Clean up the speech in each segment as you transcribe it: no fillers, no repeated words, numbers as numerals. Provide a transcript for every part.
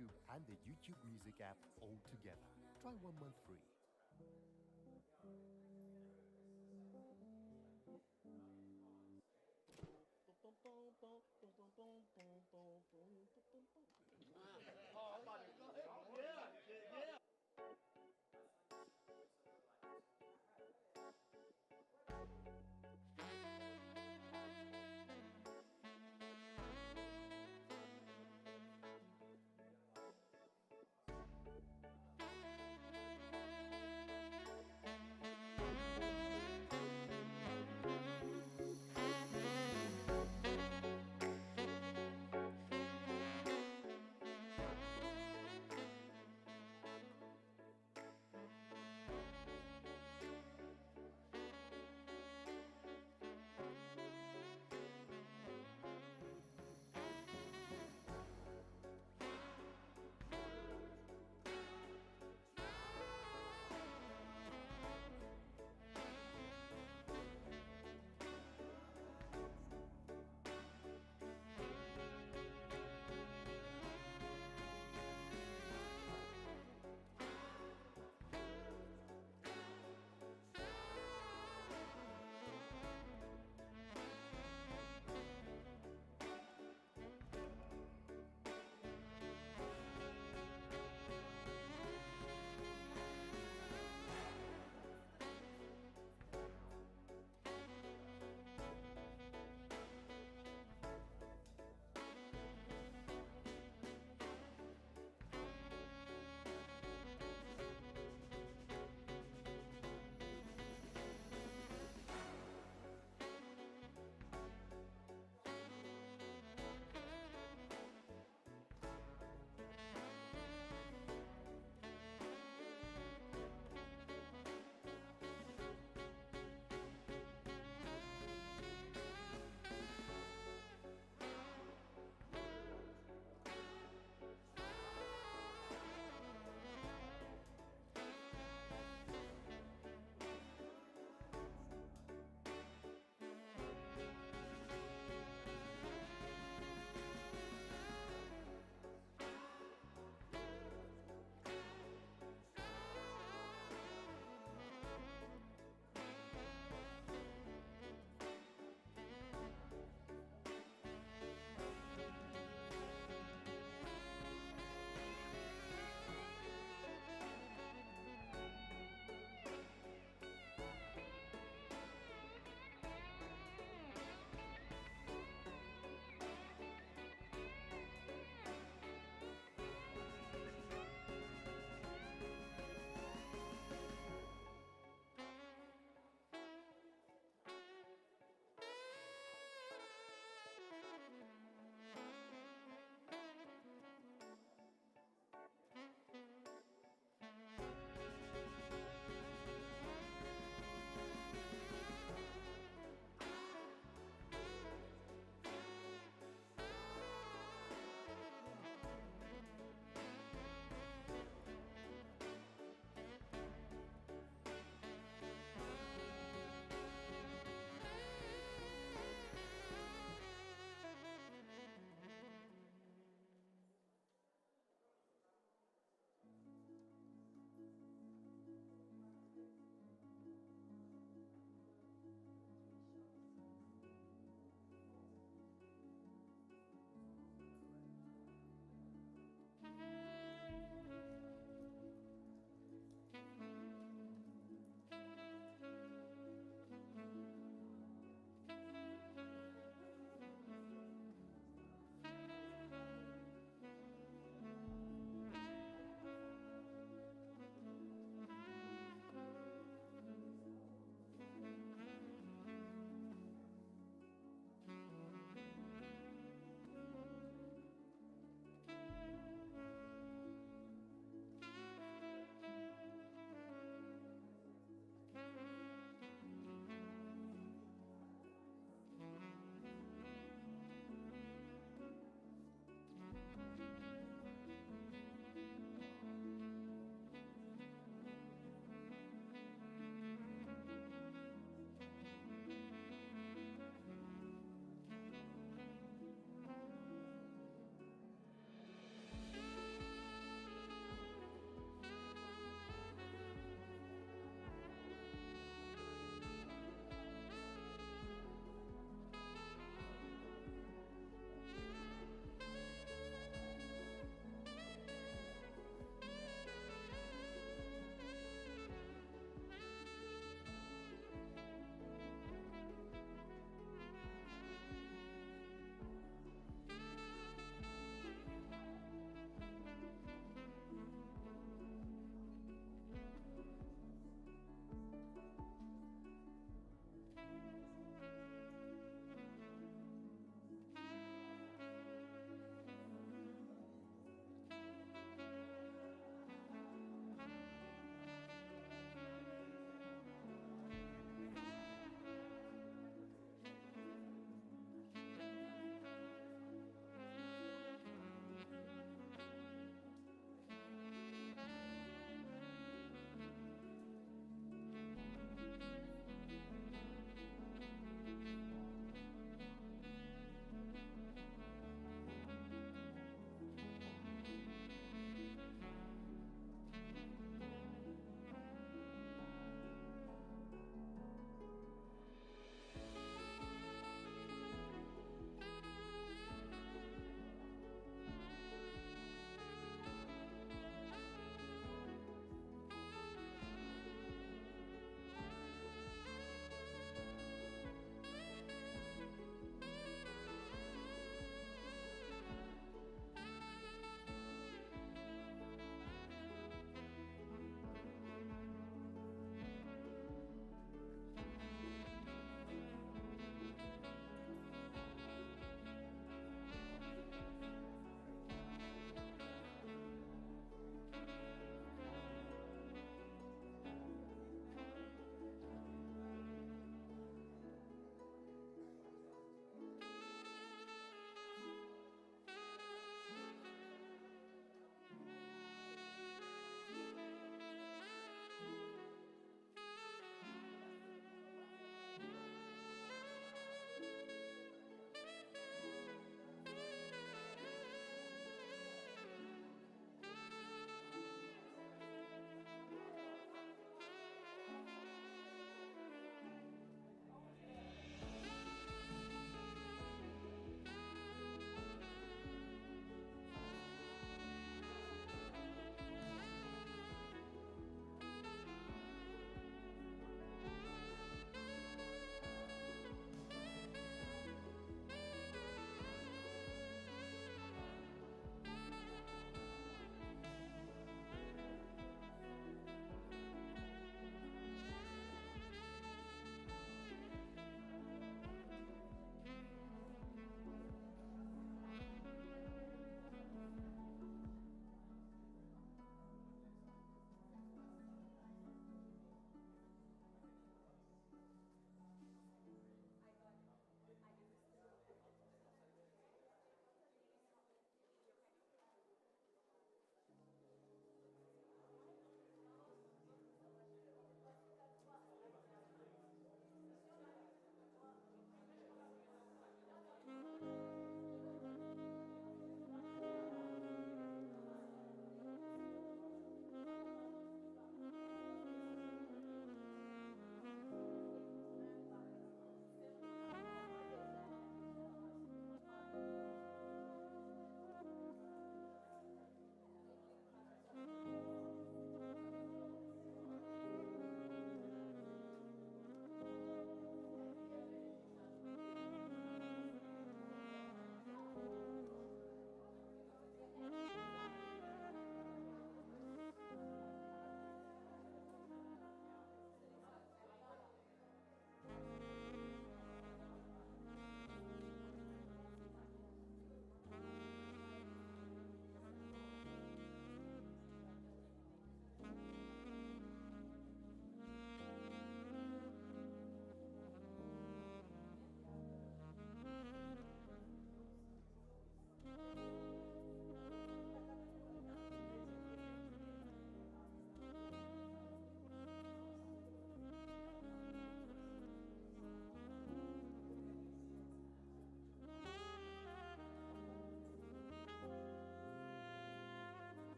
YouTube and the YouTube Music app all together. Try 1 month free.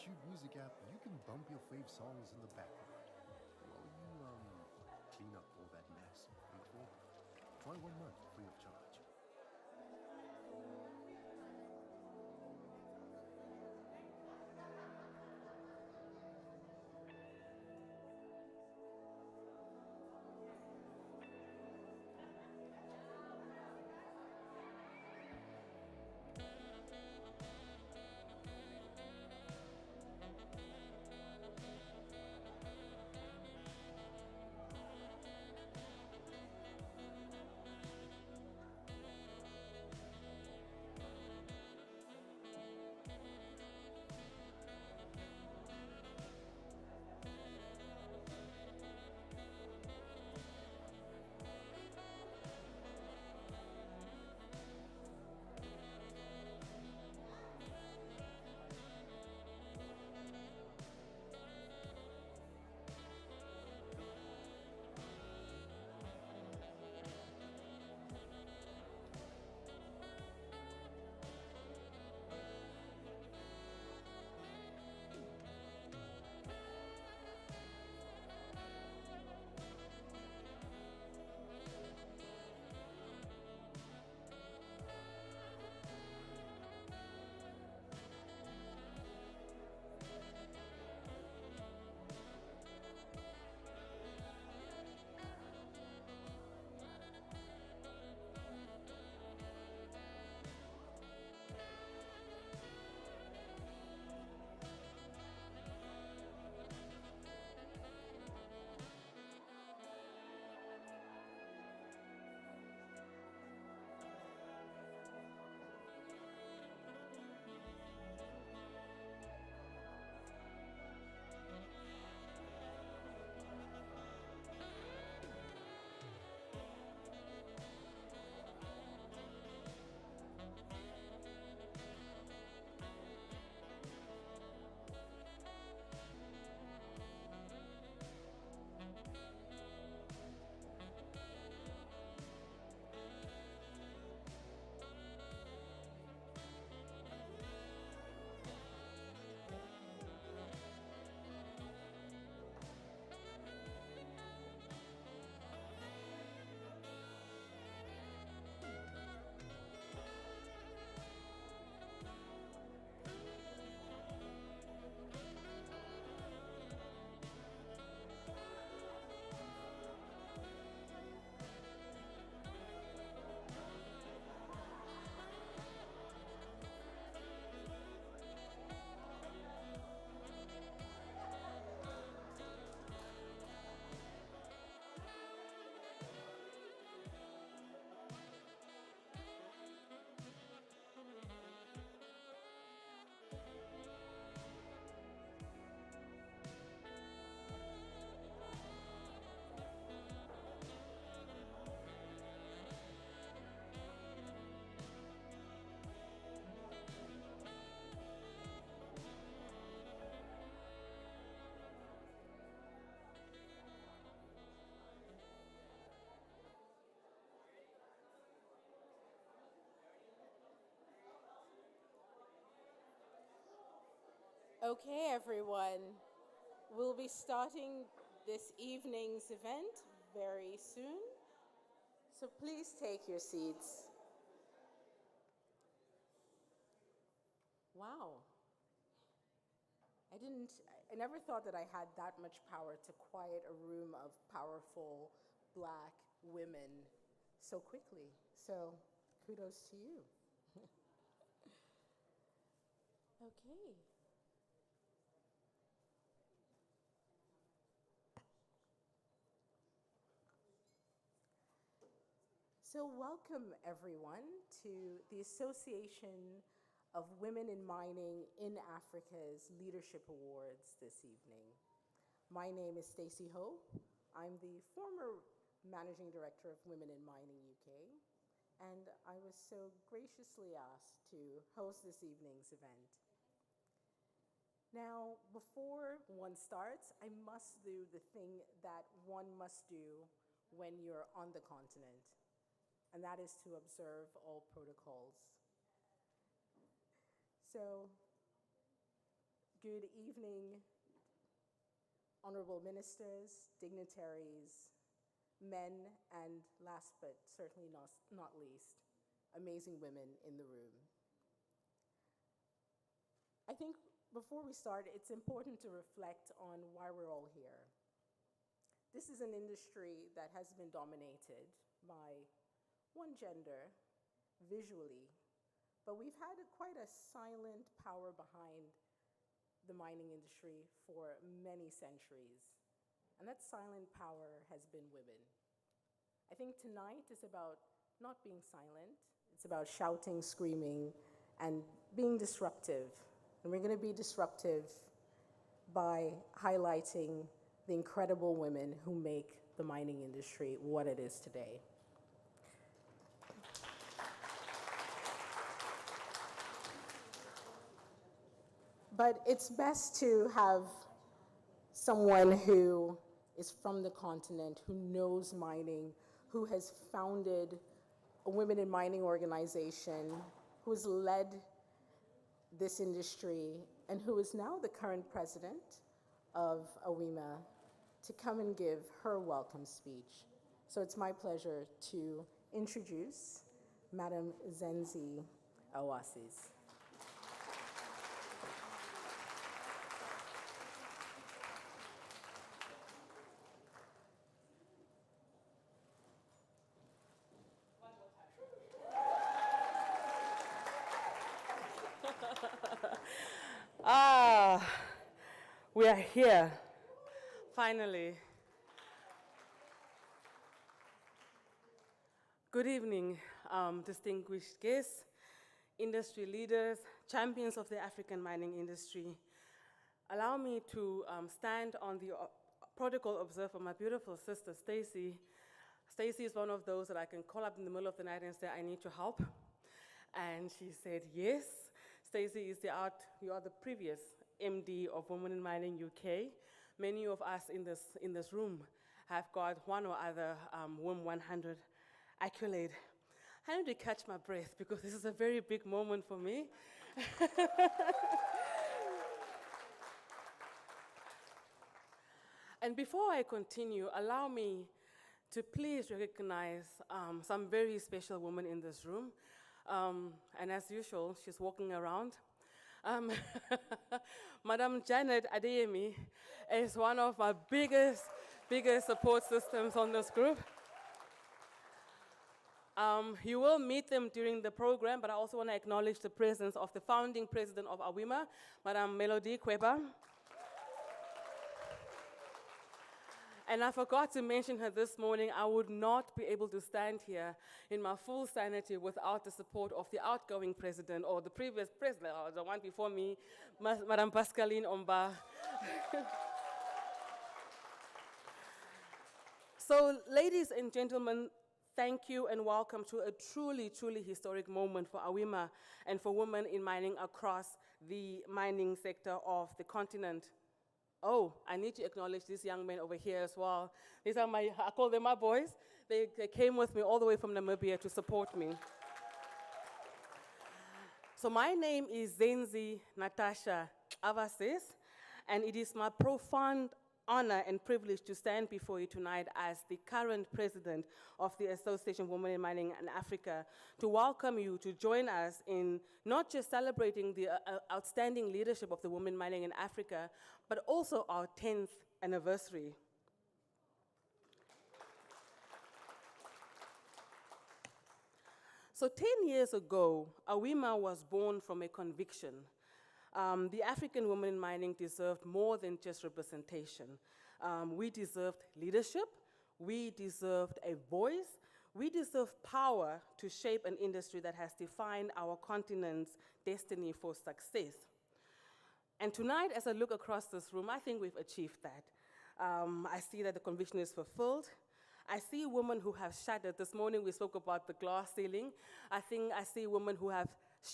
YouTube Music app, you can bump your fave songs in the background while you clean up all that mess on the floor. Try 1 month free of charge. Okay, everyone. We'll be starting this evening's event very soon. So please take your seats. Wow. I never thought that I had that much power to quiet a room of powerful black women so quickly. So kudos to you. Okay. So welcome everyone to the Association of Women in Mining in Africa's Leadership Awards this evening. My name is Stacey Ho. I'm the former Managing Director of Women in Mining UK, and I was so graciously asked to host this evening's event. Now, before one starts, I must do the thing that one must do when you're on the continent, and that is to observe all protocols. So Good evening, honorable ministers, dignitaries, men, and last but certainly not least, amazing women in the room. I think before we start, it's important to reflect on why we're all here. This is an industry that has been dominated by one gender visually, but we've had quite a silent power behind the mining industry for many centuries. And that silent power has been women. I think tonight is about not being silent. It's about shouting, screaming, and being disruptive. And we're going to be disruptive by highlighting the incredible women who make the mining industry what it is today. But it's best to have someone who is from the continent, who knows mining, who has founded a women in mining organization, who's led this industry, and who is now the current president of AWIMA, to come and give her welcome speech. So it's my pleasure to introduce Madam Zenzi Awasis. We are here, finally. Good evening, distinguished guests, industry leaders, champions of the African mining industry. Allow me to stand on the protocol observed for my beautiful sister, Stacy. Stacy is one of those that I can call up in the middle of the night and say, I need your help. And she said, yes. Stacy is you are the previous MD of Women in Mining UK. Many of us in this room have got one or other WIM 100 accolade. I need to catch my breath because this is a very big moment for me. And before I continue, allow me to please recognize some very special women in this room. And as usual, she's walking around. Madam Janet Adeyemi is one of my biggest support systems on this group. You will meet them during the program, but I also want to acknowledge the presence of the founding president of AWIMA, Madam Melody Kweba. And I forgot to mention her this morning. I would not be able to stand here in my full sanity without the support of the outgoing president, or the previous president, or the one before me, Madam Pascaline Omba. So, ladies and gentlemen, thank you and welcome to a truly, truly historic moment for AWIMA and for women in mining across the mining sector of the continent. Oh, I need to acknowledge these young men over here as well. These are I call them my boys. They came with me all the way from Namibia to support me. So my name is Zenzi Natasha Avasis, and it is my profound honor and privilege to stand before you tonight as the current president of the Association of Women in Mining in Africa, to welcome you to join us in not just celebrating the outstanding leadership of the women mining in Africa, but also our 10th anniversary. So 10 years ago, AWIMA was born from a conviction. The African women in mining deserved more than just representation. We deserved leadership, we deserved a voice, we deserve power to shape an industry that has defined our continent's destiny for success. And tonight, as I look across this room, I think we've achieved that. I see that the conviction is fulfilled. I see women who have shattered. This morning we spoke about the glass ceiling. I see women who have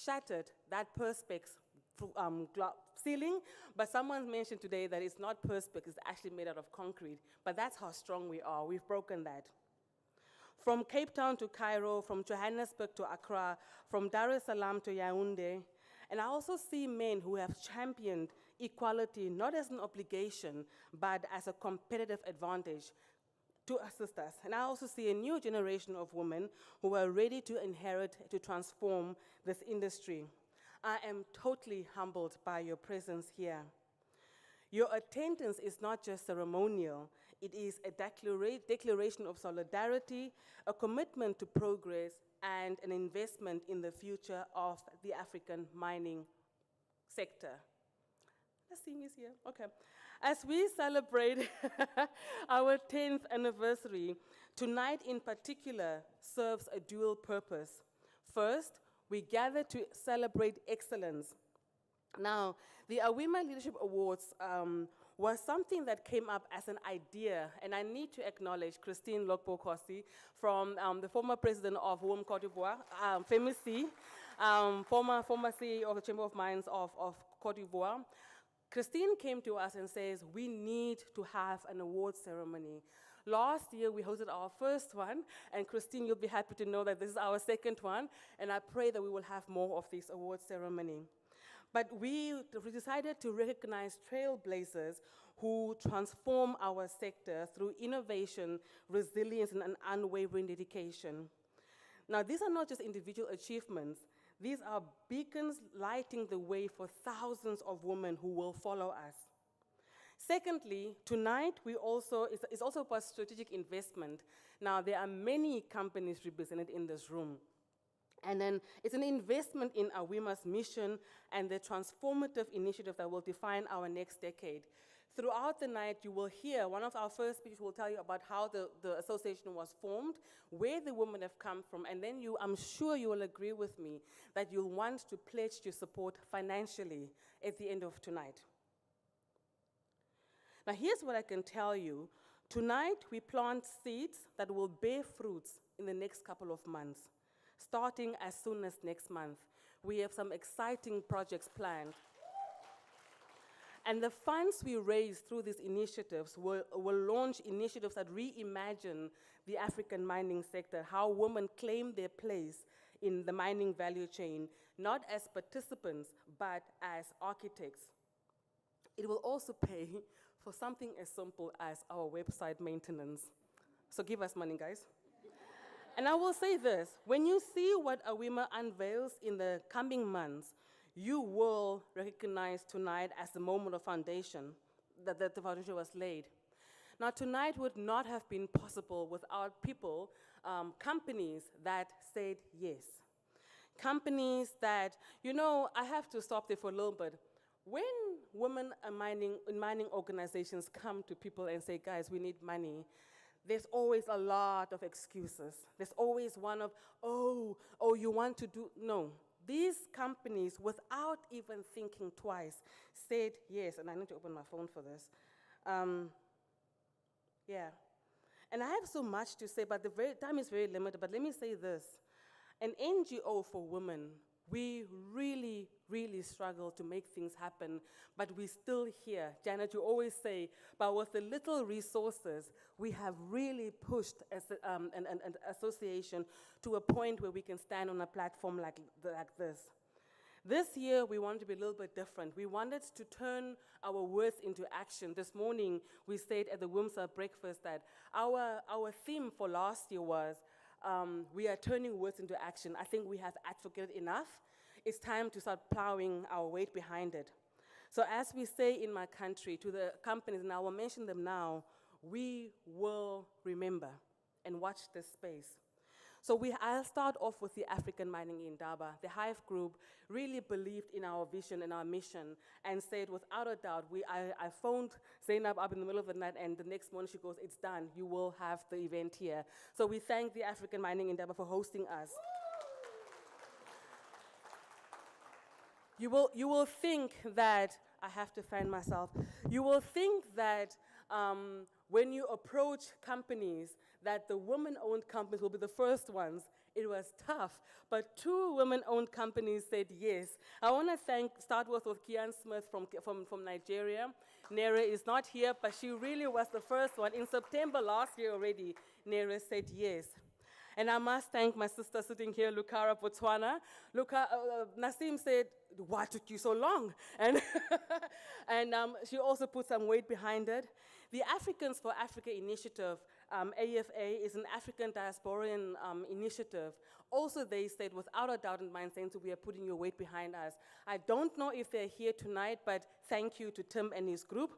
shattered that perspex ceiling, but someone mentioned today that it's not perspex, it's actually made out of concrete. But that's how strong we are. We've broken that. From Cape Town to Cairo, from Johannesburg to Accra, from Dar es Salaam to Yaoundé. And I also see men who have championed equality not as an obligation, but as a competitive advantage to assist us. And I also see a new generation of women who are ready to inherit, to transform this industry. I am totally humbled by your presence here. Your attendance is not just ceremonial, it is a declaration of solidarity, a commitment to progress, and an investment in the future of the African mining sector. Let's see Miss here. Okay. As we celebrate our 10th anniversary, tonight in particular serves a dual purpose. First, we gather to celebrate excellence. Now, the AWIMA Leadership Awards was something that came up as an idea, and I need to acknowledge Christine Lokbo-Kosi from the former president of WOM Cote d'Ivoire, famous C, former CEO of the Chamber of Mines of Cote d'Ivoire. Christine came to us and says, we need to have an award ceremony. Last year, we hosted our first one, and Christine, you'll be happy to know that this is our second one, and I pray that we will have more of this award ceremony. But we decided to recognize trailblazers who transform our sector through innovation, resilience, and an unwavering dedication. Now, these are not just individual achievements. These are beacons lighting the way for thousands of women who will follow us. Secondly, tonight is also about strategic investment. Now, there are many companies represented in this room. And then it's an investment in AWIMA's mission and the transformative initiative that will define our next decade. Throughout the night, you will hear one of our first speakers will tell you about how the association was formed, where the women have come from, and then I'm sure you will agree with me that you'll want to pledge your support financially at the end of tonight. Now, here's what I can tell you. Tonight, we plant seeds that will bear fruits in the next couple of months, starting as soon as next month. We have some exciting projects planned. And the funds we raise through these initiatives will launch initiatives that reimagine the African mining sector, how women claim their place in the mining value chain, not as participants, but as architects. It will also pay for something as simple as our website maintenance. So give us money, guys. And I will say this, when you see what AWIMA unveils in the coming months, you will recognize tonight as the moment of foundation, that the foundation was laid. Now, tonight would not have been possible without people, companies that said yes. Companies that, I have to stop there for a little bit. When women in mining organizations come to people and say, guys, we need money, there's always a lot of excuses. There's always one of, oh, you want to do, no. These companies, without even thinking twice, said yes. And I need to open my phone for this. Yeah. And I have so much to say, but the time is very limited. But let me say this. An NGO for women, we really, really struggle to make things happen, but we're still here. Janet, you always say, but with the little resources, we have really pushed as an association to a point where we can stand on a platform like this. This year, we wanted to be a little bit different. We wanted to turn our words into action. This morning, we said at the WIMSA breakfast that our theme for last year was, we are turning words into action. I think we have advocated enough. It's time to start plowing our weight behind it. So as we say in my country to the companies, and I will mention them now, we will remember and watch this space. So I'll start off with the African Mining Indaba. The Hive Group really believed in our vision and our mission and said, without a doubt, I phoned Zainab up in the middle of the night, and the next morning she goes, it's done, you will have the event here. So we thank the African Mining Indaba for hosting us. You will think that, I have to find myself, you will think that when you approach companies, that the women-owned companies will be the first ones. It was tough, but 2 women-owned companies said yes. I want to start with Kian Smith from Nigeria. Nere is not here, but she really was the first one. In September last year already, Nere said yes. And I must thank my sister sitting here, Lukara Botswana. Nasim said, why took you so long? And, and she also put some weight behind it. The Africans for Africa initiative, AFA, is an African diasporan initiative. Also, they said, without a doubt in mind, saying, so we are putting your weight behind us. I don't know if they're here tonight, but thank you to Tim and his group.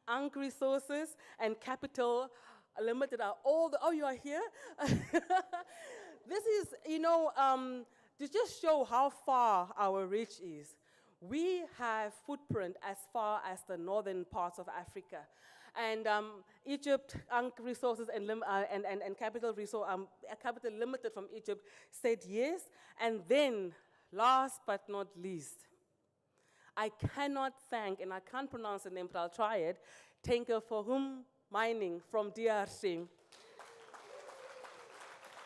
Unk Resources and Capital Limited are all the, oh, you are here? This is, to just show how far our reach is. We have footprint as far as the northern parts of Africa. And Egypt, Unk Resources and Capital Limited from Egypt said yes. And then, last but not least, I cannot thank, and I can't pronounce the name, but I'll try it, Tenke for whom Mining from DRC.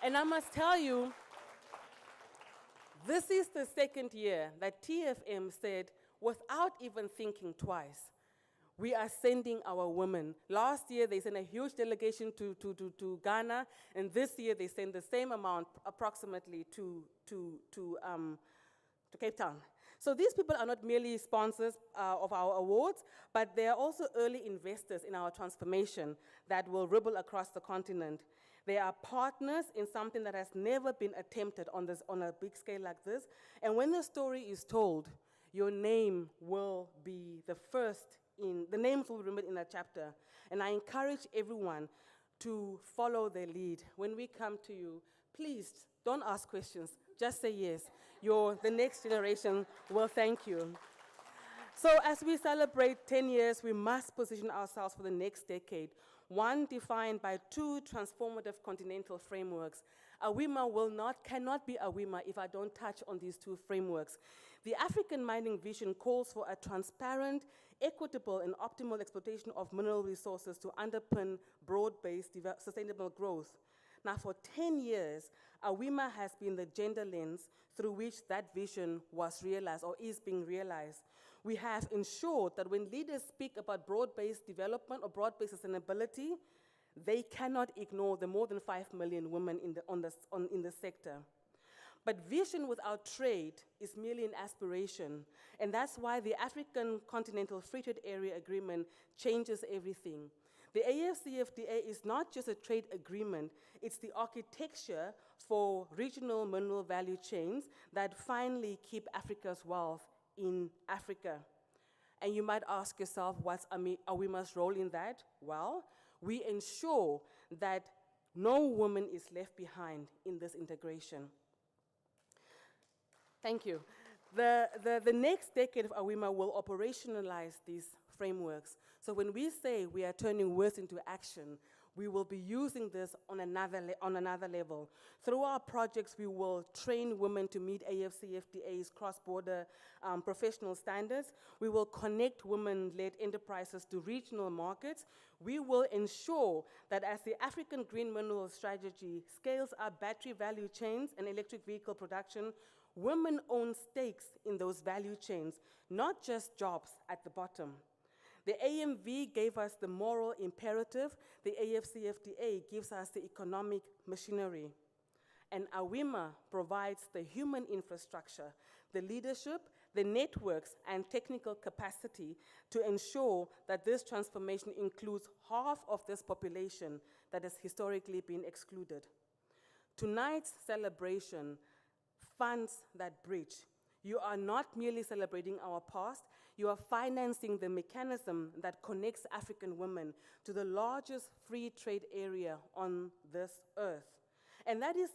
And I must tell you, this is the second year that TFM said, without even thinking twice, we are sending our women. Last year, they sent a huge delegation to Ghana, and this year they send the same amount, approximately, to Cape Town. So these people are not merely sponsors of our awards, but they are also early investors in our transformation that will ripple across the continent. They are partners in something that has never been attempted on a big scale like this. And when the story is told, your name will be the names will be remembered in that chapter. And I encourage everyone to follow their lead. When we come to you, please don't ask questions, just say yes. The next generation will thank you. So as we celebrate 10 years, we must position ourselves for the next decade, one defined by two transformative continental frameworks. AWIMA cannot be AWIMA if I don't touch on these two frameworks. The African mining vision calls for a transparent, equitable, and optimal exploitation of mineral resources to underpin broad-based sustainable growth. Now, for 10 years, AWIMA has been the gender lens through which that vision was realized or is being realized. We have ensured that when leaders speak about broad-based development or broad-based sustainability, they cannot ignore the more than 5 million women in the sector. But vision without trade is merely an aspiration, and that's why the African Continental Free Trade Area Agreement changes everything. The AFCFTA is not just a trade agreement, it's the architecture for regional mineral value chains that finally keep Africa's wealth in Africa. And you might ask yourself, what's AWIMA's role in that? Well, we ensure that no woman is left behind in this integration. Thank you. The next decade of AWIMA will operationalize these frameworks. So when we say we are turning words into action, we will be using this on another level. Through our projects, we will train women to meet AFCFTA's cross-border professional standards. We will connect women-led enterprises to regional markets. We will ensure that as the African Green Mineral Strategy scales up battery value chains and electric vehicle production, women own stakes in those value chains, not just jobs at the bottom. The AMV gave us the moral imperative. The AFCFTA gives us the economic machinery. And AWIMA provides the human infrastructure, the leadership, the networks, and technical capacity to ensure that this transformation includes half of this population that has historically been excluded. Tonight's celebration funds that bridge. You are not merely celebrating our past, you are financing the mechanism that connects African women to the largest free trade area on this earth. And that is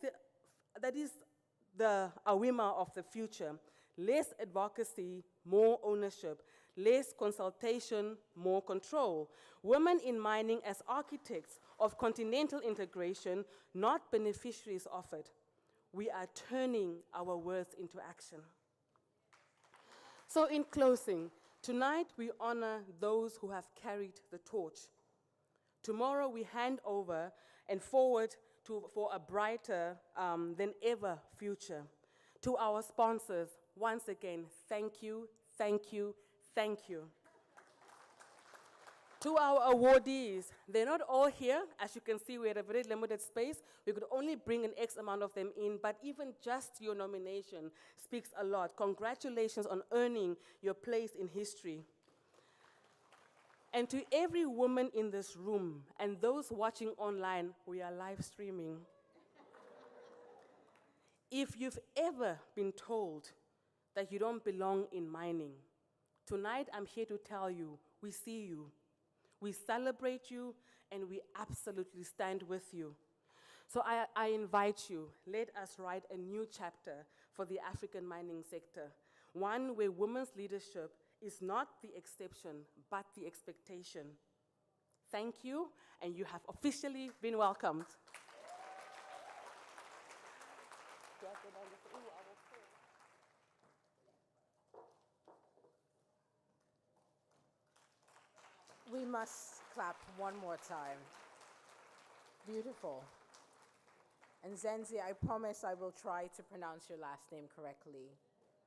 the AWIMA of the future. Less advocacy, more ownership. Less consultation, more control. Women in mining as architects of continental integration, not beneficiaries of it. We are turning our words into action. So in closing, tonight we honor those who have carried the torch. Tomorrow we hand over and forward for a brighter than ever future. To our sponsors, once again, thank you, thank you, thank you. To our awardees, they're not all here. As you can see, we had a very limited space. We could only bring an X amount of them in, but even just your nomination speaks a lot. Congratulations on earning your place in history. And to every woman in this room and those watching online, we are live streaming. If you've ever been told that you don't belong in mining, tonight I'm here to tell you, we see you. We celebrate you, and we absolutely stand with you. So I invite you, let us write a new chapter for the African mining sector, one where women's leadership is not the exception, but the expectation. Thank you, and you have officially been welcomed. We must clap one more time. Beautiful. And Zenzi, I promise I will try to pronounce your last name correctly.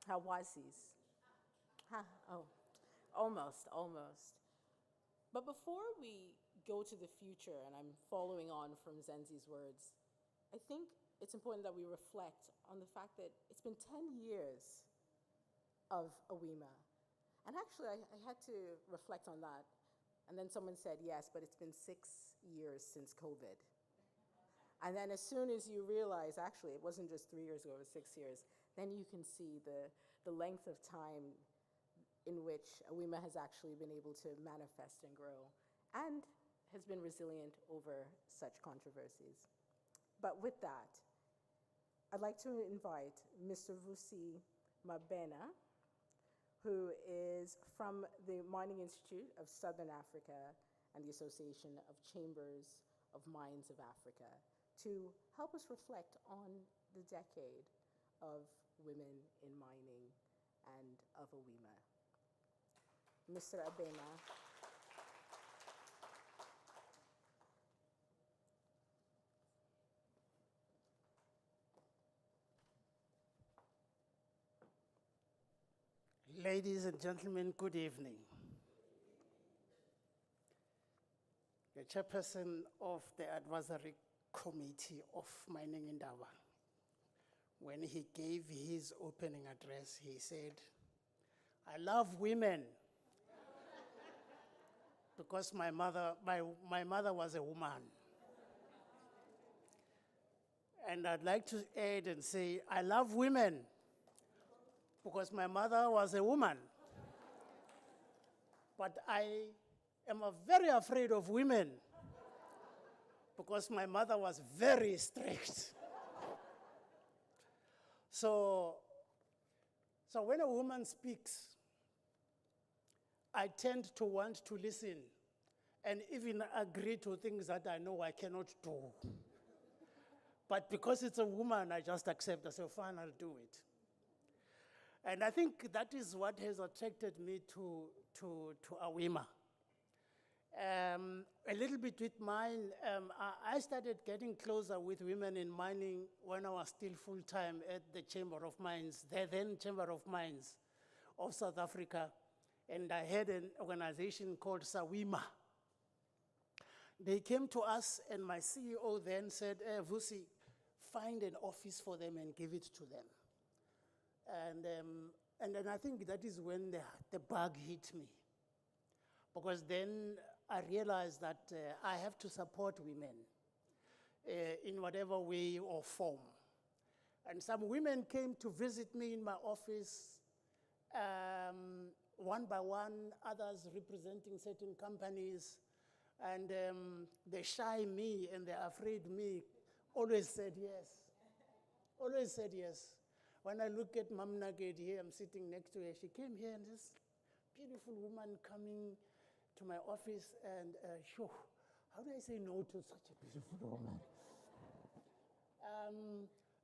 Hawazis. Oh, almost, almost. But before we go to the future, and I'm following on from Zenzi's words, I think it's important that we reflect on the fact that it's been 10 years of AWIMA. And actually, I had to reflect on that. And then someone said, yes, but it's been 6 years since COVID. And then as soon as you realize, actually, it wasn't just 3 years ago, it was 6 years, then you can see the length of time in which AWIMA has actually been able to manifest and grow and has been resilient over such controversies. But with that, I'd like to invite Mr. Vusi Mabena, who is from the Mining Institute of Southern Africa and the Association of Chambers of Mines of Africa, to help us reflect on the decade of women in mining and of AWIMA. Mr. Abena. Ladies and gentlemen, good evening. The chairperson of the advisory committee of Mining Indaba, when he gave his opening address, he said, I love women because my mother was a woman. And I'd like to add and say, I love women because my mother was a woman. But I am very afraid of women because my mother was very strict. So when a woman speaks, I tend to want to listen and even agree to things that I know I cannot do. But because it's a woman, I just accept. I say, fine, I'll do it. And I think that is what has attracted me to AWIMA. A little bit with mine, I started getting closer with women in mining when I was still full-time at the Chamber of Mines, the then Chamber of Mines of South Africa. And I had an organization called AWIMA. They came to us, and my CEO then said, Vusi, find an office for them and give it to them. And then I think that is when the bug hit me. Because then I realized that I have to support women in whatever way or form. And some women came to visit me in my office, one by one, others representing certain companies. And the shy me and the afraid me always said yes. Always said yes. When I look at Mam Naged here, I'm sitting next to her. She came here and this beautiful woman coming to my office and how do I say no to such a beautiful woman?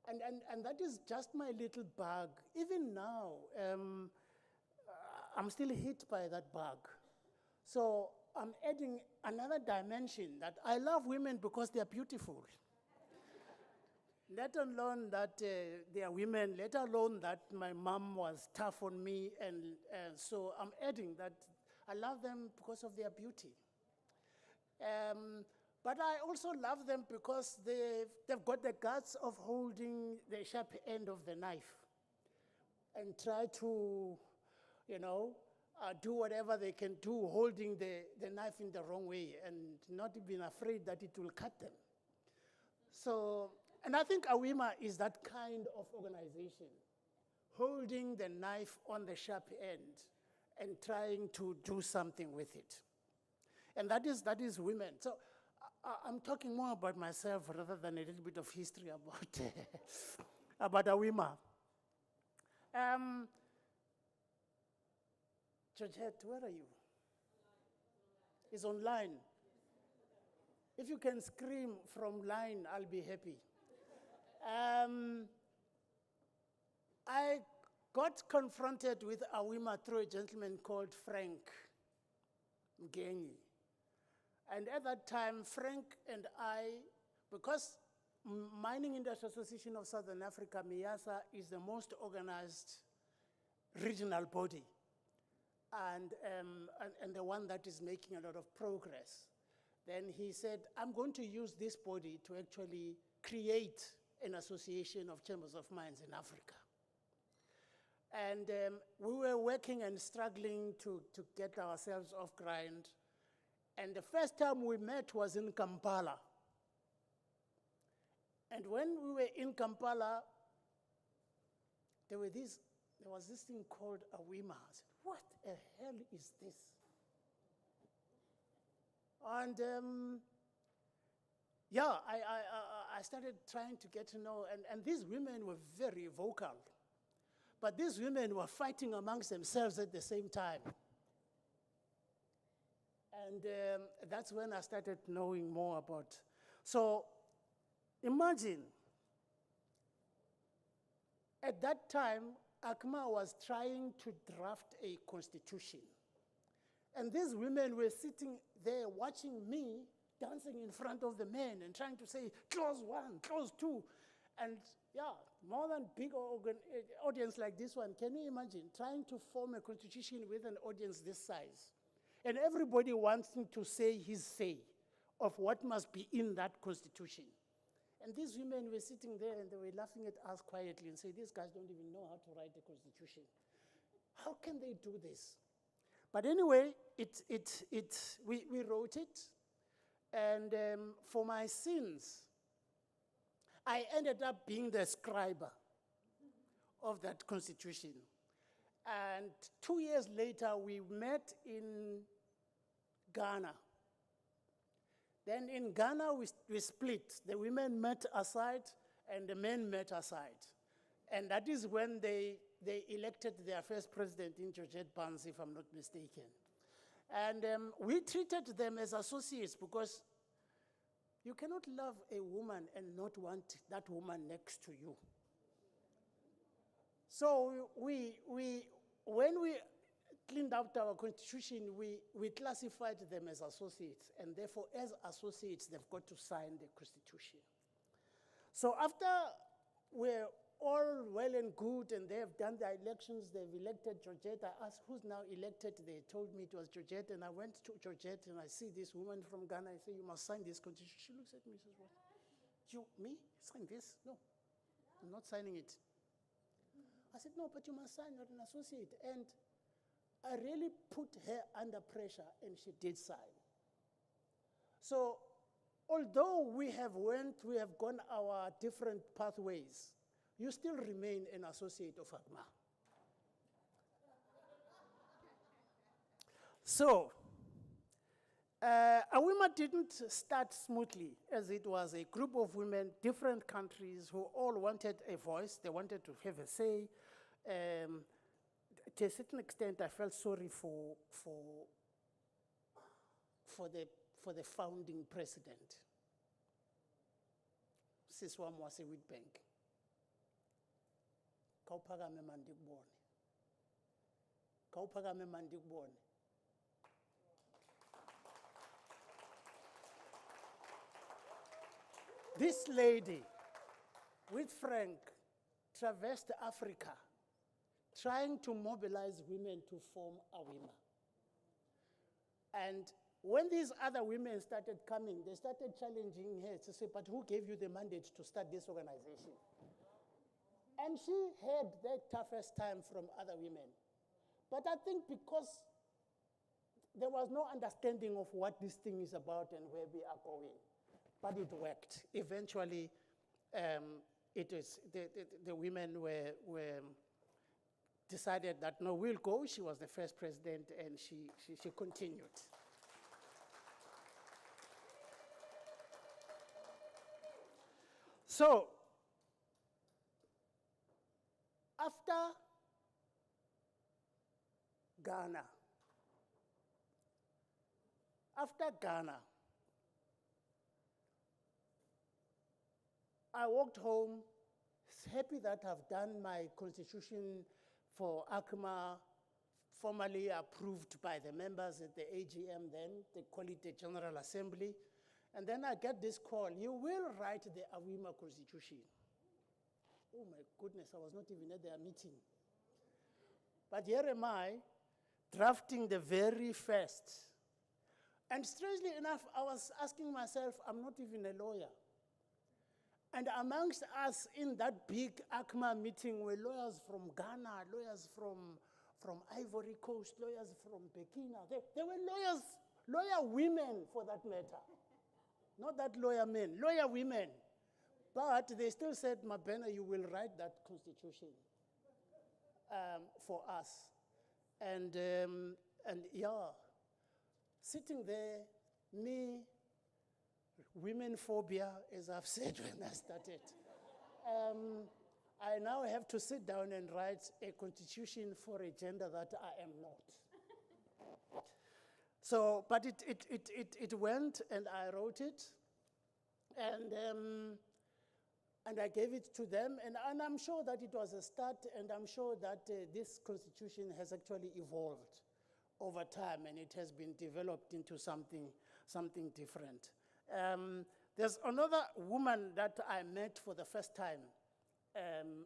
And that is just my little bug. Even now, I'm still hit by that bug. So I'm adding another dimension that I love women because they're beautiful. Let alone that they are women, let alone that my mom was tough on me. And so I'm adding that I love them because of their beauty. But I also love them because they've got the guts of holding the sharp end of the knife and try to, do whatever they can do holding the knife in the wrong way and not even afraid that it will cut them. So, and I think AWIMA is that kind of organization, holding the knife on the sharp end and trying to do something with it. And that is women. So I'm talking more about myself rather than a little bit of history about, about AWIMA. Georgette, where are you? It's online. If you can scream from line, I'll be happy. I got confronted with AWIMA through a gentleman called Frank Mgenyi. And at that time, Frank and I, because Mining Industry Association of Southern Africa, MIASA, is the most organized regional body and the one that is making a lot of progress. Then he said, I'm going to use this body to actually create an association of chambers of mines in Africa. And we were working and struggling to get ourselves off grind. And the first time we met was in Kampala. And when we were in Kampala, there was this thing called AWIMA. I said, what the hell is this? And I started trying to get to know, and these women were very vocal. But these women were fighting amongst themselves at the same time. And that's when I started knowing more about. So imagine, at that time, ACMA was trying to draft a constitution. And these women were sitting there watching me dancing in front of the men and trying to say, clause 1, clause 2. And yeah, more than big audience like this one, can you imagine trying to form a constitution with an audience this size? And everybody wanting to say his say of what must be in that constitution. And these women were sitting there and they were laughing at us quietly and say, these guys don't even know how to write a constitution. How can they do this? But anyway, we wrote it. And for my sins, I ended up being the scribe of that constitution. And 2 years later, we met in Ghana. Then in Ghana, we split. The women met aside, and the men met aside. And that is when they elected their first president in Georgette Barnes, if I'm not mistaken. And we treated them as associates because you cannot love a woman and not want that woman next to you. So when we cleaned out our constitution, we classified them as associates, and therefore as associates, they've got to sign the constitution. So after we're all well and good, and they have done the elections, they've elected Georgette. I asked who's now elected. They told me it was Georgette, and I went to Georgette, and I see this woman from Ghana. I say, you must sign this constitution. She looks at me and says, what? You, me? Sign this? No, I'm not signing it. I said, no, but you must sign, you're an associate. And I really put her under pressure, and she did sign. So although we have gone our different pathways, you still remain an associate of ACMA. So, AWIMA didn't start smoothly, as it was a group of women, different countries, who all wanted a voice. They wanted to have a say. To a certain extent, I felt sorry for the founding president. Siswam was a Witbank. Kaupagame mandikubone. Kaupagame mandikubone. This lady, with Frank, traversed Africa, trying to mobilize women to form AWIMA. And when these other women started coming, they started challenging her to say, but who gave you the mandate to start this organization? And she had the toughest time from other women. But I think because there was no understanding of what this thing is about and where we are going, but it worked. Eventually, the women were decided that, no, we'll go. She was the first president, and she continued. So, after Ghana, I walked home, happy that I've done my constitution for AWIMA, formally approved by the members at the AGM then, they call it the General Assembly. And then I get this call, you will write the AWIMA constitution. Oh my goodness, I was not even at their meeting. But here am I, drafting the very first. And strangely enough, I was asking myself, I'm not even a lawyer. And amongst us in that big ACMA meeting were lawyers from Ghana, lawyers from Ivory Coast, lawyers from Burkina. There were lawyer women for that matter. Not that lawyer men, lawyer women. But they still said, Mabena, you will write that constitution for us. And yeah, sitting there, me, women phobia, as I've said when I started. I now have to sit down and write a constitution for a gender that I am not. So, but it went, and I wrote it, and I gave it to them, and I'm sure that it was a start, and I'm sure that this constitution has actually evolved over time, and it has been developed into something different. There's another woman that I met for the first time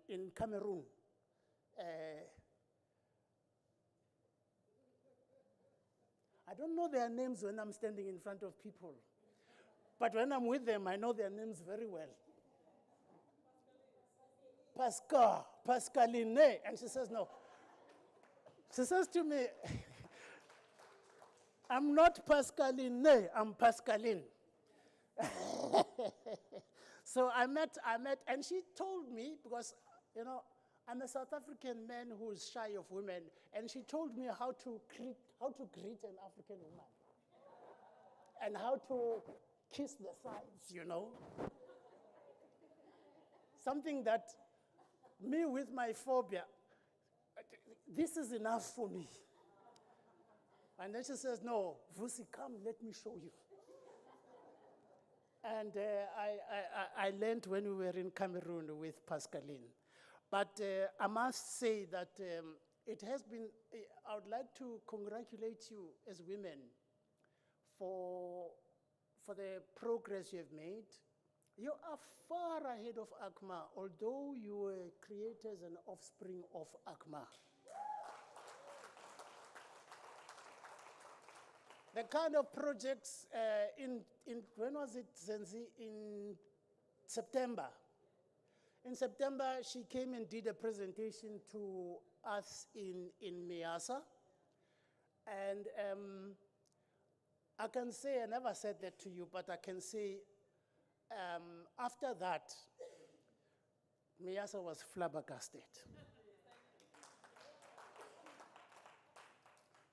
in Cameroon. I don't know their names when I'm standing in front of people, but when I'm with them, I know their names very well. Pascaline, and she says, no. She says to me, I'm not Pascaline, I'm Pascaline. So I met, and she told me, because, you know, I'm a South African man who's shy of women, and she told me how to greet an African woman, and how to kiss the sides, you know. Something that me with my phobia, this is enough for me. And then she says, no, Vusi, come, let me show you. And I learned when we were in Cameroon with Pascaline. But I must say that it has been, I would like to congratulate you as women for the progress you have made. You are far ahead of ACMA, although you were creators and offspring of ACMA. The kind of projects when was it, Zenzi? In September. In September, she came and did a presentation to us in Miasa. And I can say, I never said that to you, but I can say, after that, Miasa was flabbergasted.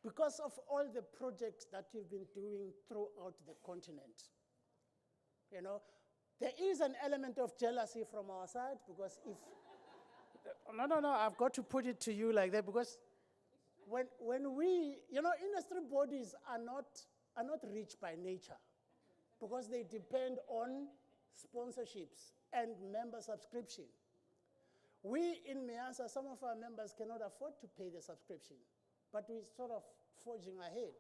Because of all the projects that you've been doing throughout the continent. You know, there is an element of jealousy from our side, because if, no, I've got to put it to you like that, because when we, you know, industry bodies are not rich by nature, because they depend on sponsorships and member subscription. We in Miasa, some of our members cannot afford to pay the subscription, but we're sort of forging ahead.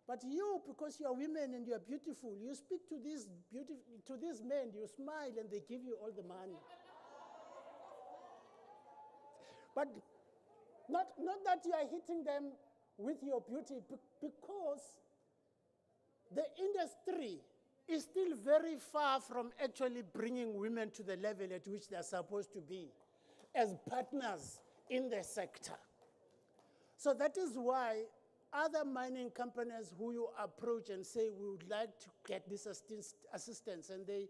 But you, because you are women and you are beautiful, you speak to these men, you smile and they give you all the money. But not that you are hitting them with your beauty, because The industry is still very far from actually bringing women to the level at which they're supposed to be as partners in the sector. So that is why other mining companies who you approach and say, we would like to get this assistance, and they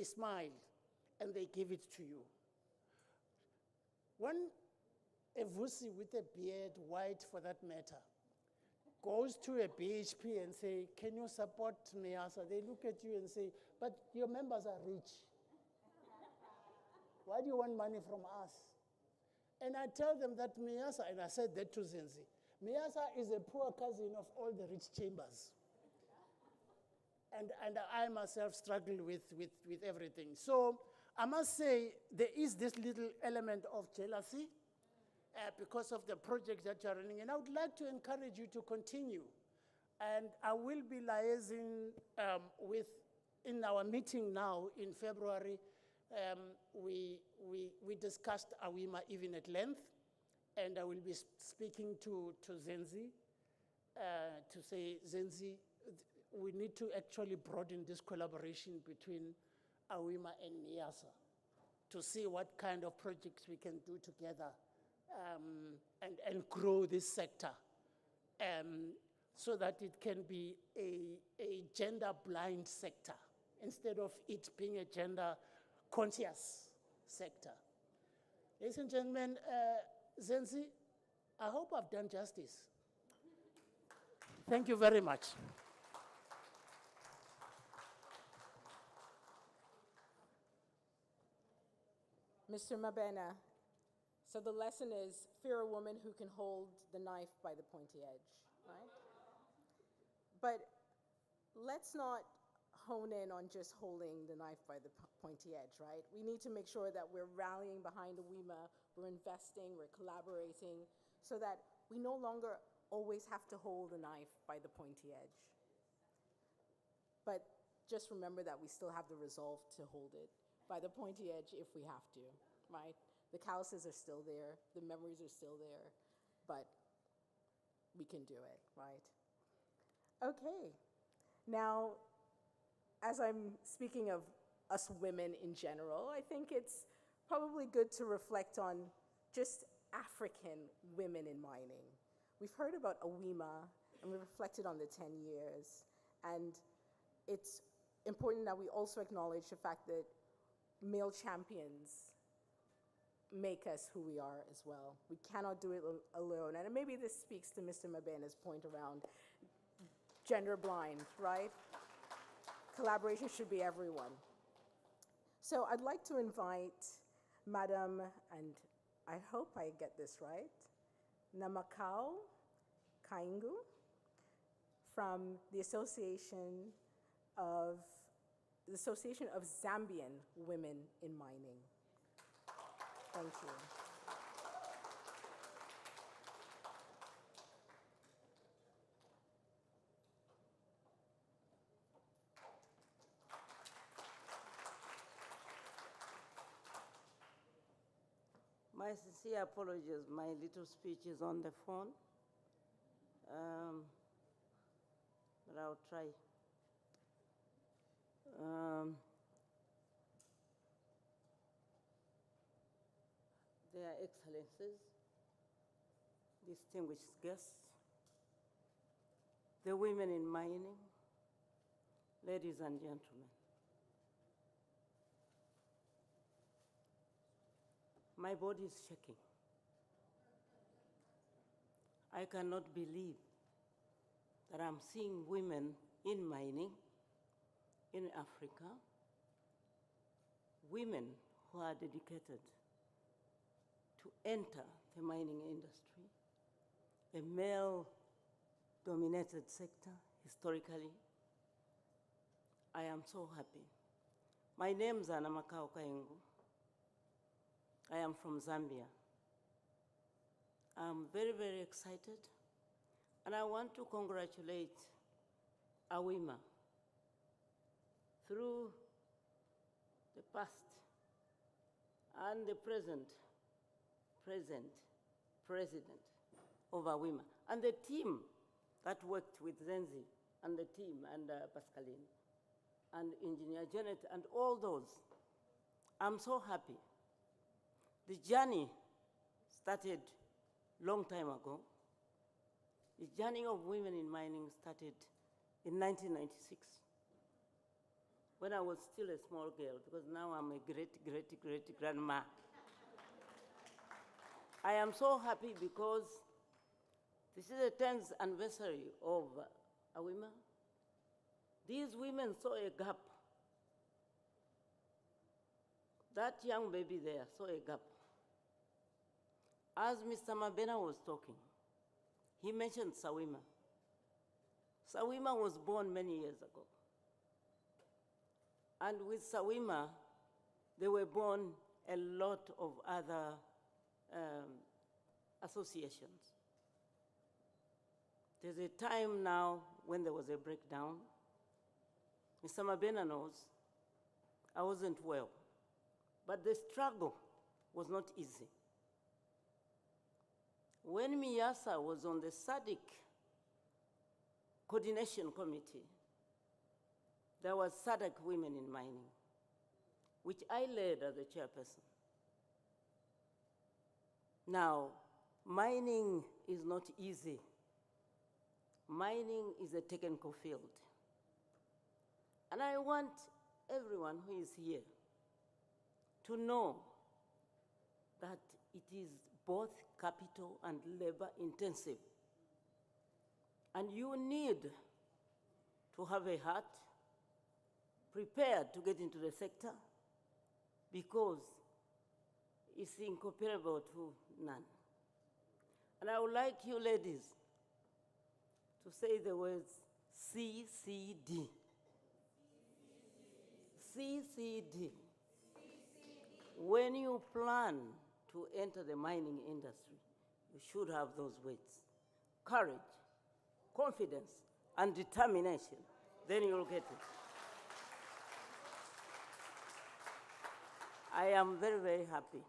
smile and they give it to you. When a Vusi with a beard, white for that matter, goes to a BHP and say, can you support MEASA? They look at you and say, but your members are rich. Why do you want money from us? And I tell them that MEASA, and I said that to Zenzi, MEASA is a poor cousin of all the rich chambers. And I myself struggle with everything. So I must say there is this little element of jealousy because of the project that you're running. And I would like to encourage you to continue. And I will be liaising in our meeting now in February, we discussed AWIMA even at length. And I will be speaking to Zenzi to say, Zenzi, we need to actually broaden this collaboration between AWIMA and MEASA to see what kind of projects we can do together and grow this sector so that it can be a gender-blind sector instead of it being a gender-conscious sector. Ladies and gentlemen, Zenzi, I hope I've done justice. Thank you very much. Mr. Mabena, so the lesson is fear a woman who can hold the knife by the pointy edge, right? But let's not hone in on just holding the knife by the pointy edge, right? We need to make sure that we're rallying behind AWIMA, we're investing, we're collaborating, so that we no longer always have to hold the knife by the pointy edge. But just remember that we still have the resolve to hold it by the pointy edge if we have to, right? The calluses are still there, the memories are still there, but we can do it, right? Okay, now, as I'm speaking of us women in general, I think it's probably good to reflect on just African women in mining. We've heard about AWIMA, and we reflected on the 10 years, and it's important that we also acknowledge the fact that male champions make us who we are as well. We cannot do it alone. And maybe this speaks to Mr. Mabena's point around gender blind, right? Collaboration should be everyone. So I'd like to invite Madam, and I hope I get this right, Namakau Kaingu from the Association of Zambian Women in Mining. Thank you. My sincere apologies, my little speech is on the phone, but I'll try. Their Excellencies, distinguished guests, the women in mining, ladies and gentlemen. My body is shaking. I cannot believe that I'm seeing women in mining in Africa, women who are dedicated to enter the mining industry, a male-dominated sector historically. I am so happy. My name is Namakau Kaingu. I am from Zambia. I'm very, very excited, and I want to congratulate AWIMA. Through the past and the present president of AWIMA, and the team that worked with Zenzi and the team, and Pascaline, and Engineer Janet, and all those. I'm so happy. The journey started long time ago. The journey of women in mining started in 1996, when I was still a small girl, because now I'm a great-grandma. I am so happy because this is the 10th anniversary of AWIMA. These women saw a gap. That young baby there saw a gap. As Mr. Mabena was talking, he mentioned Sawima. Sawima was born many years ago. And with Sawima, there were born a lot of other associations. There's a time now when there was a breakdown. Mr. Mabena knows I wasn't well, but the struggle was not easy. When Miyasa was on the SADC coordination committee, there was SADC Women in Mining, which I led as a chairperson. Now, mining is not easy. Mining is a technical field. And I want everyone who is here to know that it is both capital and labor intensive. And you need to have a heart prepared to get into the sector, because it's incomparable to none. And I would like you ladies to say the words CCD. CCD. When you plan to enter the mining industry, you should have those words: courage, confidence, and determination. Then you'll get it. I am very, very happy.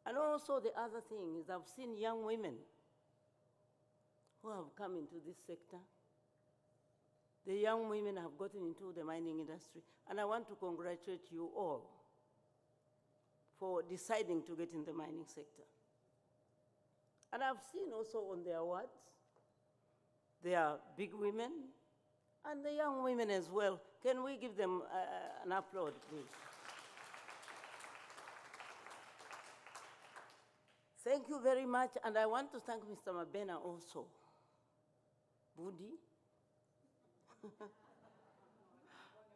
And also the other thing is I've seen young women who have come into this sector. The young women have gotten into the mining industry, and I want to congratulate you all for deciding to get in the mining sector. And I've seen also on the awards, there are big women and the young women as well. Can we give them an applaud, please? Thank you very much, and I want to thank Mr. Mabena also. Budi,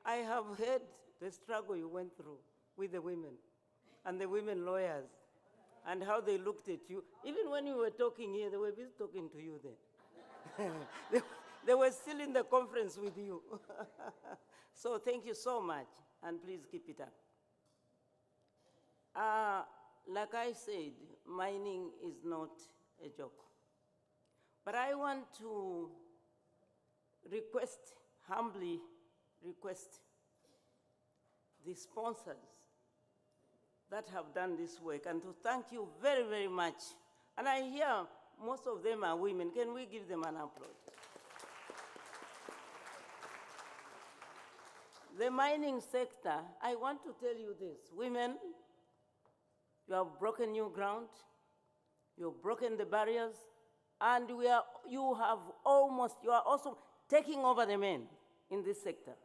I have heard the struggle you went through with the women and the women lawyers and how they looked at you. Even when you were talking here, they were busy talking to you there. They were still in the conference with you. So thank you so much, and please keep it up. Like I said, mining is not a joke. But I want to humbly request the sponsors that have done this work, and to thank you very, very much. And I hear most of them are women. Can we give them an applause? The mining sector, I want to tell you this: women, you have broken new ground, you've broken the barriers, and you are also taking over the men in this sector.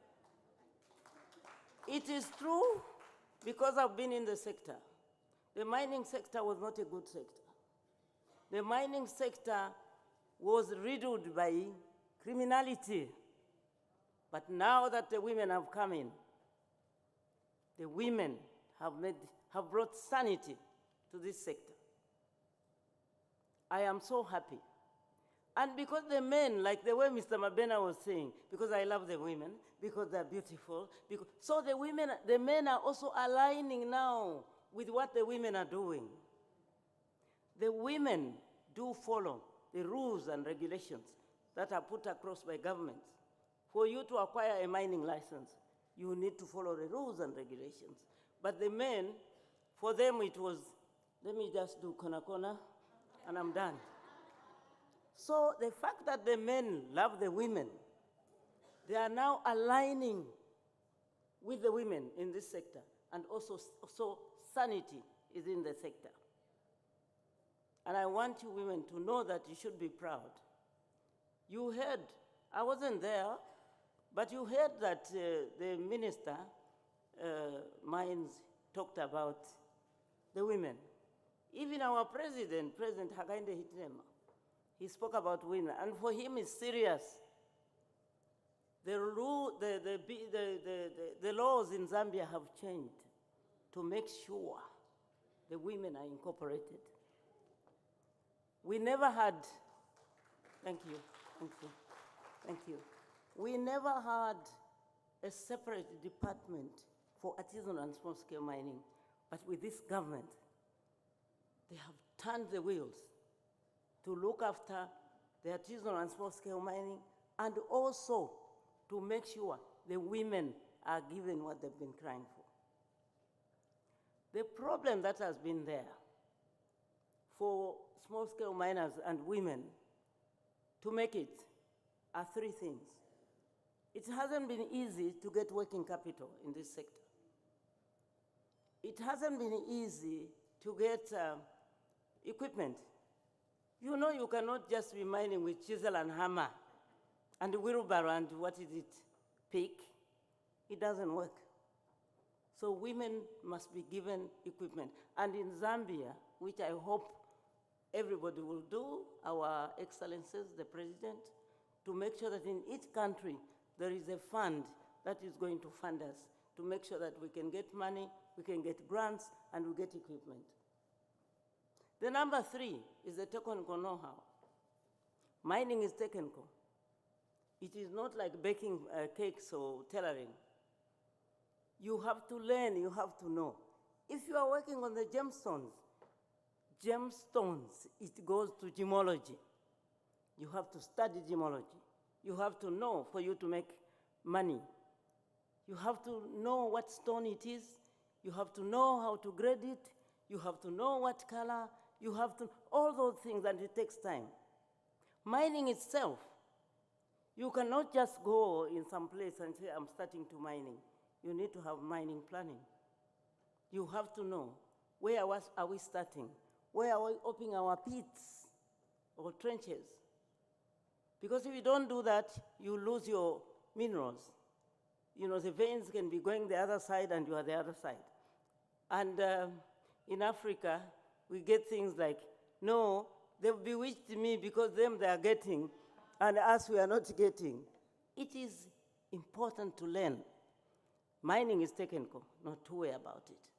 It is true, because I've been in the sector. The mining sector was not a good sector. The mining sector was riddled by criminality. But now that the women have come in, the women have brought sanity to this sector. I am so happy. And because the men, like the way Mr. Mabena was saying, because I love the women, because they're beautiful, so the men are also aligning now with what the women are doing. The women do follow the rules and regulations that are put across by governments. For you to acquire a mining license, you need to follow the rules and regulations. But the men, for them it was, let me just do kona, and I'm done. So the fact that the men love the women They are now aligning with the women in this sector, and also sanity is in the sector. And I want you women to know that you should be proud. You heard, I wasn't there, but you heard that the minister, Mines, talked about the women. Even our president, President Hakainde Hichilema, he spoke about women, and for him it's serious. The laws in Zambia have changed to make sure the women are incorporated. We never had, thank you, thank you, thank you. We never had a separate department for artisanal and small-scale mining, but with this government, they have turned the wheels to look after the artisanal and small-scale mining, and also to make sure the women are given what they've been crying for. The problem that has been there for small-scale miners and women to make it are three things. It hasn't been easy to get working capital in this sector. It hasn't been easy to get equipment. You know you cannot just be mining with chisel and hammer and wheelbarrow and what is it, pick. It doesn't work. So women must be given equipment. And in Zambia, which I hope everybody will do, our excellencies, the president, to make sure that in each country there is a fund that is going to fund us, to make sure that we can get money, we can get grants, and we get equipment. The number three is the technical know-how. Mining is technical. It is not like baking cakes or tailoring. You have to learn, you have to know. If you are working on the gemstones, it goes to gemology. You have to study gemology. You have to know for you to make money. You have to know what stone it is. You have to know how to grade it. You have to know what color. You have to, all those things, and it takes time. Mining itself, you cannot just go in some place and say, I'm starting to mining. You need to have mining planning. You have to know, where are we starting? Where are we opening our pits or trenches? Because if you don't do that, you lose your minerals. You know, the veins can be going the other side and you are the other side. And in Africa, we get things like, no, they've bewitched me because them they are getting, and us we are not getting. It is important to learn. Mining is technical, not to worry about it.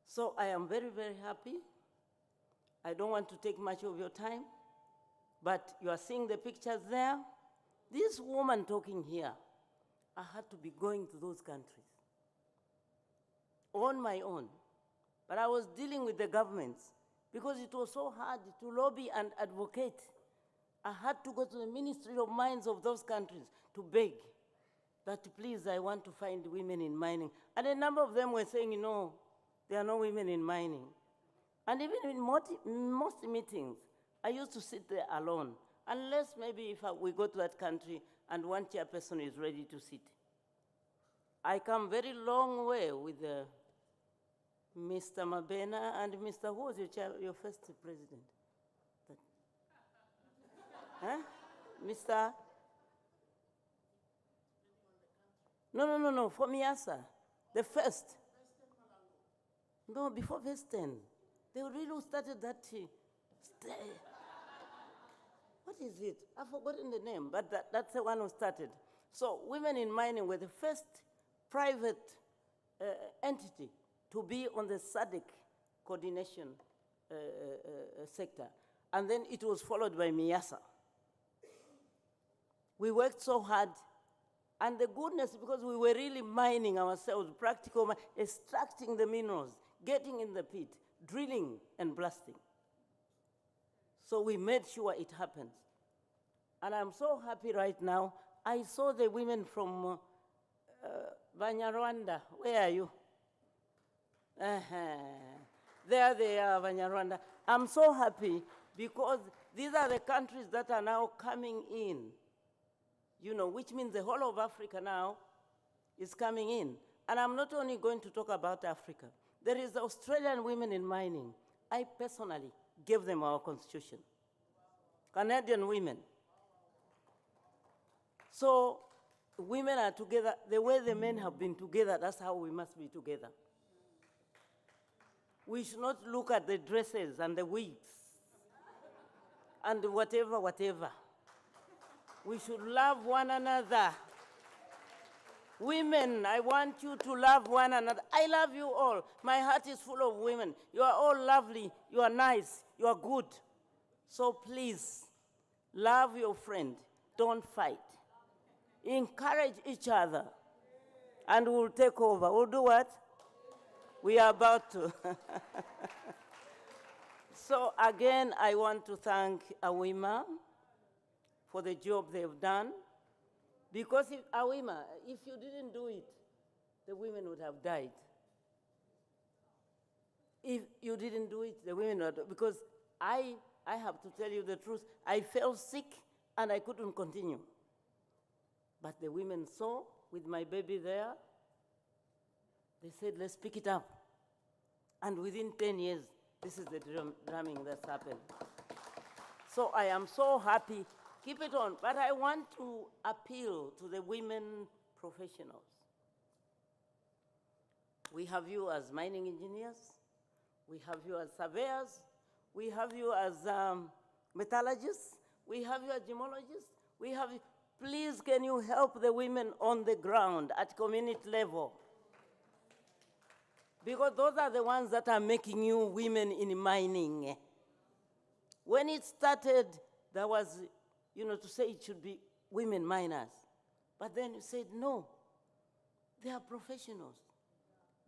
So I am very, very happy. I don't want to take much of your time, but you are seeing the pictures there. This woman talking here, I had to be going to those countries on my own. But I was dealing with the governments because it was so hard to lobby and advocate. I had to go to the Ministry of Mines of those countries to beg that, please, I want to find women in mining. And a number of them were saying, no, there are no women in mining. And even in most meetings, I used to sit there alone, unless maybe if we go to that country and one chairperson is ready to sit. I come very long way with Mr. Mabena and Mr. Who was your first president? Huh? Mr. No, for Miasa, the first. No, before Western. They really started that. What is it? I've forgotten the name, but that's the one who started. So women in mining were the first private entity to be on the SADC coordination sector. And then it was followed by Miasa. We worked so hard. And the goodness, because we were really mining ourselves, practical, extracting the minerals, getting in the pit, drilling and blasting. So we made sure it happens. And I'm so happy right now. I saw the women from Banyarwanda. Where are you? There they are, Banyarwanda. I'm so happy because these are the countries that are now coming in. which means the whole of Africa now is coming in. And I'm not only going to talk about Africa. There is Australian women in mining. I personally gave them our constitution. Canadian women. So women are together. The way the men have been together, that's how we must be together. We should not look at the dresses and the wigs and whatever. We should love one another. Women, I want you to love one another. I love you all. My heart is full of women. You are all lovely. You are nice. You are good. So please, love your friend. Don't fight. Encourage each other. And we'll take over. We'll do what? We are about to. So again, I want to thank AWIMA for the job they've done. Because AWIMA, if you didn't do it, the women would have died. If you didn't do it, the women would have, because I have to tell you the truth, I fell sick and I couldn't continue. But the women saw, with my baby there, they said, let's pick it up. And within 10 years, this is the drumming that's happened. So I am so happy. Keep it on. But I want to appeal to the women professionals. We have you as mining engineers. We have you as surveyors. We have you as metallurgists. We have you as gemologists. We have you. Please, can you help the women on the ground at community level? Because those are the ones that are making you women in mining. When it started, there was, to say it should be women miners. But then you said, no, they are professionals.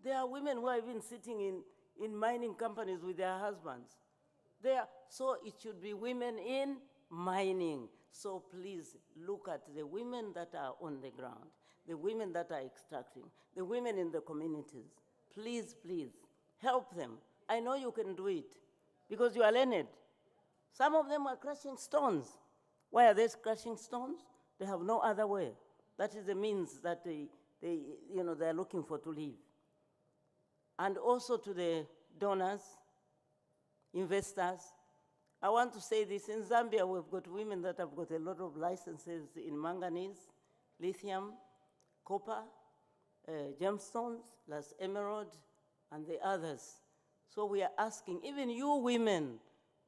There are women who are even sitting in mining companies with their husbands. So it should be women in mining. So please look at the women that are on the ground, the women that are extracting, the women in the communities. Please, please, help them. I know you can do it because you are learned. Some of them are crushing stones. Why are they crushing stones? They have no other way. That is the means that they're looking for to live. And also to the donors, investors, I want to say this. In Zambia, we've got women that have got a lot of licenses in manganese, lithium, copper, gemstones, las emerald, and the others. So we are asking, even you women,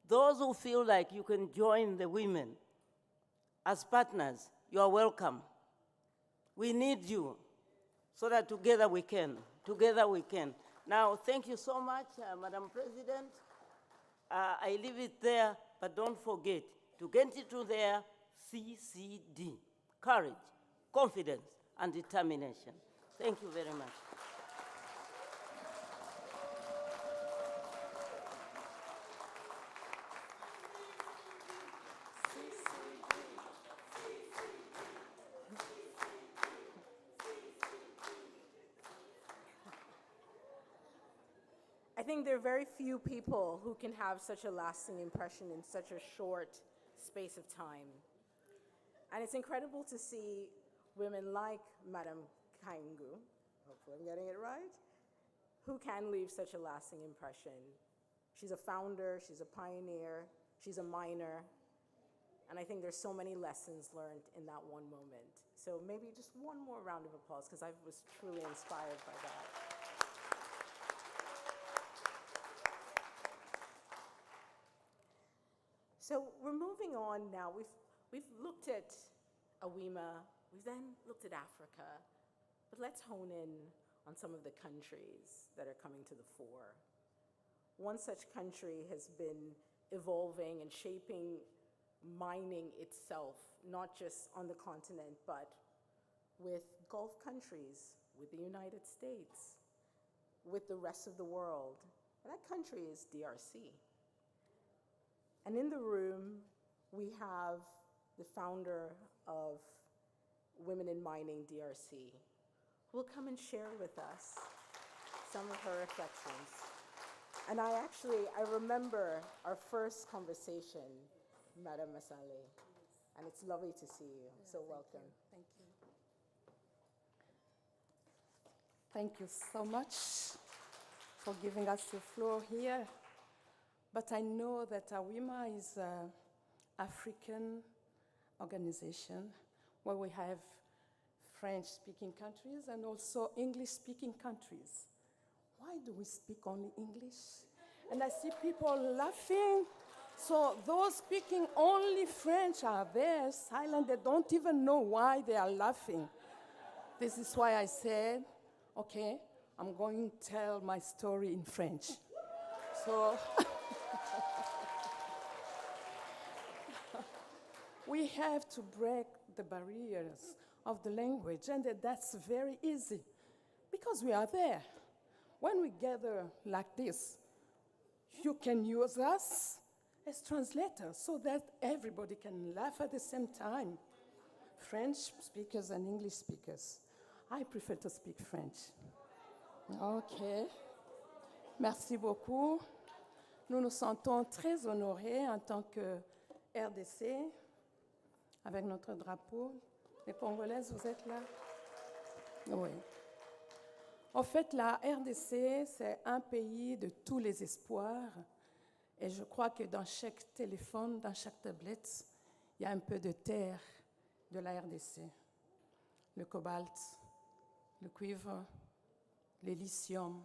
those who feel like you can join the women as partners, you are welcome. We need you so that together we can. Together we can. Now, thank you so much, Madam President. I leave it there, but don't forget to get into their CCD, courage, confidence, and determination. Thank you very much. I think there are very few people who can have such a lasting impression in such a short space of time. And it's incredible to see women like Madam Kaingu, hopefully I'm getting it right, who can leave such a lasting impression. She's a founder, she's a pioneer, she's a miner, and I think there's so many lessons learned in that one moment. So maybe just one more round of applause, because I was truly inspired by that. So we're moving on now. We've looked at AWIMA, we've then looked at Africa, but let's hone in on some of the countries that are coming to the fore. One such country has been evolving and shaping mining itself, not just on the continent, but with Gulf countries, with the United States, with the rest of the world. And that country is DRC. And in the room, we have the founder of Women in Mining DRC, who will come and share with us some of her reflections. And I remember our first conversation, Madam Masale. and it's lovely to see you. So welcome. Thank you. Thank you so much for giving us the floor here. But I know that AWIMA is an African organization where we have French-speaking countries and also English-speaking countries. Why do we speak only English? And I see people laughing. So those speaking only French are there, silent. They don't even know why they are laughing. This is why I said, okay, I'm going to tell my story in French. So we have to break the barriers of the language, and that's very easy because we are there. When we gather like this, you can use us as translators so that everybody can laugh at the same time. French speakers and English speakers. I prefer to speak French. OK. Merci beaucoup. Nous nous sentons très honorés en tant que RDC, avec notre drapeau. Les Congolaises, vous êtes là? Oui. En fait, la RDC, c'est un pays de tous les espoirs. Et je crois que dans chaque téléphone, dans chaque tablette, il y a un peu de terre de la RDC. Le cobalt, le cuivre, le lithium.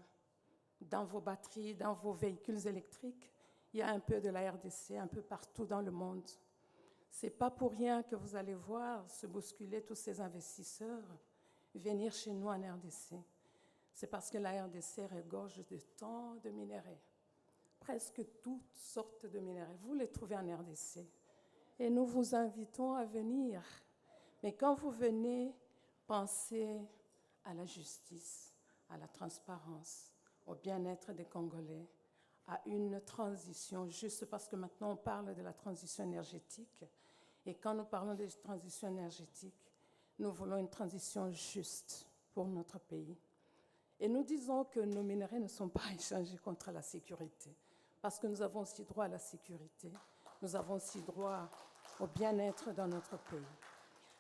Dans vos batteries, dans vos véhicules électriques, il y a un peu de la RDC, un peu partout dans le monde. Ce n'est pas pour rien que vous allez voir se bousculer tous ces investisseurs venir chez nous en RDC. C'est parce que la RDC regorge de tant de minéraux. Presque toutes sortes de minéraux. Vous les trouvez en RDC. Et nous vous invitons à venir. Mais quand vous venez, pensez à la justice, à la transparence, au bien-être des Congolais, à une transition juste, parce que maintenant on parle de la transition énergétique. Et quand nous parlons de transition énergétique, nous voulons une transition juste pour notre pays. Et nous disons que nos minerais ne sont pas échangés contre la sécurité, parce que nous avons aussi droit à la sécurité, nous avons aussi droit au bien-être dans notre pays.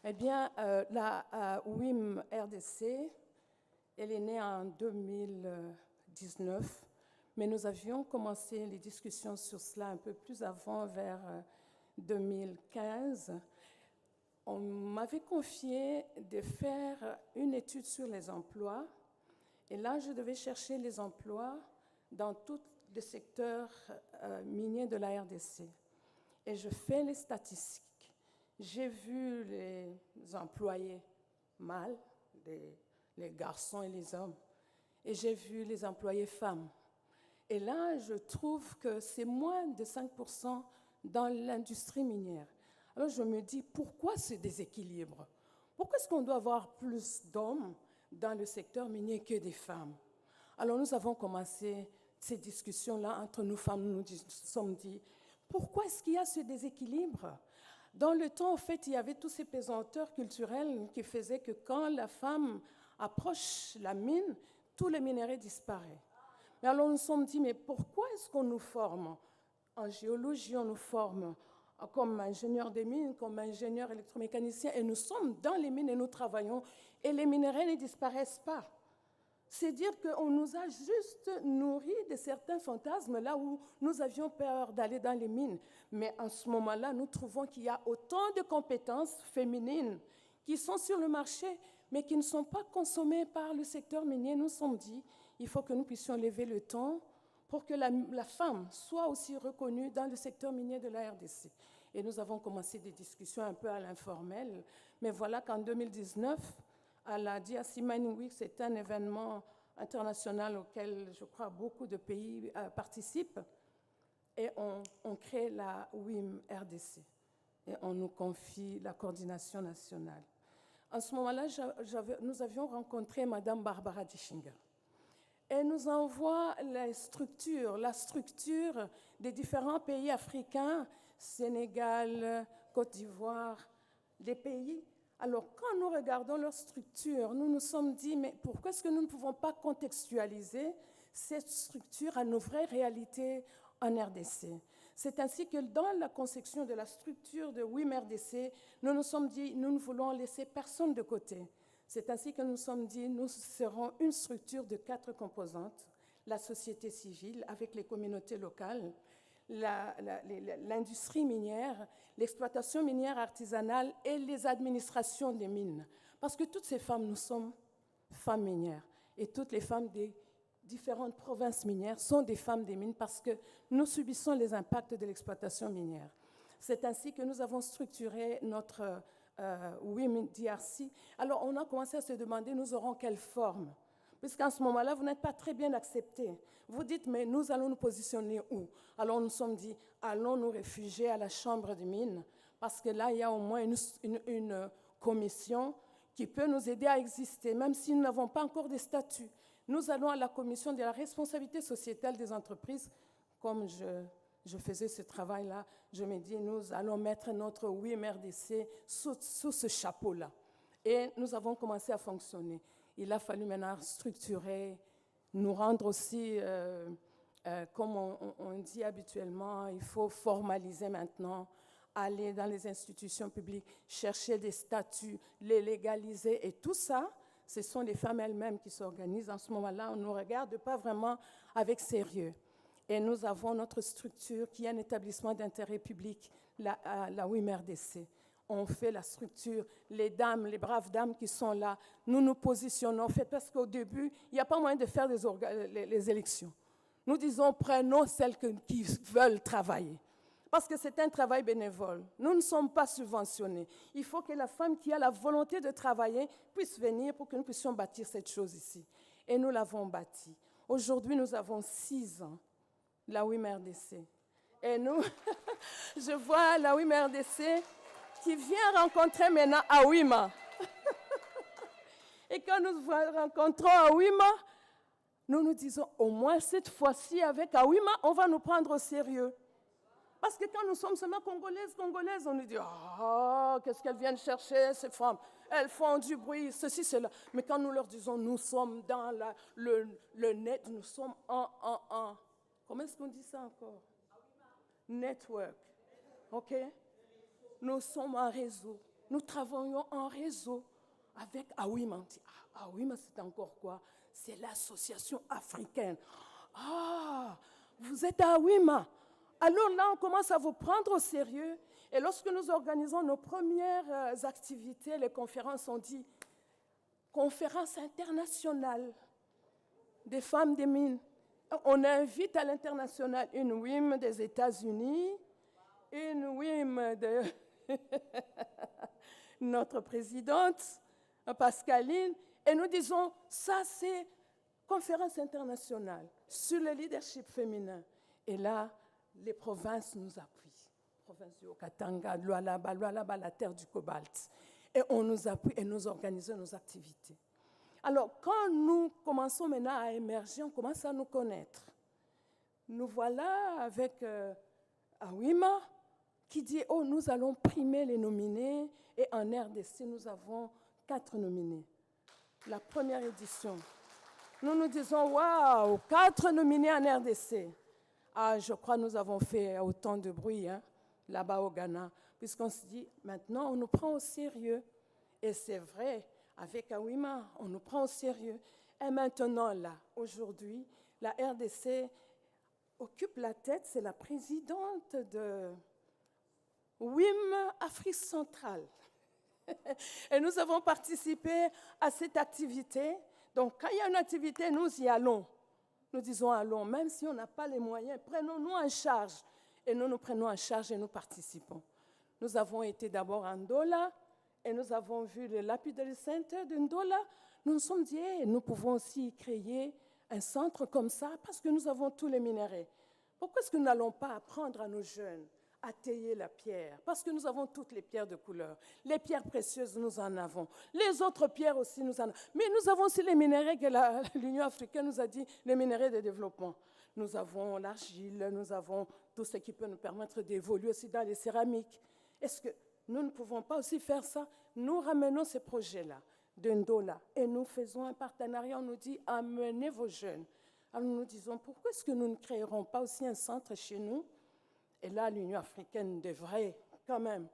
Eh bien, la AWIMA RDC, elle est née en 2019, mais nous avions commencé les discussions sur cela un peu plus avant, vers 2015. On m'avait confié de faire une étude sur les emplois, et là, je devais chercher les emplois dans tous les secteurs miniers de la RDC. Et je fais les statistiques. J'ai vu les employés mâles, les garçons et les hommes, et j'ai vu les employés femmes. Et là, je trouve que c'est moins de 5% dans l'industrie minière. Alors je me dis, pourquoi ce déséquilibre? Pourquoi est-ce qu'on doit avoir plus d'hommes dans le secteur minier que des femmes? Alors nous avons commencé ces discussions-là entre nous femmes. Nous nous sommes dit, pourquoi est-ce qu'il y a ce déséquilibre? Dans le temps, en fait, il y avait tous ces pesanteurs culturels qui faisaient que quand la femme approche la mine, tous les minéraux disparaissent. Mais alors nous nous sommes dit, mais pourquoi est-ce qu'on nous forme? En géologie, on nous forme comme ingénieur des mines, comme ingénieur électromécanicien, et nous sommes dans les mines et nous travaillons, et les minéraux ne disparaissent pas. C'est dire qu'on nous a juste nourri de certains fantasmes là où nous avions peur d'aller dans les mines. Mais en ce moment-là, nous trouvons qu'il y a autant de compétences féminines qui sont sur le marché, mais qui ne sont pas consommées par le secteur minier. Nous nous sommes dit, il faut que nous puissions lever le temps pour que la femme soit aussi reconnue dans le secteur minier de la RDC. Et nous avons commencé des discussions un peu à l'informel, mais voilà qu'en 2019, à la DRC Mining Week, c'est un événement international auquel je crois beaucoup de pays participent, et on crée la AWIMA RDC, et on nous confie la coordination nationale. En ce moment-là, nous avions rencontré Mme Barbara Dischinger. Elle nous envoie la structure des différents pays africains, Sénégal, Côte d'Ivoire, des pays. Alors, quand nous regardons leur structure, nous nous sommes dit, mais pourquoi est-ce que nous ne pouvons pas contextualiser cette structure à nos vraies réalités en RDC? C'est ainsi que dans la conception de la structure de AWIMA RDC, nous nous sommes dit, nous ne voulons laisser personne de côté. C'est ainsi que nous nous sommes dit, nous serons une structure de 4 composantes, la société civile avec les communautés locales, l'industrie minière, l'exploitation minière artisanale et les administrations des mines. Parce que toutes ces femmes, nous sommes femmes minières. Et toutes les femmes des différentes provinces minières sont des femmes des mines parce que nous subissons les impacts de l'exploitation minière. C'est ainsi que nous avons structuré notre Women DRC. Alors, on a commencé à se demander, nous aurons quelle forme? Puisqu'en ce moment-là, vous n'êtes pas très bien acceptés. Vous dites, mais nous allons nous positionner où? Alors, nous nous sommes dit, allons nous réfugier à la Chambre des mines, parce que là, il y a au moins une commission qui peut nous aider à exister, même si nous n'avons pas encore de statut. Nous allons à la commission de la responsabilité sociétale des entreprises. Comme je faisais ce travail-là, je me dis, nous allons mettre notre WIM RDC sous ce chapeau-là. Et nous avons commencé à fonctionner. Il a fallu maintenant structurer, nous rendre aussi, comme on dit habituellement, il faut formaliser maintenant, aller dans les institutions publiques, chercher des statuts, les légaliser. Et tout ça, ce sont les femmes elles-mêmes qui s'organisent. En ce moment-là, on ne nous regarde pas vraiment avec sérieux. Et nous avons notre structure qui est un établissement d'intérêt public, la WIM RDC. On fait la structure, les dames, les braves dames qui sont là, nous nous positionnons. En fait, parce qu'au début, il n'y a pas moyen de faire les élections. Nous disons, prenons celles qui veulent travailler. Parce que c'est un travail bénévole. Nous ne sommes pas subventionnés. Il faut que la femme qui a la volonté de travailler puisse venir pour que nous puissions bâtir cette chose ici. Et nous l'avons bâtie. Aujourd'hui, nous avons 6 ans, la WIM RDC. Et nous, je vois la WIM RDC qui vient rencontrer maintenant AWIMA. Et quand nous rencontrons AWIMA, nous nous disons, au moins cette fois-ci, avec AWIMA, on va nous prendre au sérieux. Parce que quand nous sommes seulement congolaises, on nous dit, ah, qu'est-ce qu'elles viennent chercher, ces femmes? Elles font du bruit, ceci, cela. Mais quand nous leur disons, nous sommes dans le net, nous sommes en comment est-ce qu'on dit ça encore? Network. OK? Nous sommes en réseau. Nous travaillons en réseau avec AWIMA. On dit, AWIMA, c'est encore quoi? C'est l'association africaine. Ah, vous êtes à AWIMA. Alors là, on commence à vous prendre au sérieux. Et lorsque nous organisons nos premières activités, les conférences, on dit conférence internationale des femmes des mines. On invite à l'international une WIM des États-Unis, une WIM de notre présidente, Pascaline, et nous disons, ça c'est conférence internationale sur le leadership féminin. Et là, les provinces nous appuient. Province du Haut-Katanga, Lualaba, la terre du cobalt. Et on nous appuie et nous organisons nos activités. Alors, quand nous commençons maintenant à émerger, on commence à nous connaître. Nous voilà avec AWIMA qui dit, oh, nous allons primer les nominés. Et en RDC, nous avons 4 nominés. La première édition. Nous nous disons, waouh, 4 nominés en RDC. Ah, je crois que nous avons fait autant de bruit là-bas au Ghana, puisqu'on se dit, maintenant, on nous prend au sérieux. Et c'est vrai, avec AWIMA, on nous prend au sérieux. Et maintenant, là, aujourd'hui, la RDC occupe la tête, c'est la présidente de WIM Afrique centrale. Et nous avons participé à cette activité. Donc, quand il y a une activité, nous y allons. Nous disons allons, même si on n'a pas les moyens, prenons-nous en charge. Et nous nous prenons en charge et nous participons. Nous avons été d'abord à Ndola et nous avons vu le Lapidary Center de Ndola. Nous nous sommes dit, nous pouvons aussi créer un centre comme ça parce que nous avons tous les minéraux. Pourquoi est-ce que nous n'allons pas apprendre à nos jeunes à tailler la pierre? Parce que nous avons toutes les pierres de couleur. Les pierres précieuses, nous en avons. Les autres pierres aussi, nous en avons. Mais nous avons aussi les minéraux que l'Union africaine nous a dit, les minéraux de développement. Nous avons l'argile, nous avons tout ce qui peut nous permettre d'évoluer aussi dans les céramiques. Est-ce que nous ne pouvons pas aussi faire ça? Nous ramenons ces projets-là de Ndola et nous faisons un partenariat. On nous dit, amenez vos jeunes. Alors nous nous disons, pourquoi est-ce que nous ne créerons pas aussi un centre chez nous? Et là, l'Union africaine devrait quand même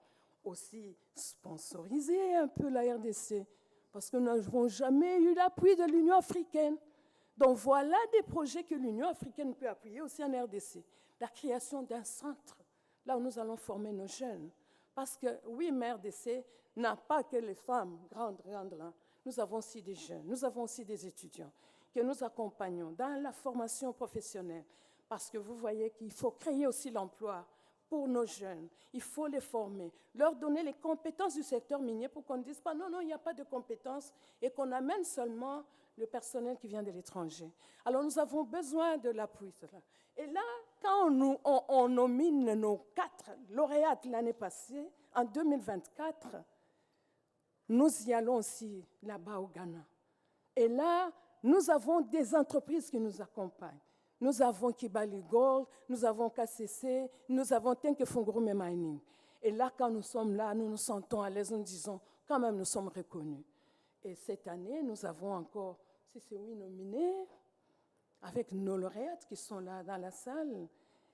aussi sponsoriser un peu la RDC, parce que nous n'avons jamais eu l'appui de l'Union africaine. Donc voilà des projets que l'Union africaine peut appuyer aussi en RDC. La création d'un centre, là où nous allons former nos jeunes. Parce que oui, RDC n'a pas que les femmes grandes là. Nous avons aussi des jeunes, nous avons aussi des étudiants que nous accompagnons dans la formation professionnelle. Parce que vous voyez qu'il faut créer aussi l'emploi pour nos jeunes. Il faut les former, leur donner les compétences du secteur minier pour qu'on ne dise pas non, non, il n'y a pas de compétences et qu'on amène seulement le personnel qui vient de l'étranger. Alors nous avons besoin de l'appui. Et là, quand on nomine nos 4 lauréates l'année passée, en 2024, nous y allons aussi là-bas au Ghana. Et là, nous avons des entreprises qui nous accompagnent. Nous avons Kibali Gold, nous avons KCC, nous avons Tenkefongrume Mining. Et là, quand nous sommes là, nous nous sentons à l'aise, nous disons, quand même, nous sommes reconnus. Et cette année, nous avons encore, si c'est oui, nominés, avec nos lauréates qui sont là dans la salle.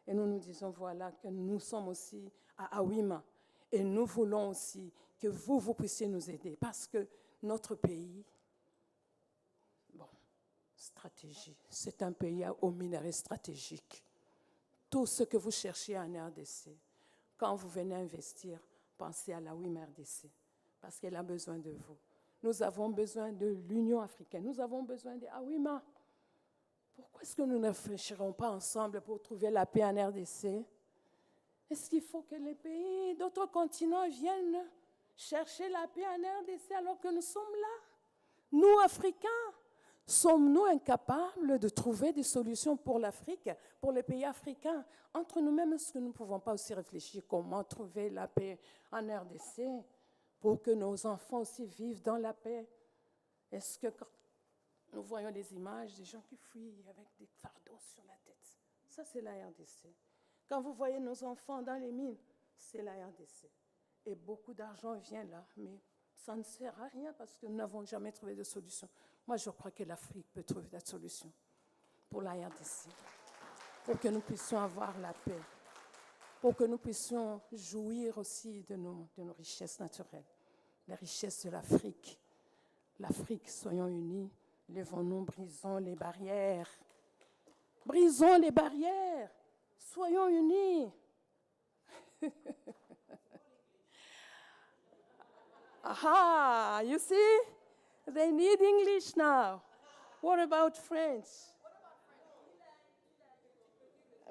Et nous nous disons, voilà, que nous sommes aussi à AWIMA. Et nous voulons aussi que vous puissiez nous aider. Parce que notre pays, stratégie, c'est un pays au minerai stratégique. Tout ce que vous cherchez en RDC, quand vous venez investir, pensez à la AWIMA RDC, parce qu'elle a besoin de vous. Nous avons besoin de l'Union africaine, nous avons besoin de AWIMA. Pourquoi est-ce que nous ne réfléchirons pas ensemble pour trouver la paix en RDC? Est-ce qu'il faut que les pays d'autres continents viennent chercher la paix en RDC alors que nous sommes là? Nous, Africains, sommes-nous incapables de trouver des solutions pour l'Afrique, pour les pays africains? Entre nous-mêmes, est-ce que nous ne pouvons pas aussi réfléchir comment trouver la paix en RDC pour que nos enfants aussi vivent dans la paix? Est-ce que quand nous voyons des images des gens qui fuient avec des fardeaux sur la tête, ça c'est la RDC. Quand vous voyez nos enfants dans les mines, c'est la RDC. Et beaucoup d'argent vient là, mais ça ne sert à rien parce que nous n'avons jamais trouvé de solution. Moi, je crois que l'Afrique peut trouver la solution pour la RDC, pour que nous puissions avoir la paix, pour que nous puissions jouir aussi de nos richesses naturelles, les richesses de l'Afrique. L'Afrique, soyons unis, lèvons-nous, brisons les barrières. Brisons les barrières, soyons unis. Aha, you see? They need English now. What about French?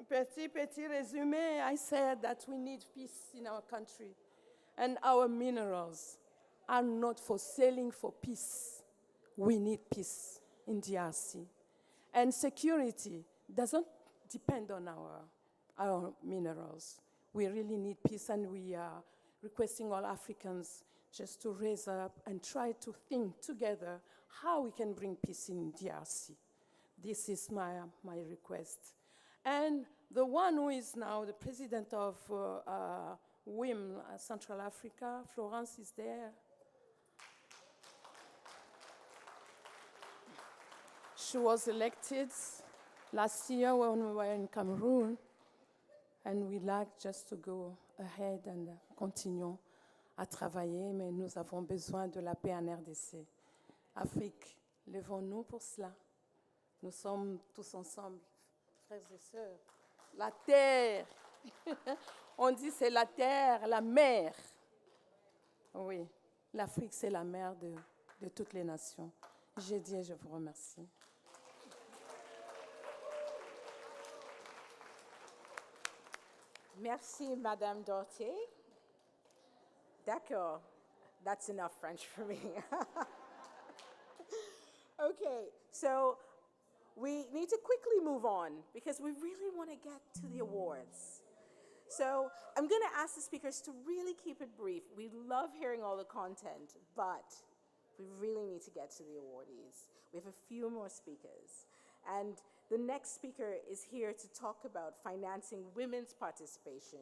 Petit résumé, I said that we need peace in our country. And our minerals are not for selling for peace. We need peace in DRC. And security doesn't depend on our minerals. We really need peace, and we are requesting all Africans just to raise up and try to think together how we can bring peace in DRC. This is my request. And the one who is now the president of WIM, Central Africa, Florence is there. She was elected last year when we were in Cameroon, and we like just to go ahead and continue à travailler, mais nous avons besoin de la paix en RDC. Afrique, levons-nous pour cela. Nous sommes tous ensemble, frères et sœurs. La terre, on dit c'est la terre, la mer. Oui, l'Afrique c'est la mère de toutes les nations. J'ai dit et je vous remercie. Merci, Madame Dortier. D'accord. That's enough French for me. Okay, so we need to quickly move on because we really want to get to the awards. So I'm going to ask the speakers to really keep it brief. We love hearing all the content, but we really need to get to the awardees. We have a few more speakers. And the next speaker is here to talk about financing women's participation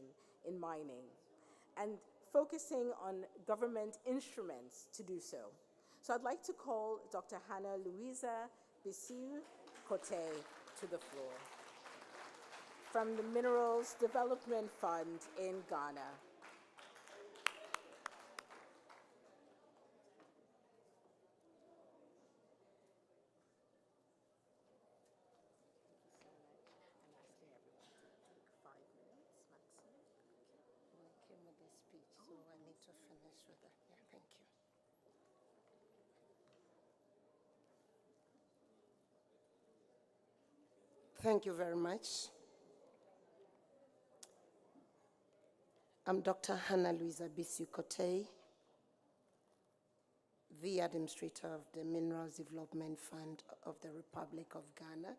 in mining and focusing on government instruments to do so. So I'd like to call Dr. Hannah Louisa Bissiou-Cote to the floor. from the Minerals Development Fund in Ghana. Came with this speech, so I need to finish with that. Yeah, thank you. Thank you very much. I'm Dr. Hannah Louisa Bisiu-Kotei, the administrator of the Minerals Development Fund of the Republic of Ghana,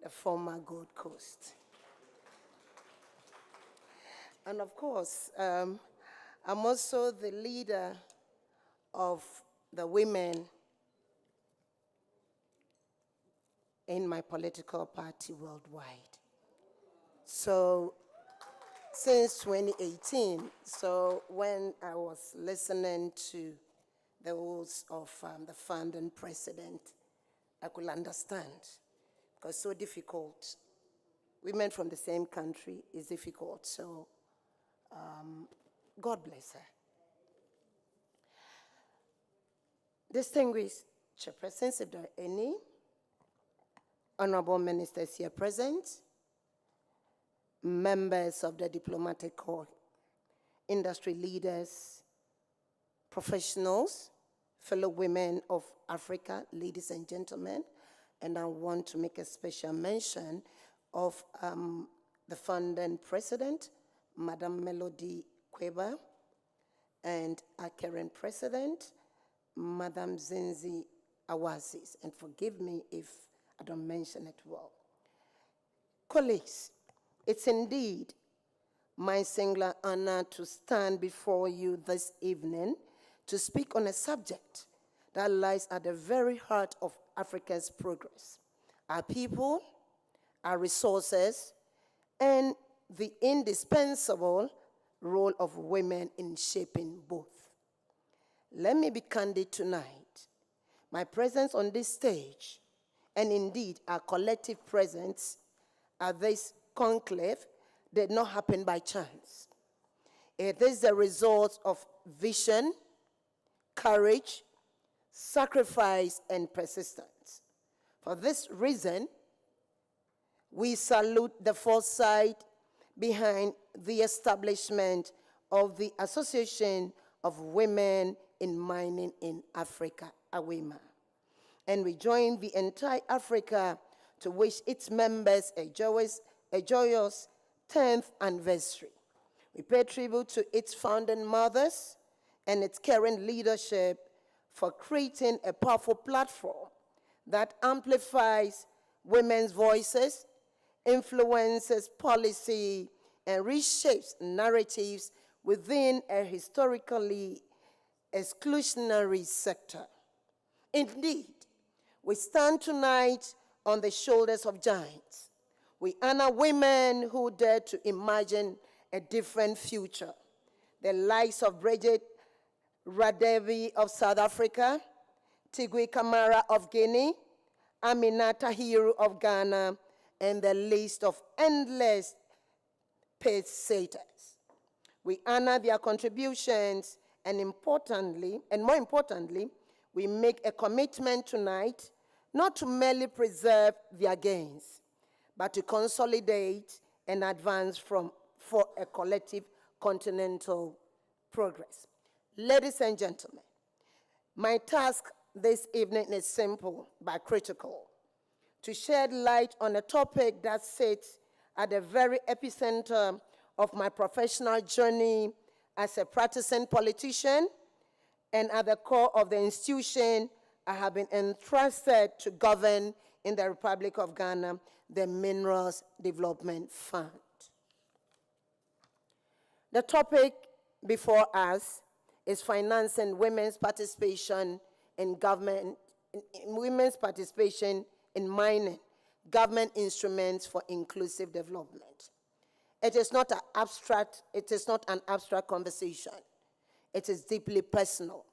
the former Gold Coast. And of course, I'm also the leader of the women in my political party worldwide. So since 2018, so when I was listening to the words of the fund and president, I could understand, because it's so difficult. Women from the same country is difficult, so God bless her. Distinguished chairpersons, if there are any, honorable ministers here present, members of the diplomatic corps, industry leaders, professionals, fellow women of Africa, ladies and gentlemen, and I want to make a special mention of the fund and president, Madam Melody Kweba, and our current president, Madam Zinzi Awazis, and forgive me if I don't mention it well. Colleagues, it's indeed my singular honor to stand before you this evening to speak on a subject that lies at the very heart of Africa's progress: our people, our resources, and the indispensable role of women in shaping both. Let me be candid tonight. My presence on this stage, and indeed our collective presence at this conclave, did not happen by chance. It is the result of vision, courage, sacrifice, and persistence. For this reason, we salute the foresight behind the establishment of the Association of Women in Mining in Africa, AWIMA. And we join the entire Africa to wish its members a joyous 10th anniversary. We pay tribute to its founding mothers and its current leadership for creating a powerful platform that amplifies women's voices, influences policy, and reshapes narratives within a historically exclusionary sector. Indeed, we stand tonight on the shoulders of giants. We honor women who dare to imagine a different future. The likes of Bridget Radevi of South Africa, Tigui Kamara of Guinea, Aminata Tahiru of Ghana, and the list of endless pace-setters. We honor their contributions, and more importantly, we make a commitment tonight not to merely preserve their gains, but to consolidate and advance for a collective continental progress. Ladies and gentlemen, my task this evening is simple but critical: to shed light on a topic that sits at the very epicenter of my professional journey as a practicing politician and at the core of the institution I have been entrusted to govern in the Republic of Ghana, the Minerals Development Fund. The topic before us is financing women's participation in women's participation in mining, government instruments for inclusive development. It is not an abstract conversation. It is deeply personal.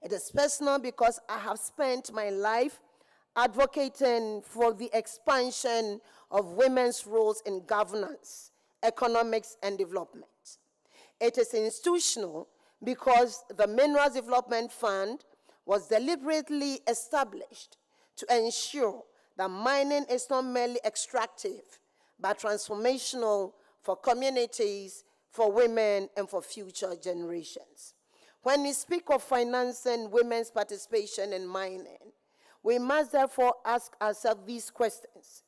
It is personal because I have spent my life advocating for the expansion of women's roles in governance, economics, and development. It is institutional because the Minerals Development Fund was deliberately established to ensure that mining is not merely extractive, but transformational for communities, for women, and for future generations. When we speak of financing women's participation in mining, we must therefore ask ourselves these questions.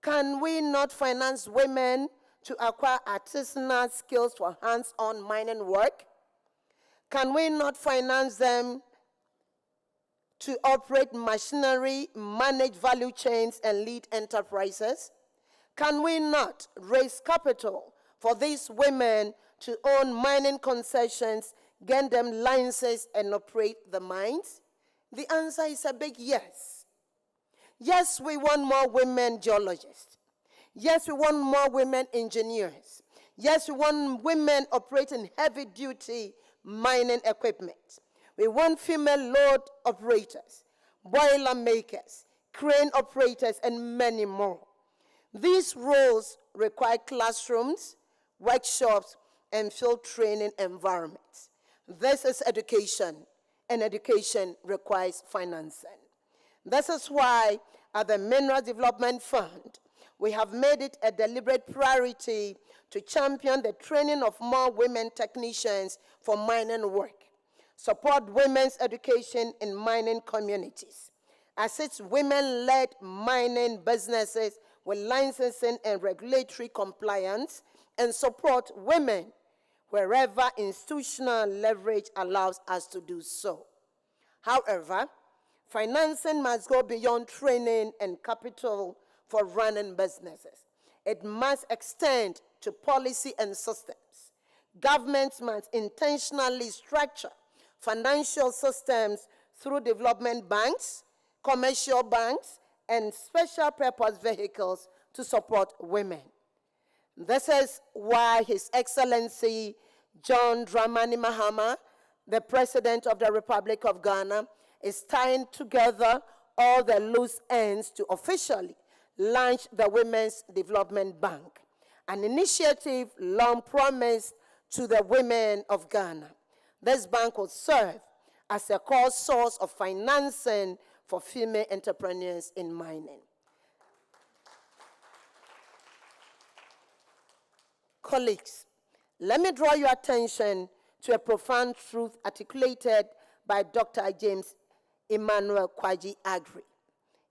Can we not finance women to acquire artisanal skills for hands-on mining work? Can we not finance them to operate machinery, manage value chains, and lead enterprises? Can we not raise capital for these women to own mining concessions, gain them licenses, and operate the mines? The answer is a big yes. Yes, we want more women geologists. Yes, we want more women engineers. Yes, we want women operating heavy-duty mining equipment. We want female load operators, boiler makers, crane operators, and many more. These roles require classrooms, workshops, and field training environments. This is education, and education requires financing. This is why at the Minerals Development Fund, we have made it a deliberate priority to champion the training of more women technicians for mining work, support women's education in mining communities, assist women-led mining businesses with licensing and regulatory compliance, and support women wherever institutional leverage allows us to do so. However, financing must go beyond training and capital for running businesses. It must extend to policy and systems. Governments must intentionally structure financial systems through development banks, commercial banks, and special purpose vehicles to support women. This is why His Excellency John Dramani Mahama, the President of the Republic of Ghana, is tying together all the loose ends to officially launch the Women's Development Bank, an initiative long promised to the women of Ghana. This bank will serve as a core source of financing for female entrepreneurs in mining. Colleagues, let me draw your attention to a profound truth articulated by Dr. James Emmanuel Kwaji Agri.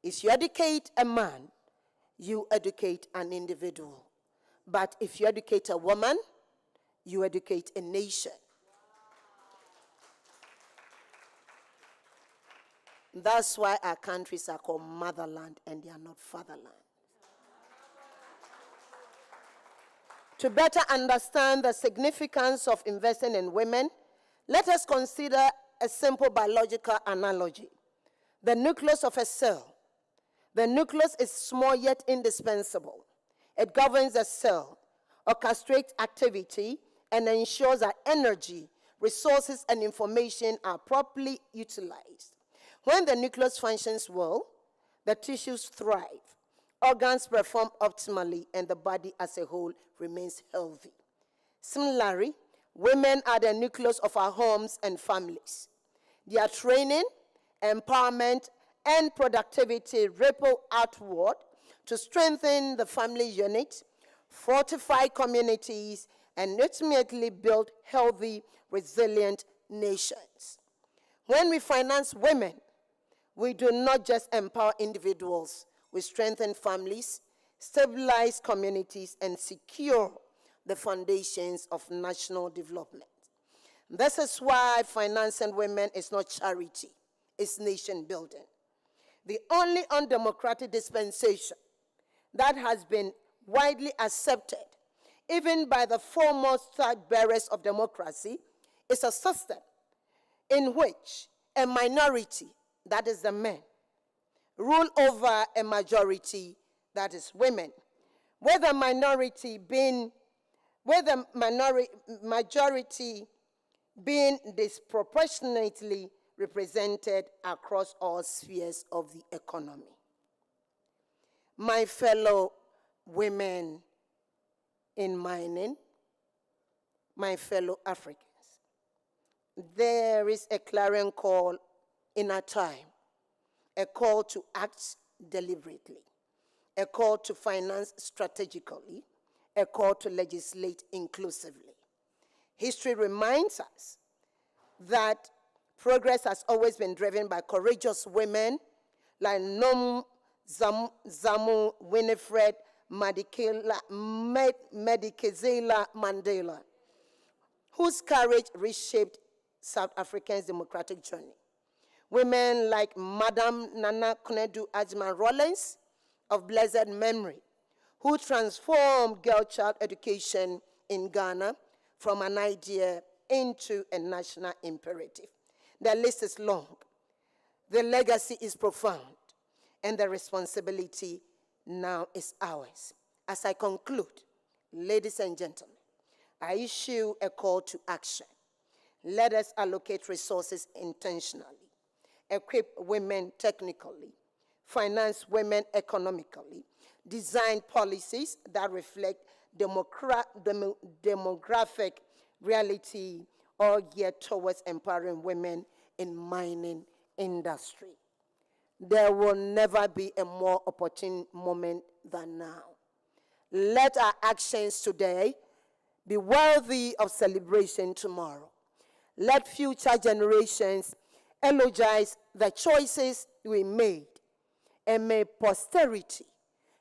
If you educate a man, you educate an individual. But if you educate a woman, you educate a nation. That's why our countries are called motherland and they are not fatherland. To better understand the significance of investing in women, let us consider a simple biological analogy. The nucleus of a cell. The nucleus is small yet indispensable. It governs the cell, orchestrates activity, and ensures that energy, resources, and information are properly utilized. When the nucleus functions well, the tissues thrive, organs perform optimally, and the body as a whole remains healthy. Similarly, women are the nucleus of our homes and families. Their training, empowerment, and productivity ripple outward to strengthen the family unit, fortify communities, and ultimately build healthy, resilient nations. When we finance women, we do not just empower individuals, we strengthen families, stabilize communities, and secure the foundations of national development. This is why financing women is not charity, it's nation building. The only undemocratic dispensation that has been widely accepted, even by the foremost flag bearers of democracy, is a system in which a minority, that is the men, rule over a majority, that is women, with the majority being disproportionately represented across all spheres of the economy. My fellow women in mining, my fellow Africans, there is a clarion call in our time, a call to act deliberately, a call to finance strategically, a call to legislate inclusively. History reminds us that progress has always been driven by courageous women like Nom Zamu Winifred Madikizela Mandela, whose courage reshaped South Africa's democratic journey. Women like Madam Nana Konadu Adjman Rawlings of blessed memory, who transformed girl-child education in Ghana from an idea into a national imperative. The list is long. The legacy is profound, and the responsibility now is ours. As I conclude, ladies and gentlemen, I issue a call to action. Let us allocate resources intentionally, equip women technically, finance women economically, design policies that reflect demographic reality, all geared towards empowering women in mining industry. There will never be a more opportune moment than now. Let our actions today be worthy of celebration tomorrow. Let future generations eulogize the choices we made, and may posterity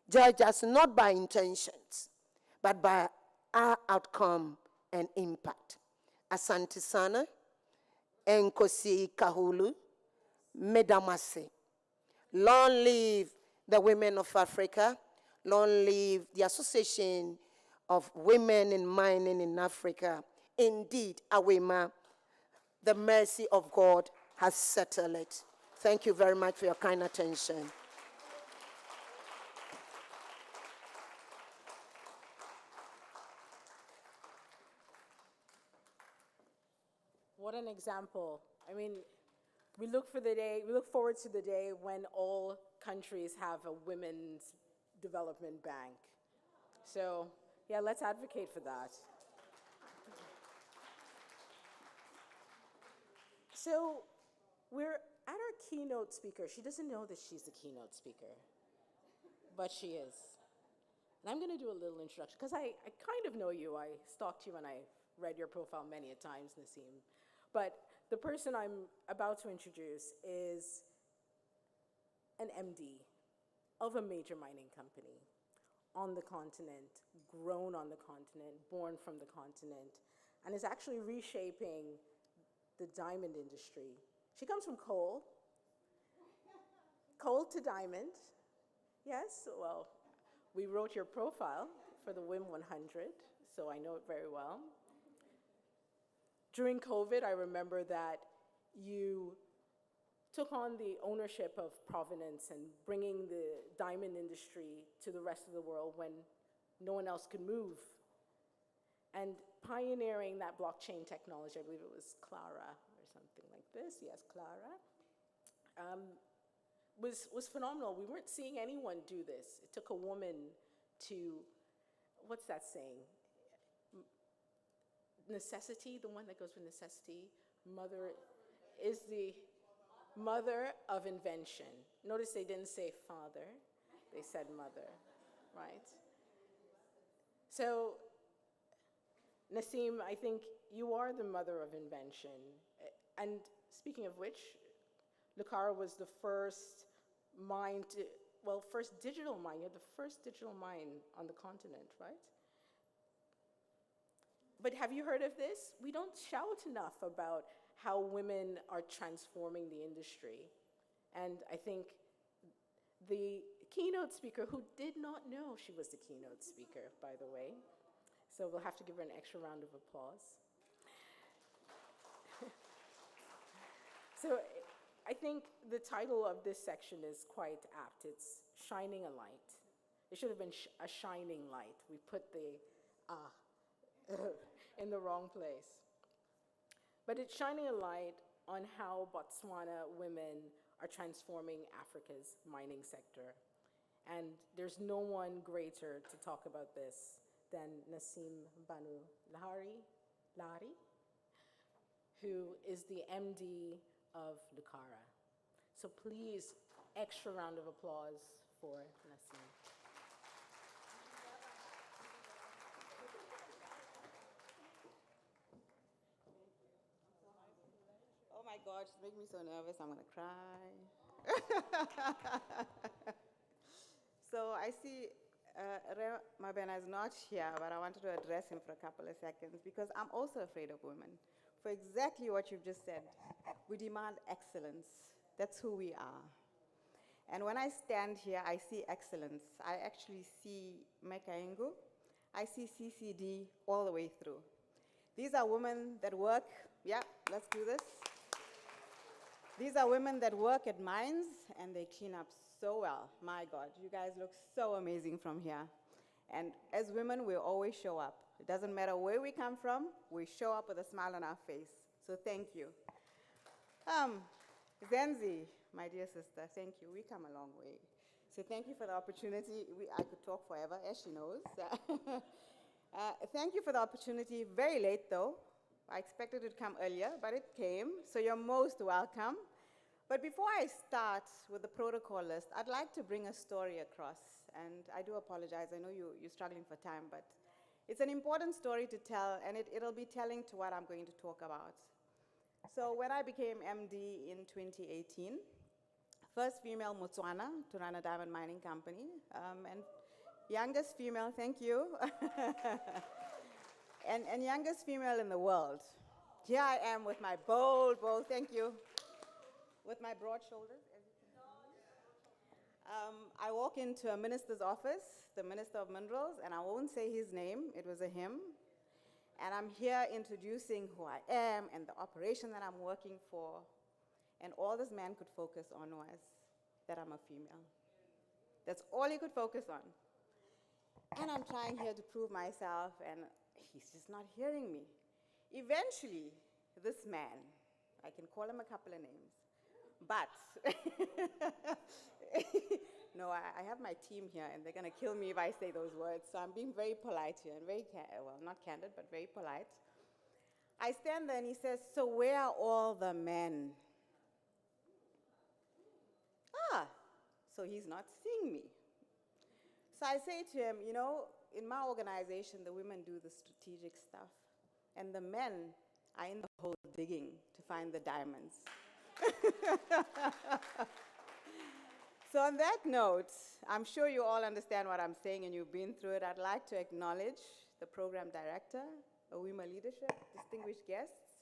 judge us not by intentions, but by our outcome and impact. Asante sana, Nkosi Kahulu, Medamase. Long live the women of Africa. Long live the Association of Women in Mining in Africa. Indeed, AWIMA, the mercy of God has settled it. Thank you very much for your kind attention. What an example. I mean, we look forward to the day when all countries have a women's development bank. So, yeah, let's advocate for that. So, we're at our keynote speaker. She doesn't know that she's the keynote speaker, but she is. And I'm going to do a little introduction, because I kind of know you. I stalked you and I read your profile many a times, Naseem. But the person I'm about to introduce is an MD of a major mining company on the continent, grown on the continent, born from the continent, and is actually reshaping the diamond industry. She comes from coal to diamond. Yes, well, we wrote your profile for the WIM 100, so I know it very well. During COVID, I remember that you took on the ownership of provenance and bringing the diamond industry to the rest of the world when no one else could move. And pioneering that blockchain technology, I believe it was Clara or something like this. Yes, Clara. Was phenomenal. We weren't seeing anyone do this. It took a woman to, what's that saying? Necessity, the one that goes with necessity. Mother is the mother of invention. Notice they didn't say father, they said mother, right? So, Naseem, I think you are the mother of invention. And speaking of which, Lucara was the first mine to, well, first digital mine. You're the first digital mine on the continent, right? But have you heard of this? We don't shout enough about how women are transforming the industry. And I think the keynote speaker, who did not know she was the keynote speaker, by the way, so we'll have to give her an extra round of applause. So I think the title of this section is quite apt. It's Shining a Light. It should have been a shining light. We put the in the wrong place. But it's shining a light on how Botswana women are transforming Africa's mining sector. And there's no one greater to talk about this than Nassim Banu Lahari, who is the MD of Lucara. So please, extra round of applause for Nassim. Oh my God, she's making me so nervous, I'm gonna cry. So I see Mabena is not here, but I wanted to address him for a couple of seconds because I'm also afraid of women. For exactly what you've just said, we demand excellence. That's who we are. And when I stand here, I see excellence. I actually see Mekaingu. I see CCD all the way through. These are women that work, yeah, let's do this. These are women that work at mines and they clean up so well. My God, you guys look so amazing from here. And as women, we always show up. It doesn't matter where we come from, we show up with a smile on our face. So thank you. Zenzi, my dear sister, thank you. We come a long way. So thank you for the opportunity. I could talk forever, as she knows. Thank you for the opportunity. Very late, though. I expected it to come earlier, but it came. So you're most welcome. But before I start with the protocol list, I'd like to bring a story across. And I do apologize. I know you're struggling for time, but it's an important story to tell, and it'll be telling to what I'm going to talk about. So when I became MD in 2018, first female Motswana to run a diamond mining company, and youngest female, thank you, and youngest female in the world. Here I am with my bold, thank you, with my broad shoulders, as you can see. I walk into a minister's office, the Minister of Minerals, and I won't say his name, it was a him. And I'm here introducing who I am and the operation that I'm working for. And all this man could focus on was that I'm a female. That's all he could focus on. And I'm trying here to prove myself, and he's just not hearing me. Eventually, this man, I can call him a couple of names, but no, I have my team here, and they're going to kill me if I say those words. So I'm being very polite here, and very, well, not candid, but very polite. I stand there, and he says, so where are all the men? So he's not seeing me. So I say to him, you know, in my organization, the women do the strategic stuff, and the men are in the hole digging to find the diamonds. So on that note, I'm sure you all understand what I'm saying and you've been through it. I'd like to acknowledge the program director, AWIMA leadership, distinguished guests,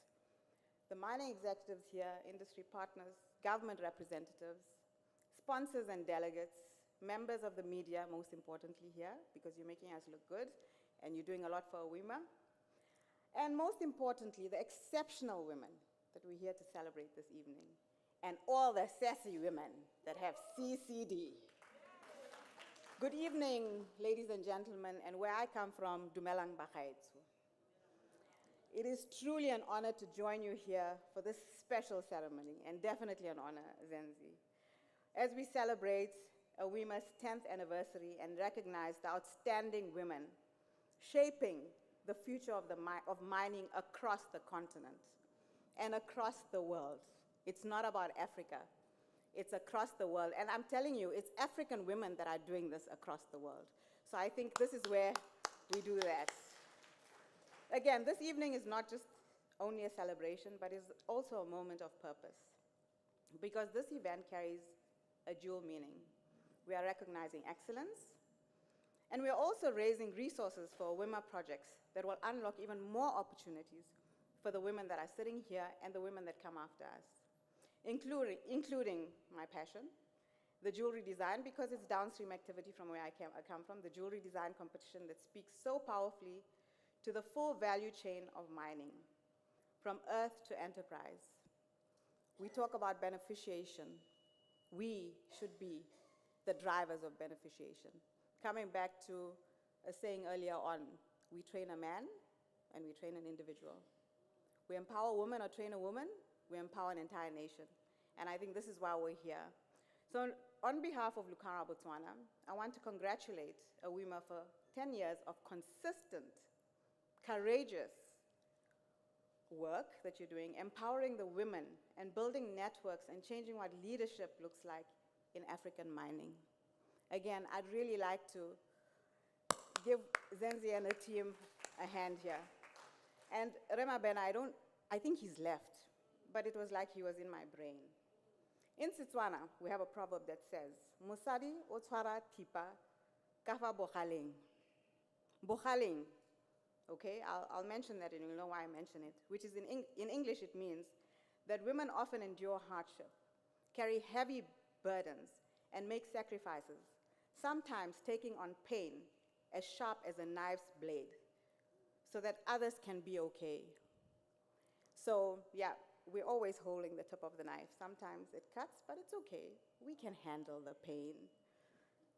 the mining executives here, industry partners, government representatives, sponsors and delegates, members of the media, most importantly here, because you're making us look good and you're doing a lot for AWIMA. And most importantly, the exceptional women that we're here to celebrate this evening, and all the sassy women that have CCD. Good evening, ladies and gentlemen, and where I come from, Dumelang Bagaetsho. It is truly an honor to join you here for this special ceremony, and definitely an honor, Zenzi, as we celebrate AWIMA's 10th anniversary and recognize the outstanding women shaping the future of mining across the continent and across the world. It's not about Africa, it's across the world. And I'm telling you, it's African women that are doing this across the world. So I think this is where we do that. Again, this evening is not just only a celebration, but is also a moment of purpose. Because this event carries a dual meaning. We are recognizing excellence, and we are also raising resources for AWIMA projects that will unlock even more opportunities for the women that are sitting here and the women that come after us, including my passion, the jewelry design, because it's downstream activity from where I come from, the jewelry design competition that speaks so powerfully to the full value chain of mining, from earth to enterprise. We talk about beneficiation. We should be the drivers of beneficiation. Coming back to a saying earlier on, we train a man and we train an individual. We empower women or train a woman, we empower an entire nation. And I think this is why we're here. So on behalf of Lucara Botswana, I want to congratulate AWIMA for 10 years of consistent, courageous work that you're doing, empowering the women and building networks and changing what leadership looks like in African mining. Again, I'd really like to give Zenzi and the team a hand here. And Rema Ben, I think he's left, but it was like he was in my brain. In Setswana, we have a proverb that says, Mosadi o tshwara thipa ka fa bogaleng. Bogaleng, okay, I'll mention that and you'll know why I mention it, which is in English it means that women often endure hardship, carry heavy burdens, and make sacrifices, sometimes taking on pain as sharp as a knife's blade, so that others can be okay. So yeah, we're always holding the tip of the knife. Sometimes it cuts, but it's okay. We can handle the pain.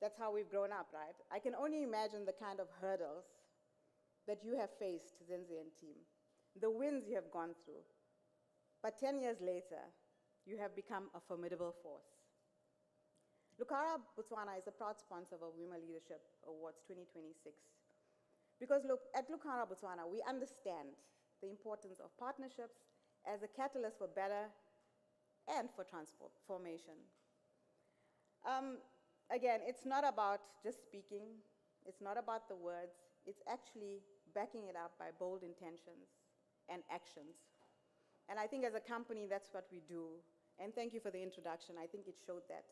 That's how we've grown up, right? I can only imagine the kind of hurdles that you have faced, Zenzi and team, the wins you have gone through. But 10 years later, you have become a formidable force. Lucara Botswana is a proud sponsor of AWIMA Leadership Awards 2026. Because look, at Lucara Botswana, we understand the importance of partnerships as a catalyst for better and for transformation. Again, it's not about just speaking, it's not about the words, it's actually backing it up by bold intentions and actions. And I think as a company, that's what we do. And thank you for the introduction. I think it showed that.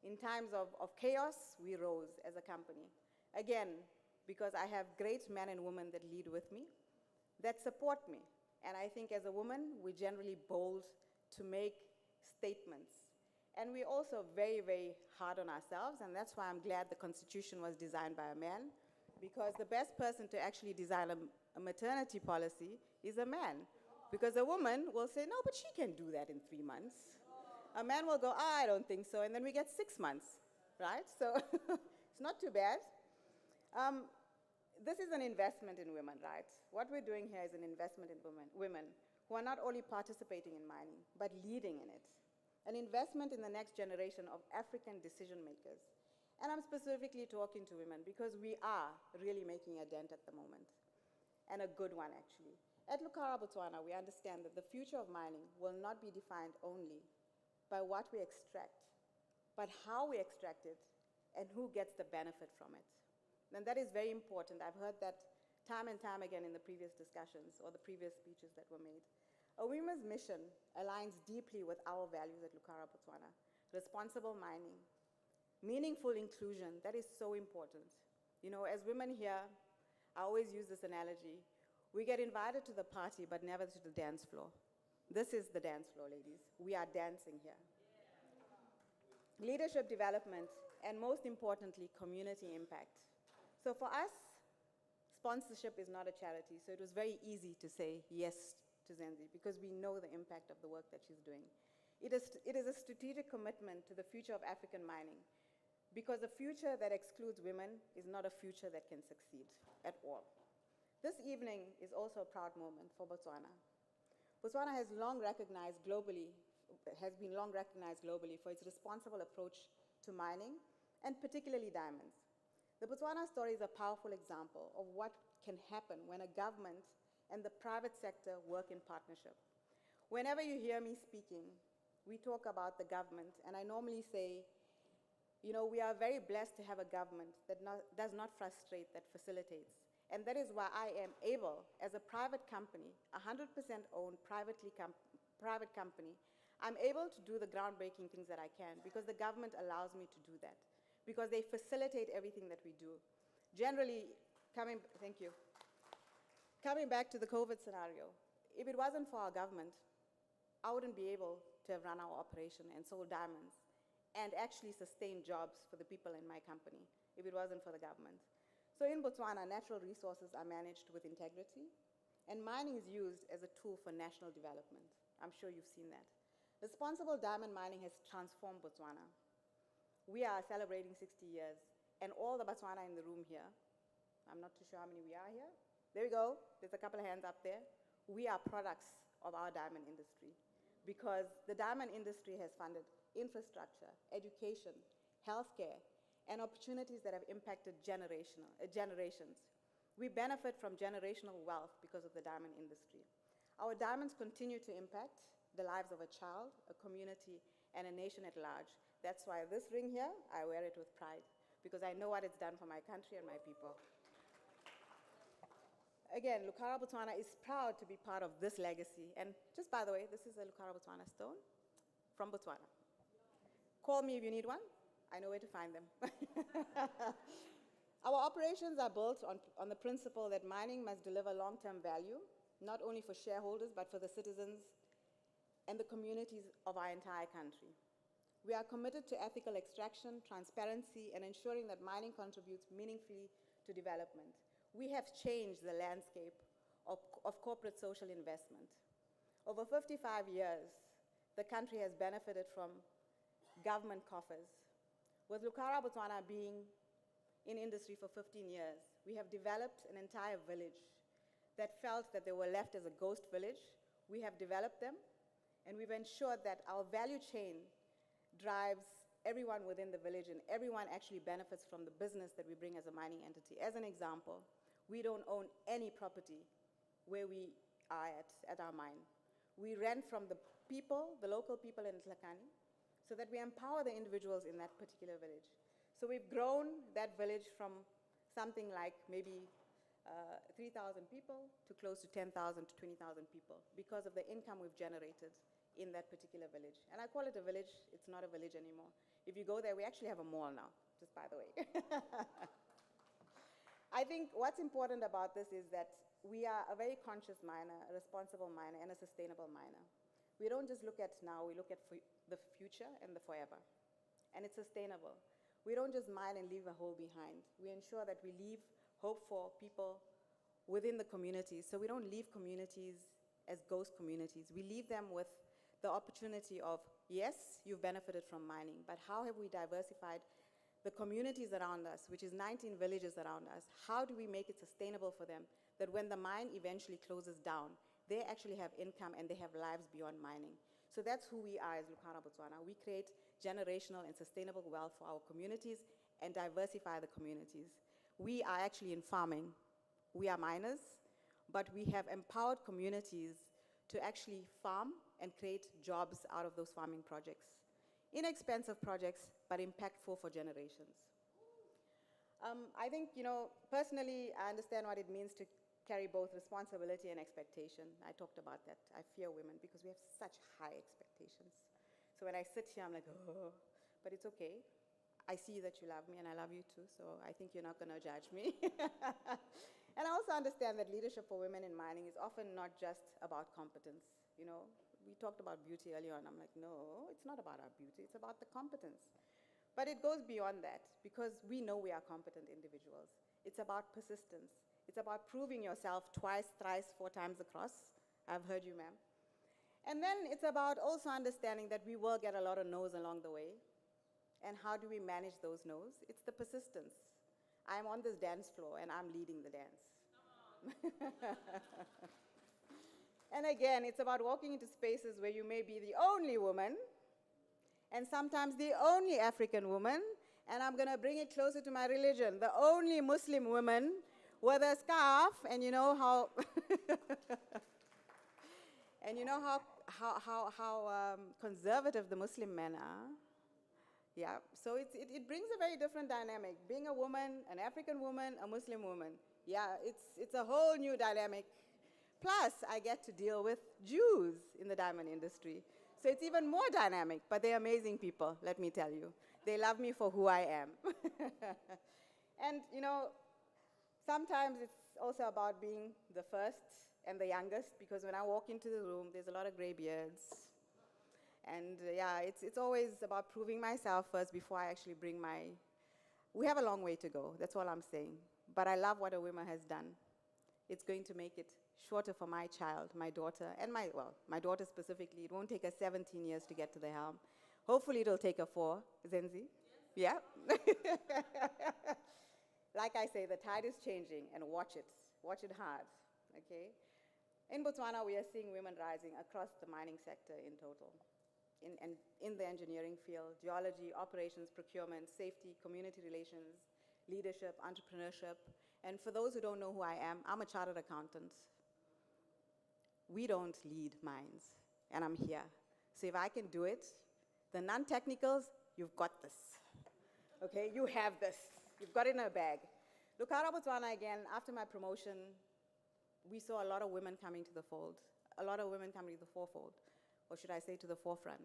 In times of chaos, we rose as a company. Again, because I have great men and women that lead with me, that support me. And I think as a woman, we're generally bold to make statements. And we're also very, very hard on ourselves, and that's why I'm glad the Constitution was designed by a man, because the best person to actually design a maternity policy is a man. Because a woman will say, no, but she can do that in 3 months. A man will go, I don't think so, and then we get 6 months, right? So it's not too bad. This is an investment in women, right? What we're doing here is an investment in women who are not only participating in mining, but leading in it. An investment in the next generation of African decision makers. And I'm specifically talking to women because we are really making a dent at the moment, and a good one actually. At Lucara Botswana, we understand that the future of mining will not be defined only by what we extract, but how we extract it and who gets the benefit from it. And that is very important. I've heard that time and time again in the previous discussions or the previous speeches that were made. AWIMA's mission aligns deeply with our values at Lucara Botswana. Responsible mining, meaningful inclusion, that is so important. You know, as women here, I always use this analogy. We get invited to the party, but never to the dance floor. This is the dance floor, ladies. We are dancing here. Leadership development, and most importantly, community impact. So for us, sponsorship is not a charity, so it was very easy to say yes to Zenzi because we know the impact of the work that she's doing. It is a strategic commitment to the future of African mining, because a future that excludes women is not a future that can succeed at all. This evening is also a proud moment for Botswana. Botswana has been long recognized globally for its responsible approach to mining, and particularly diamonds. The Botswana story is a powerful example of what can happen when a government and the private sector work in partnership. Whenever you hear me speaking, we talk about the government, and I normally say, you know, we are very blessed to have a government that does not frustrate, that facilitates. And that is why I am able, as a private company, 100% owned private company, I'm able to do the groundbreaking things that I can because the government allows me to do that, because they facilitate everything that we do. Generally, thank you. Coming back to the COVID scenario, if it wasn't for our government, I wouldn't be able to have run our operation and sold diamonds and actually sustain jobs for the people in my company if it wasn't for the government. So in Botswana, natural resources are managed with integrity, and mining is used as a tool for national development. I'm sure you've seen that. Responsible diamond mining has transformed Botswana. We are celebrating 60 years, and all the Botswana in the room here, I'm not too sure how many we are here. There we go. There's a couple of hands up there. We are products of our diamond industry. because the diamond industry has funded infrastructure, education, healthcare, and opportunities that have impacted generations. We benefit from generational wealth because of the diamond industry. Our diamonds continue to impact the lives of a child, a community, and a nation at large. That's why this ring here, I wear it with pride, because I know what it's done for my country and my people. Again, Lucara Botswana is proud to be part of this legacy. And just by the way, this is a Lucara Botswana stone from Botswana. Call me if you need one. I know where to find them. Our operations are built on the principle that mining must deliver long-term value, not only for shareholders, but for the citizens and the communities of our entire country. We are committed to ethical extraction, transparency, and ensuring that mining contributes meaningfully to development. We have changed the landscape of corporate social investment. Over 55 years, the country has benefited from government coffers. With Lucara Botswana being in industry for 15 years, we have developed an entire village that felt that they were left as a ghost village. We have developed them, and we've ensured that our value chain drives everyone within the village, and everyone actually benefits from the business that we bring as a mining entity. As an example, we don't own any property where we are at our mine. We rent from the people, the local people in Tlhakane, so that we empower the individuals in that particular village. So we've grown that village from something like maybe 3,000 people to close to 10,000 to 20,000 people because of the income we've generated in that particular village. And I call it a village, it's not a village anymore. If you go there, we actually have a mall now, just by the way. I think what's important about this is that we are a very conscious miner, a responsible miner, and a sustainable miner. We don't just look at now, we look at the future and the forever. And it's sustainable. We don't just mine and leave a hole behind. We ensure that we leave hope for people within the communities. So we don't leave communities as ghost communities. We leave them with the opportunity of, yes, you've benefited from mining, but how have we diversified the communities around us, which is 19 villages around us? How do we make it sustainable for them that when the mine eventually closes down, they actually have income and they have lives beyond mining? So that's who we are as Lucara Botswana. We create generational and sustainable wealth for our communities and diversify the communities. We are actually in farming. We are miners, but we have empowered communities to actually farm and create jobs out of those farming projects. Inexpensive projects, but impactful for generations. I think, personally, I understand what it means to carry both responsibility and expectation. I talked about that. I fear women because we have such high expectations. So when I sit here, I'm like, oh, but it's okay. I see that you love me and I love you too, so I think you're not going to judge me. And I also understand that leadership for women in mining is often not just about competence. We talked about beauty earlier on. I'm like, no, it's not about our beauty. It's about the competence. But it goes beyond that because we know we are competent individuals. It's about persistence. It's about proving yourself twice, thrice, 4 times across. I've heard you, ma'am. And then it's about also understanding that we will get a lot of no's along the way. And how do we manage those no's? It's the persistence. I'm on this dance floor and I'm leading the dance. And again, it's about walking into spaces where you may be the only woman and sometimes the only African woman, and I'm going to bring it closer to my religion, the only Muslim woman with a scarf, and you know how and you know how conservative the Muslim men are. Yeah, so it brings a very different dynamic. Being a woman, an African woman, a Muslim woman. Yeah, it's a whole new dynamic. Plus, I get to deal with Jews in the diamond industry. So it's even more dynamic, but they're amazing people, let me tell you. They love me for who I am. And, sometimes it's also about being the first and the youngest, because when I walk into the room, there's a lot of gray beards. And yeah, it's always about proving myself first before I actually bring my... We have a long way to go, that's all I'm saying. But I love what AWIMA has done. It's going to make it shorter for my child, my daughter, and my daughter specifically. It won't take us 17 years to get to the helm. Hopefully it'll take her 4, Zenzi. Yeah. Like I say, the tide is changing, and watch it. Watch it hard, okay? In Botswana, we are seeing women rising across the mining sector in total. In the engineering field, geology, operations, procurement, safety, community relations, leadership, entrepreneurship. And for those who don't know who I am, I'm a chartered accountant. We don't lead mines, and I'm here. So if I can do it, the non-technicals, you've got this. Okay, you have this. You've got it in a bag. Lukara Botswana, again, after my promotion, we saw a lot of women coming to the fold, a lot of women coming to the forefold, or should I say to the forefront,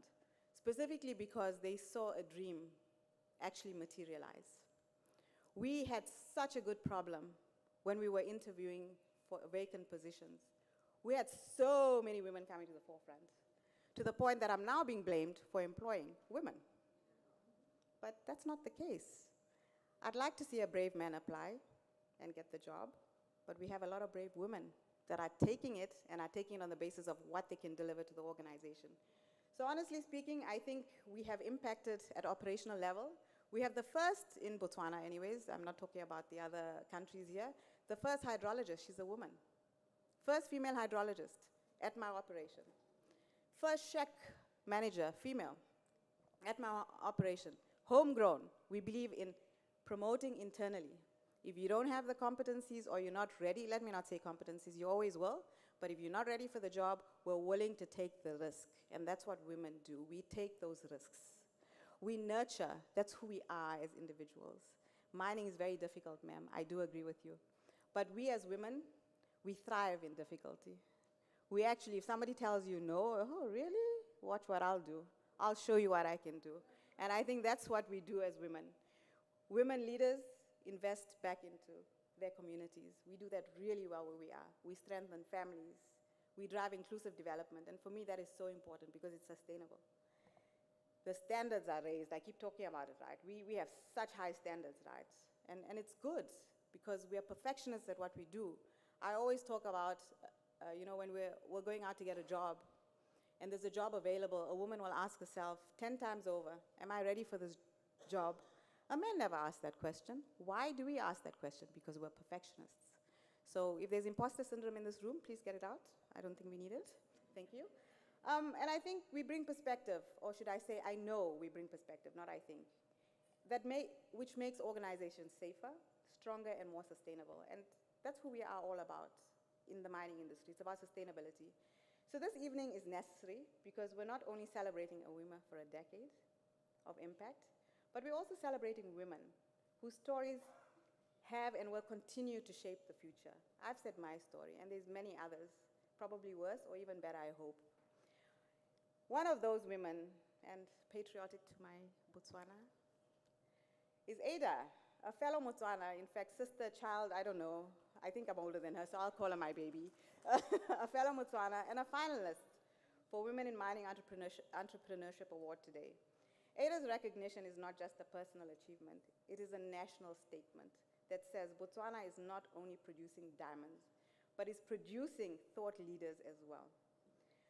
specifically because they saw a dream actually materialize. We had such a good problem when we were interviewing for vacant positions. We had so many women coming to the forefront, to the point that I'm now being blamed for employing women. But that's not the case. I'd like to see a brave man apply and get the job, but we have a lot of brave women that are taking it and are taking it on the basis of what they can deliver to the organization. So honestly speaking, I think we have impacted at operational level. We have the first, in Botswana anyways, I'm not talking about the other countries here, the first hydrologist, she's a woman. First female hydrologist at my operation. First check manager, female, at my operation. Homegrown, we believe in promoting internally. If you don't have the competencies or you're not ready, let me not say competencies, you always will, but if you're not ready for the job, we're willing to take the risk. And that's what women do. We take those risks. We nurture. That's who we are as individuals. Mining is very difficult, ma'am. I do agree with you. But we as women, we thrive in difficulty. We actually, if somebody tells you no, oh, really? Watch what I'll do. I'll show you what I can do. And I think that's what we do as women. Women leaders invest back into their communities. We do that really well where we are. We strengthen families. We drive inclusive development. And for me, that is so important because it's sustainable. The standards are raised. I keep talking about it, right? We have such high standards, right? And it's good because we are perfectionists at what we do. I always talk about, when we're going out to get a job and there's a job available, a woman will ask herself 10 times over, am I ready for this job? A man never asks that question. Why do we ask that question? Because we're perfectionists. So if there's imposter syndrome in this room, please get it out. I don't think we need it. Thank you. And I think we bring perspective, or should I say, I know we bring perspective, not I think, which makes organizations safer, stronger, and more sustainable. And that's who we are all about in the mining industry. It's about sustainability. So this evening is necessary because we're not only celebrating AWIMA for a decade of impact, but we're also celebrating women whose stories have and will continue to shape the future. I've said my story, and there's many others, probably worse or even better, I hope. One of those women, and patriotic to my Botswana, is Ada, a fellow Botswana, in fact, sister, child, I don't know. I think I'm older than her, so I'll call her my baby. A fellow Botswana and a finalist for Women in Mining Entrepreneurship Award today. Ada's recognition is not just a personal achievement, it is a national statement that says Botswana is not only producing diamonds, but is producing thought leaders as well.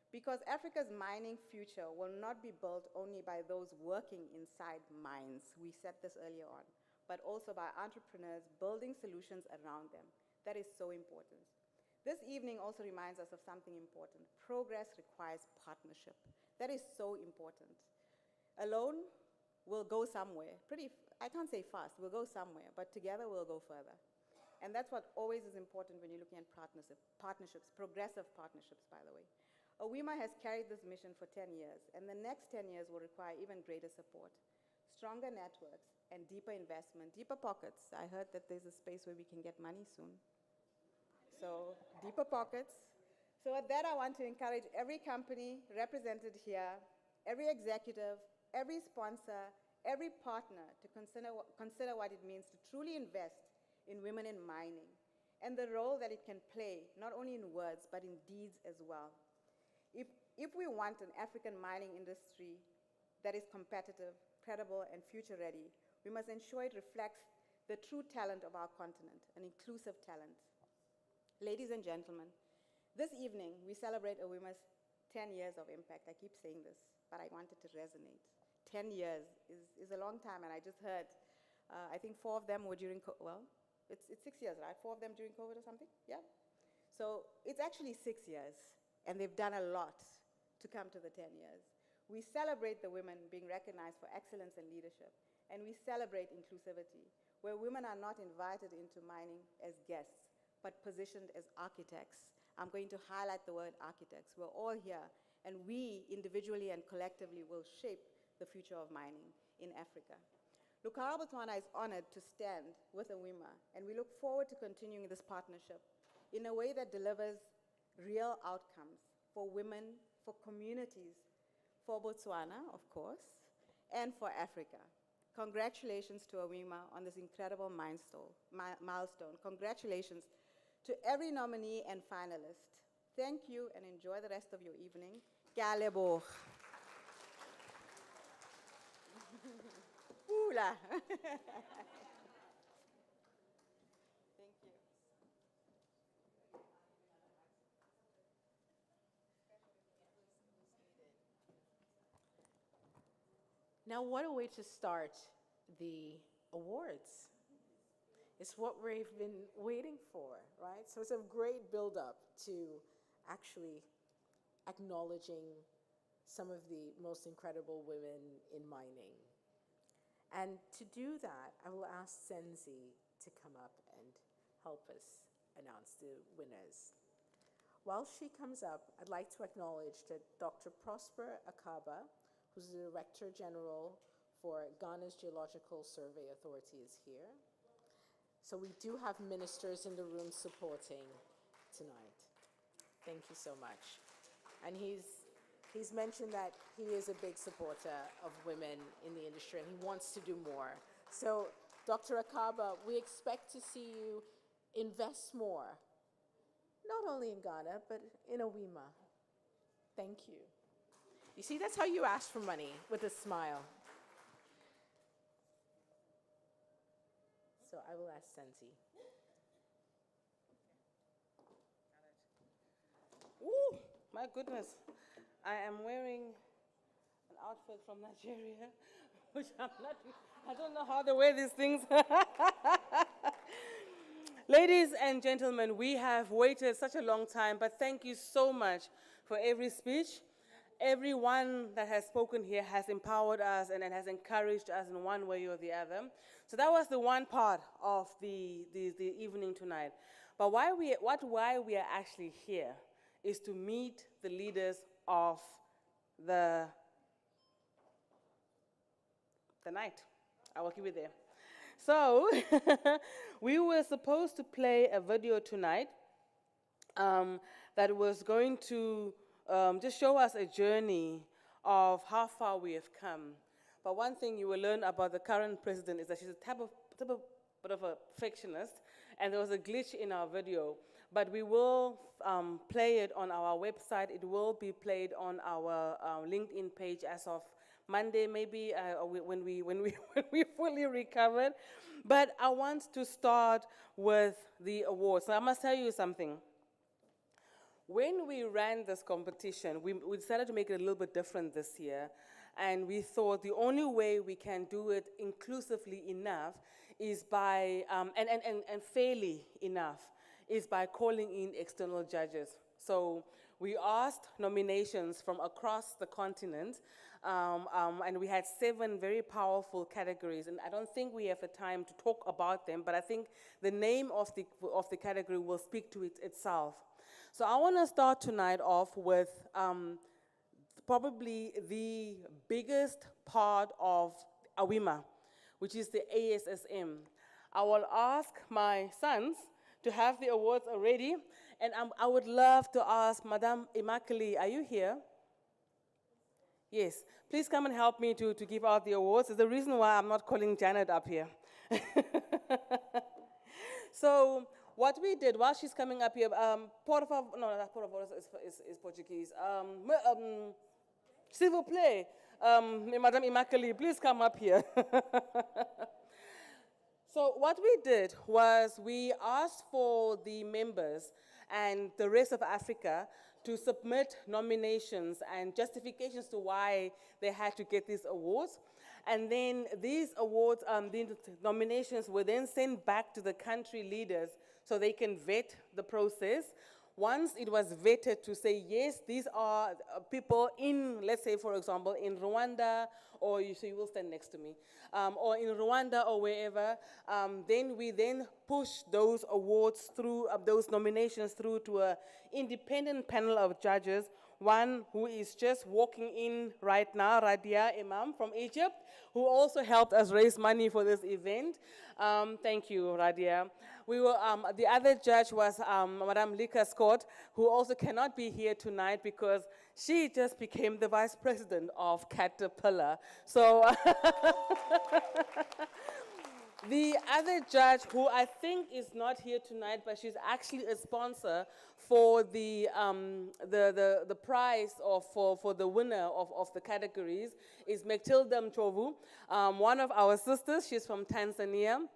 Because Africa's mining future will not be built only by those working inside mines, we said this earlier on, but also by entrepreneurs building solutions around them. That is so important. This evening also reminds us of something important. Progress requires partnership. That is so important. Alone, we'll go somewhere. I can't say fast, we'll go somewhere, but together we'll go further. And that's what always is important when you're looking at partnerships, progressive partnerships, by the way. AWIMA has carried this mission for 10 years, and the next 10 years will require even greater support, stronger networks, and deeper investment, deeper pockets. I heard that there's a space where we can get money soon. So, deeper pockets. So with that, I want to encourage every company represented here, every executive, every sponsor, every partner to consider what it means to truly invest in women in mining and the role that it can play, not only in words, but in deeds as well. If we want an African mining industry that is competitive, credible, and future-ready, we must ensure it reflects the true talent of our continent, an inclusive talent. Ladies and gentlemen, this evening we celebrate AWIMA's 10 years of impact. I keep saying this, but I want it to resonate. 10 years is a long time, and I just heard, I think 4 of them were during, it's 6 years, right? 4 of them during COVID or something? Yeah. So it's actually 6 years, and they've done a lot to come to the 10 years. We celebrate the women being recognized for excellence and leadership, and we celebrate inclusivity, where women are not invited into mining as guests, but positioned as architects. I'm going to highlight the word architects. We're all here, and we individually and collectively will shape the future of mining in Africa. Lucara Botswana is honored to stand with AWIMA, and we look forward to continuing this partnership in a way that delivers real outcomes for women, for communities, for Botswana, of course, and for Africa. Congratulations to AWIMA on this incredible milestone. Congratulations to every nominee and finalist. Thank you and enjoy the rest of your evening. Ke a leboga. Pula. Thank you. Now, what a way to start the awards. It's what we've been waiting for, right? So it's a great build-up to actually acknowledging some of the most incredible women in mining. And to do that, I will ask Senzi to come up and help us announce the winners. While she comes up, I'd like to acknowledge that Dr. Prosper Akaba, who's the Director General for Ghana's Geological Survey Authority, is here. So we do have ministers in the room supporting tonight. Thank you so much. And he's mentioned that he is a big supporter of women in the industry and he wants to do more. So Dr. Akaba, we expect to see you invest more, not only in Ghana, but in AWIMA. Thank you. You see, that's how you ask for money, with a smile. So I will ask Senzi. Ooh, my goodness. I am wearing an outfit from Nigeria, which I don't know how they wear these things. Ladies and gentlemen, we have waited such a long time, but thank you so much for every speech. Everyone that has spoken here has empowered us and has encouraged us in one way or the other. So that was the one part of the evening tonight. But why we are actually here is to meet the leaders of the night. I will keep it there. So we were supposed to play a video tonight that was going to just show us a journey of how far we have come. But one thing you will learn about the current president is that she's a type of bit of a perfectionist, and there was a glitch in our video. But we will play it on our website. It will be played on our LinkedIn page as of Monday, maybe when we fully recovered. But I want to start with the awards. So I must tell you something. When we ran this competition, we decided to make it a little bit different this year. And we thought the only way we can do it inclusively enough is by, and fairly enough, is by calling in external judges. So we asked nominations from across the continent, and we had 7 very powerful categories. And I don't think we have the time to talk about them, but I think the name of the category will speak to it itself. So I want to start tonight off with probably the biggest part of AWIMA, which is the ASSM. I will ask my sons to have the awards already, and I would love to ask Madame Immaculée, are you here? Yes, please come and help me to give out the awards. It's the reason why I'm not calling Janet up here. So what we did while she's coming up here, por favor, no, that por favor is Portuguese. S'il vous plaît, Madame Immaculée, please come up here. So what we did was we asked for the members and the rest of Africa to submit nominations and justifications to why they had to get these awards. And then these awards, the nominations were then sent back to the country leaders so they can vet the process. Once it was vetted to say, yes, these are people in, let's say, for example, in Rwanda, or so you will stand next to me, or in Rwanda or wherever, then we then push those awards through, those nominations through to an independent panel of judges, one who is just walking in right now, Radia Imam from Egypt, who also helped us raise money for this event. Thank you, Radia. We were, the other judge was Madame Lika Scott, who also cannot be here tonight because she just became the vice president of Caterpillar. So the other judge, who I think is not here tonight, but she's actually a sponsor for the prize for the winner of the categories, is Mektilda Mchovu, one of our sisters. She's from Tanzania.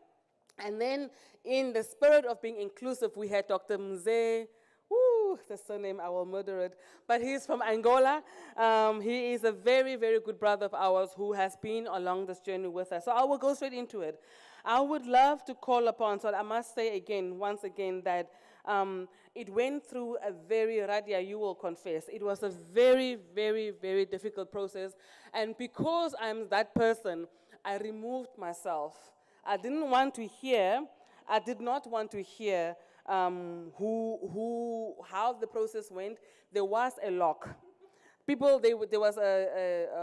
And then, in the spirit of being inclusive, we had Dr. Mzee. Woo, the surname, I will murder it. But he's from Angola. He is a very, very good brother of ours who has been along this journey with us. So I will go straight into it. I would love to call upon, so I must say again, once again, that it went through a very, Radia, you will confess, it was a very, very, very difficult process. And because I'm that person, I removed myself. I did not want to hear how the process went. There was a lock. People, there was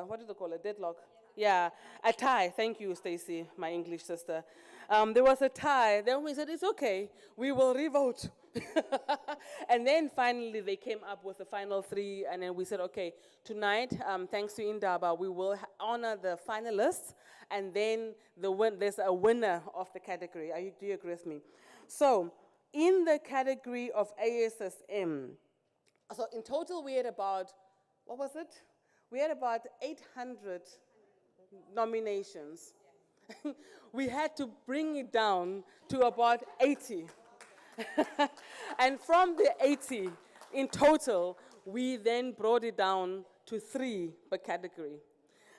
what do they call it, deadlock? Yeah, a tie. Thank you, Stacy, my English sister. There was a tie. Then we said, it's okay, we will revote. And then finally they came up with the final three, and then we said, okay, tonight, thanks to Indaba, we will honor the finalists, and then there's a winner of the category. Do you agree with me? So, in the category of ASSM, so in total we had about, what was it? We had about 800 nominations. We had to bring it down to about 80. And from the 80 in total, we then brought it down to 3 per category.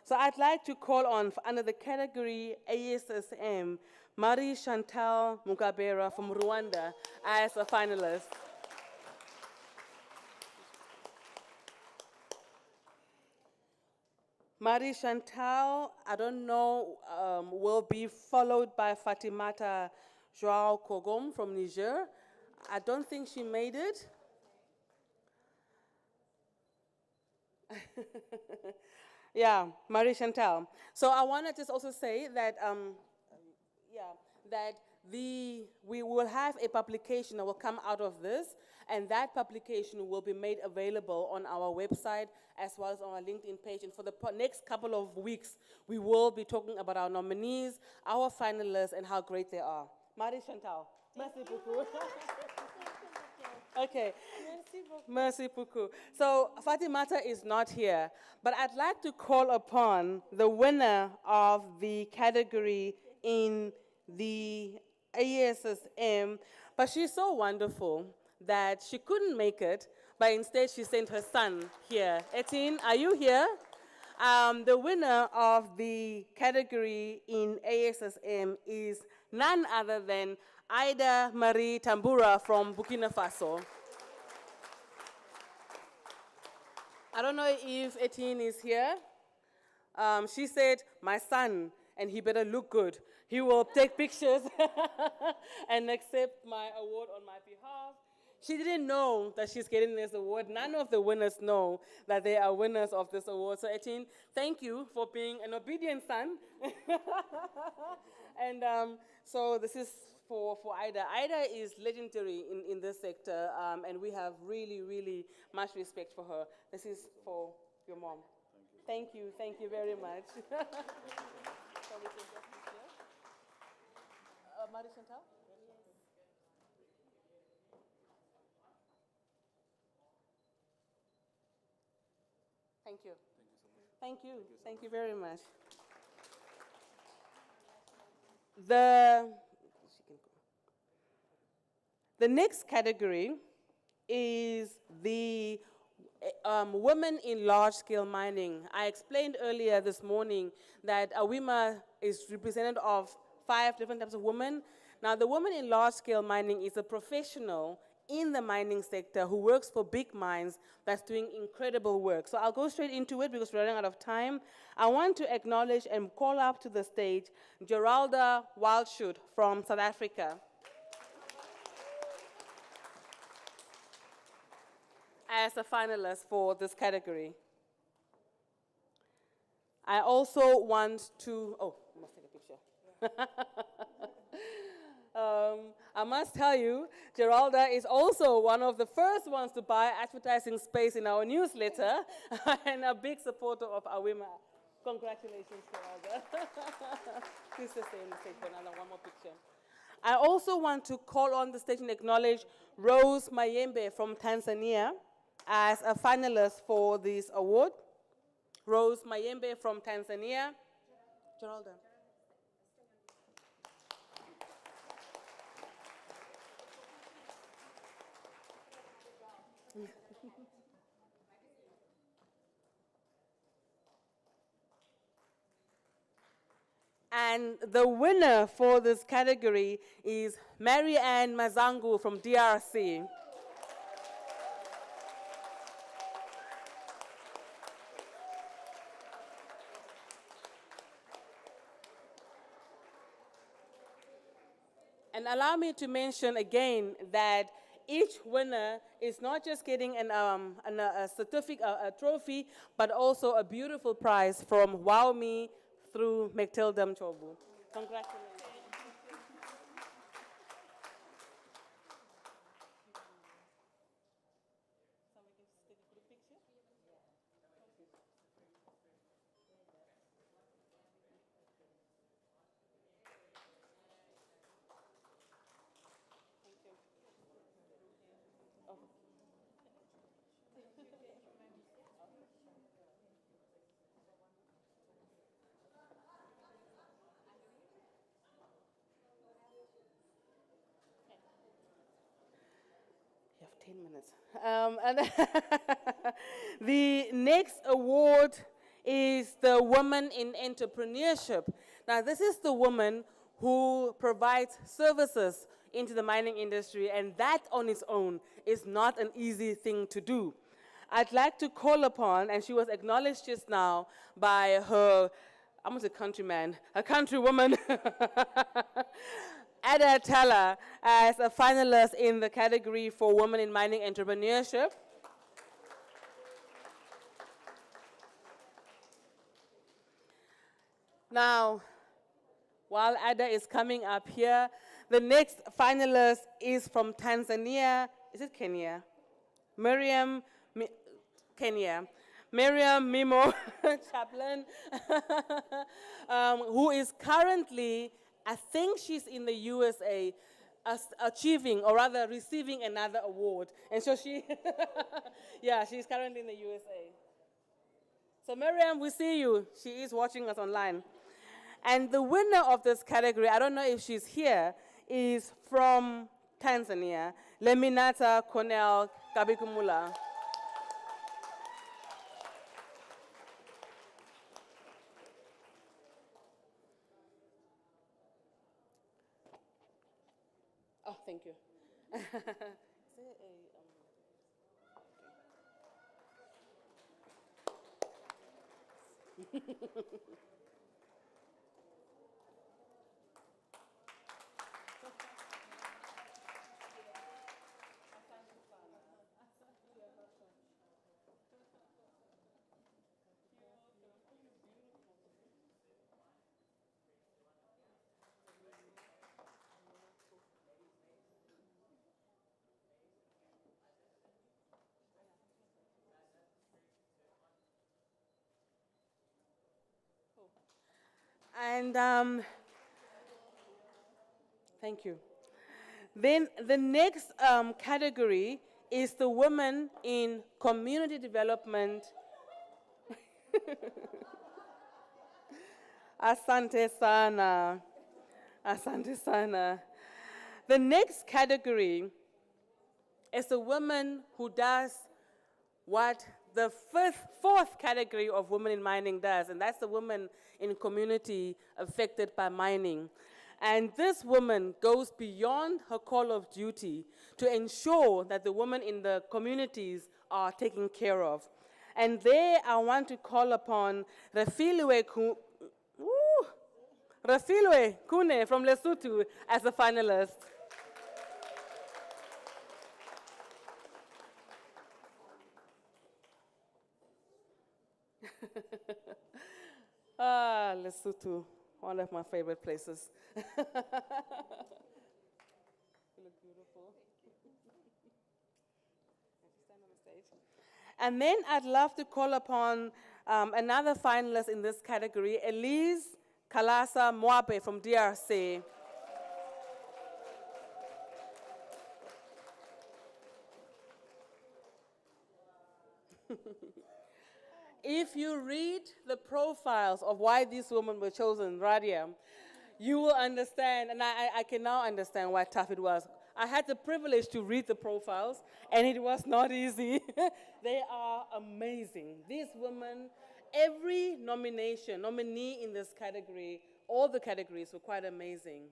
So I'd like to call on, under the category ASSM, Marie Chantal Mugabera from Rwanda as a finalist. Marie Chantal, I don't know, will be followed by Fatimata Joao Kogom from Niger. I don't think she made it. Yeah, Marie Chantal. So I want to just also say that, we will have a publication that will come out of this, and that publication will be made available on our website as well as on our LinkedIn page. And for the next couple of weeks, we will be talking about our nominees, our finalists, and how great they are. Marie Chantal. Merci beaucoup. Okay. Merci beaucoup. So Fatimata is not here, but I'd like to call upon the winner of the category in the ASSM, but she's so wonderful that she couldn't make it, but instead she sent her son here. Etienne, are you here? The winner of the category in ASSM is none other than Ida Marie Tambura from Burkina Faso. I don't know if Etienne is here. She said, my son, and he better look good. He will take pictures and accept my award on my behalf. She didn't know that she's getting this award. None of the winners know that they are winners of this award. So Etienne, thank you for being an obedient son. And so this is for Ida. Ida is legendary in this sector, and we have really, really much respect for her. This is for your mom. Thank you very much. Marie Chantal? Thank you. Thank you. Thank you very much. The next category is the women in large-scale mining. I explained earlier this morning that AWIMA is representative of 5 different types of women. Now, the woman in large-scale mining is a professional in the mining sector who works for big mines that's doing incredible work. So I'll go straight into it because we're running out of time. I want to acknowledge and call up to the stage Geralda Wildschut from South Africa. As a finalist for this category. I also want to, oh, I must take a picture. I must tell you, Geralda is also one of the first ones to buy advertising space in our newsletter and a big supporter of AWIMA. Congratulations, Geralda. Please stay in the stage for another one more picture. I also want to call on the stage and acknowledge Rose Mayembe from Tanzania as a finalist for this award. Rose Mayembe from Tanzania. Geralda. And the winner for this category is Marianne Mazangu from DRC. And allow me to mention again that each winner is not just getting a certificate, a trophy, but also a beautiful prize from Wow Me through Mektildam Chobu. Congratulations. You have 10 minutes. And the next award is the Woman in Entrepreneurship. Now, this is the woman who provides services into the mining industry, and that on its own is not an easy thing to do. I'd like to call upon, and she was acknowledged just now by her, I'm going to say countryman, her countrywoman, Ada Tala, as a finalist in the category for Women in Mining Entrepreneurship. Now, while Ada is coming up here, the next finalist is from Tanzania. Is it Kenya? Kenya. Miriam Mimo Chaplin, who is currently, I think she's in the USA, achieving, or rather receiving another award. And so she, yeah, she's currently in the USA. So Miriam, we see you. She is watching us online. And the winner of this category, I don't know if she's here, is from Tanzania, Leminata Cornell Kabikumula. Oh, thank you. Is there a, And thank you. Then the next category is the women in community development. Asante sana. Asante sana. The next category is a woman who does what the fourth category of women in mining does, and that's the women in community affected by mining. And this woman goes beyond her call of duty to ensure that the women in the communities are taken care of. And there I want to call upon Refilwe Kune from Lesotho as a finalist. Ah, Lesotho, one of my favorite places. You look beautiful. Stand on the stage. And then I'd love to call upon another finalist in this category, Elise Kalasa Mwape from DRC. If you read the profiles of why these women were chosen, Radia, you will understand, and I can now understand why tough it was. I had the privilege to read the profiles, and it was not easy. They are amazing. These women, every nominee in this category, all the categories were quite amazing.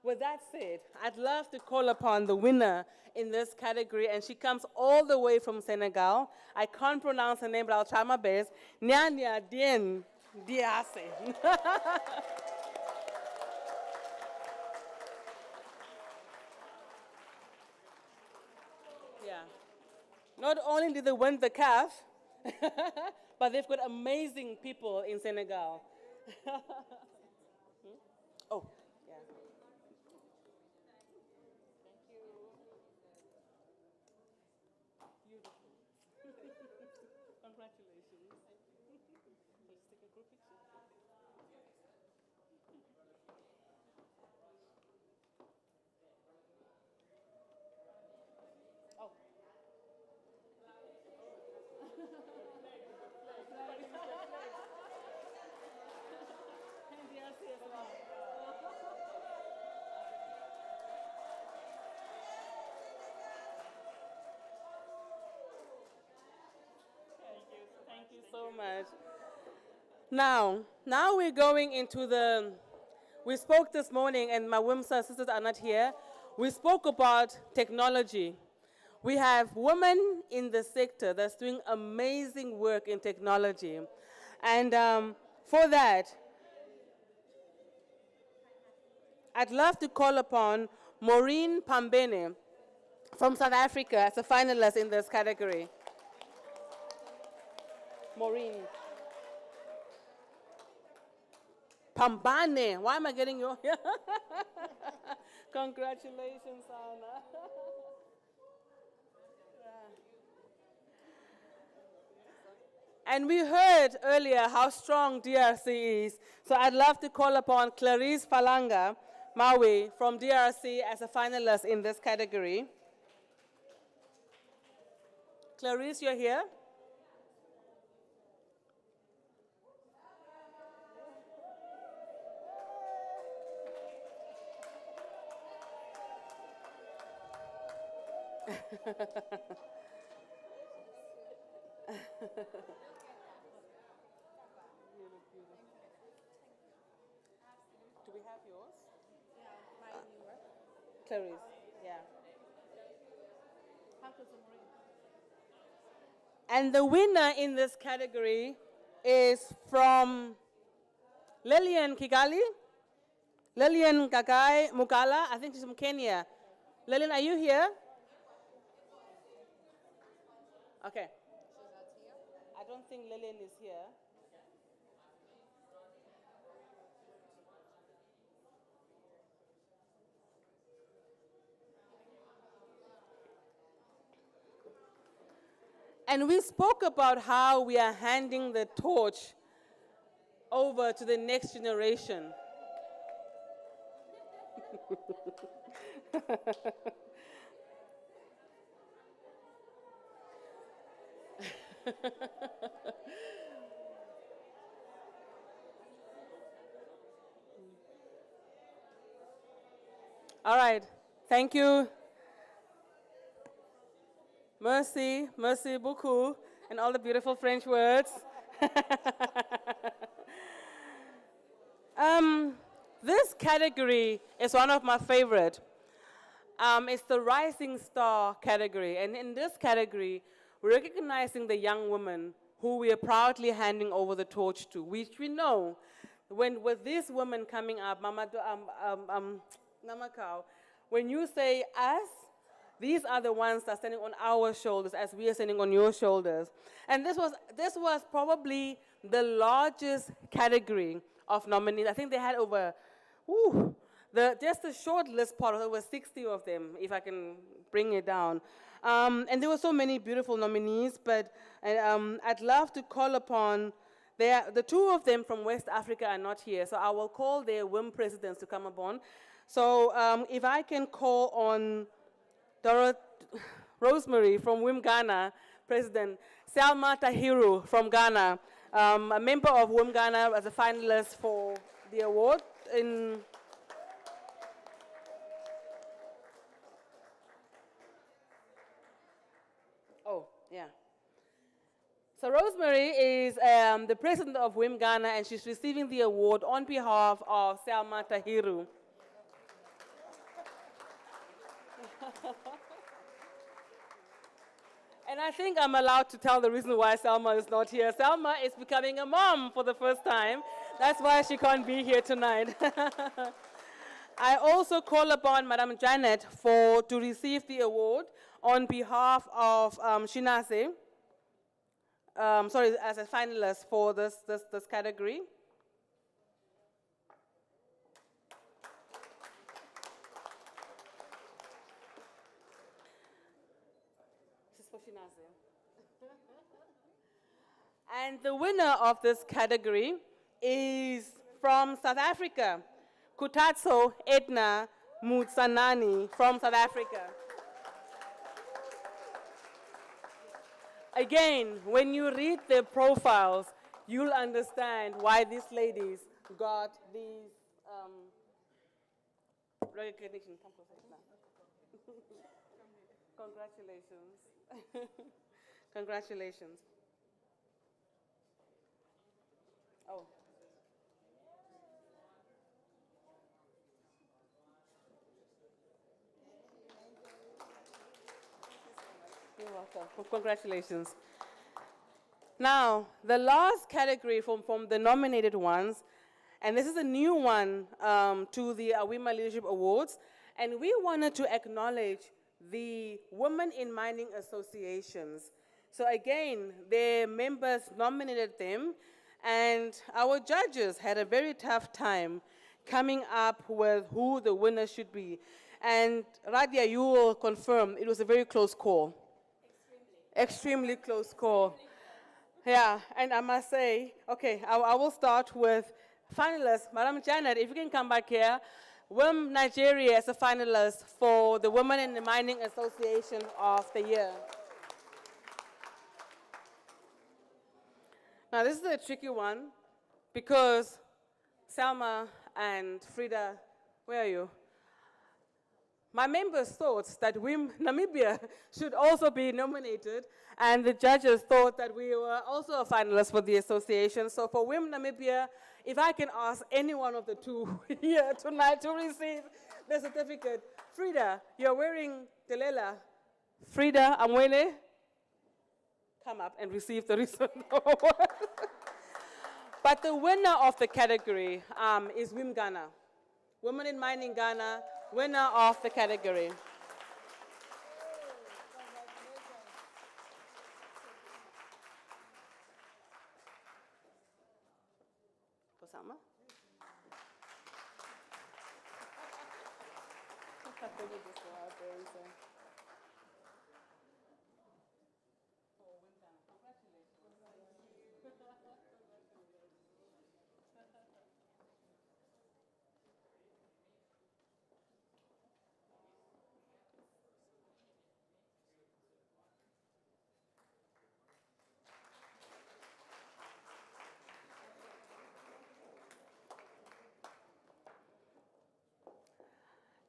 With that said, I'd love to call upon the winner in this category, and she comes all the way from Senegal. I can't pronounce her name, but I'll try my best. Nyanya Dien Diase. Yeah. Not only did they win the CAF, but they've got amazing people in Senegal. Oh. Congratulations. Let's take a group picture. Oh. And DRC as well. Thank you so much. Now we're going into we spoke this morning, and my WIMSA sisters are not here. We spoke about technology. We have women in the sector that's doing amazing work in technology. And for that, I'd love to call upon Maureen Pambene from South Africa as a finalist in this category. Maureen. Pambane. Why am I getting you? Congratulations, Anna. And we heard earlier how strong DRC is. So I'd love to call upon Clarice Falanga Maui from DRC as a finalist in this category. Clarice, you're here? Do we have yours? Yeah, mine in work. Clarice, yeah. And the winner in this category is from Lillian Kigali. Lillian Kakai Mukala, I think she's from Kenya. Lillian, are you here? Okay. She's not here? I don't think Lillian is here. And we spoke about how we are handing the torch over to the next generation. All right, thank you. Merci beaucoup, and all the beautiful French words. This category is one of my favorite. It's the Rising Star category. And in this category, we're recognizing the young women who we are proudly handing over the torch to, which we know with these women coming up, Namakau, when you say us, these are the ones that are standing on our shoulders as we are standing on your shoulders. And this was probably the largest category of nominees. I think they had over, just the short list part of over 60 of them, if I can bring it down. And there were so many beautiful nominees, but I'd love to call upon, the two of them from West Africa are not here, so I will call their WIM presidents to come upon. So if I can call on Rosemary from WIM Ghana, President, Selma Tahiru from Ghana, a member of WIM Ghana as a finalist for the award in So Rosemary is the president of WIM Ghana, and she's receiving the award on behalf of Selma Tahiru. And I think I'm allowed to tell the reason why Selma is not here. Selma is becoming a mom for the first time. That's why she can't be here tonight. I also call upon Madam Janet to receive the award on behalf of Shinase. As a finalist for this category. This is for Shinase. And the winner of this category is from South Africa, Kutatso Edna Mutsanani from South Africa. Again, when you read their profiles, you'll understand why these ladies got these recognition. Congratulations. Congratulations. Oh. You're welcome. Congratulations. Now, the last category from the nominated ones, and this is a new one to the AWIMA Leadership Awards, and we wanted to acknowledge the Women in Mining Associations. So again, their members nominated them, and our judges had a very tough time coming up with who the winner should be. And Radia, you will confirm it was a very close call. Extremely close call. Yeah, and I must say, okay, I will start with finalists. Madam Janet, if you can come back here. WIM Nigeria as a finalist for the Women in the Mining Association of the Year. Now, this is a tricky one because Selma and Frida, where are you? My members thought that WIM Namibia should also be nominated, and the judges thought that we were also a finalist for the association. So for WIM Namibia, if I can ask any one of the two here tonight to receive the certificate. Frida, you're wearing Telela. Frida Amwene, come up and receive the recent award. But the winner of the category is WIM Ghana. Women in Mining Ghana, winner of the category. Osama?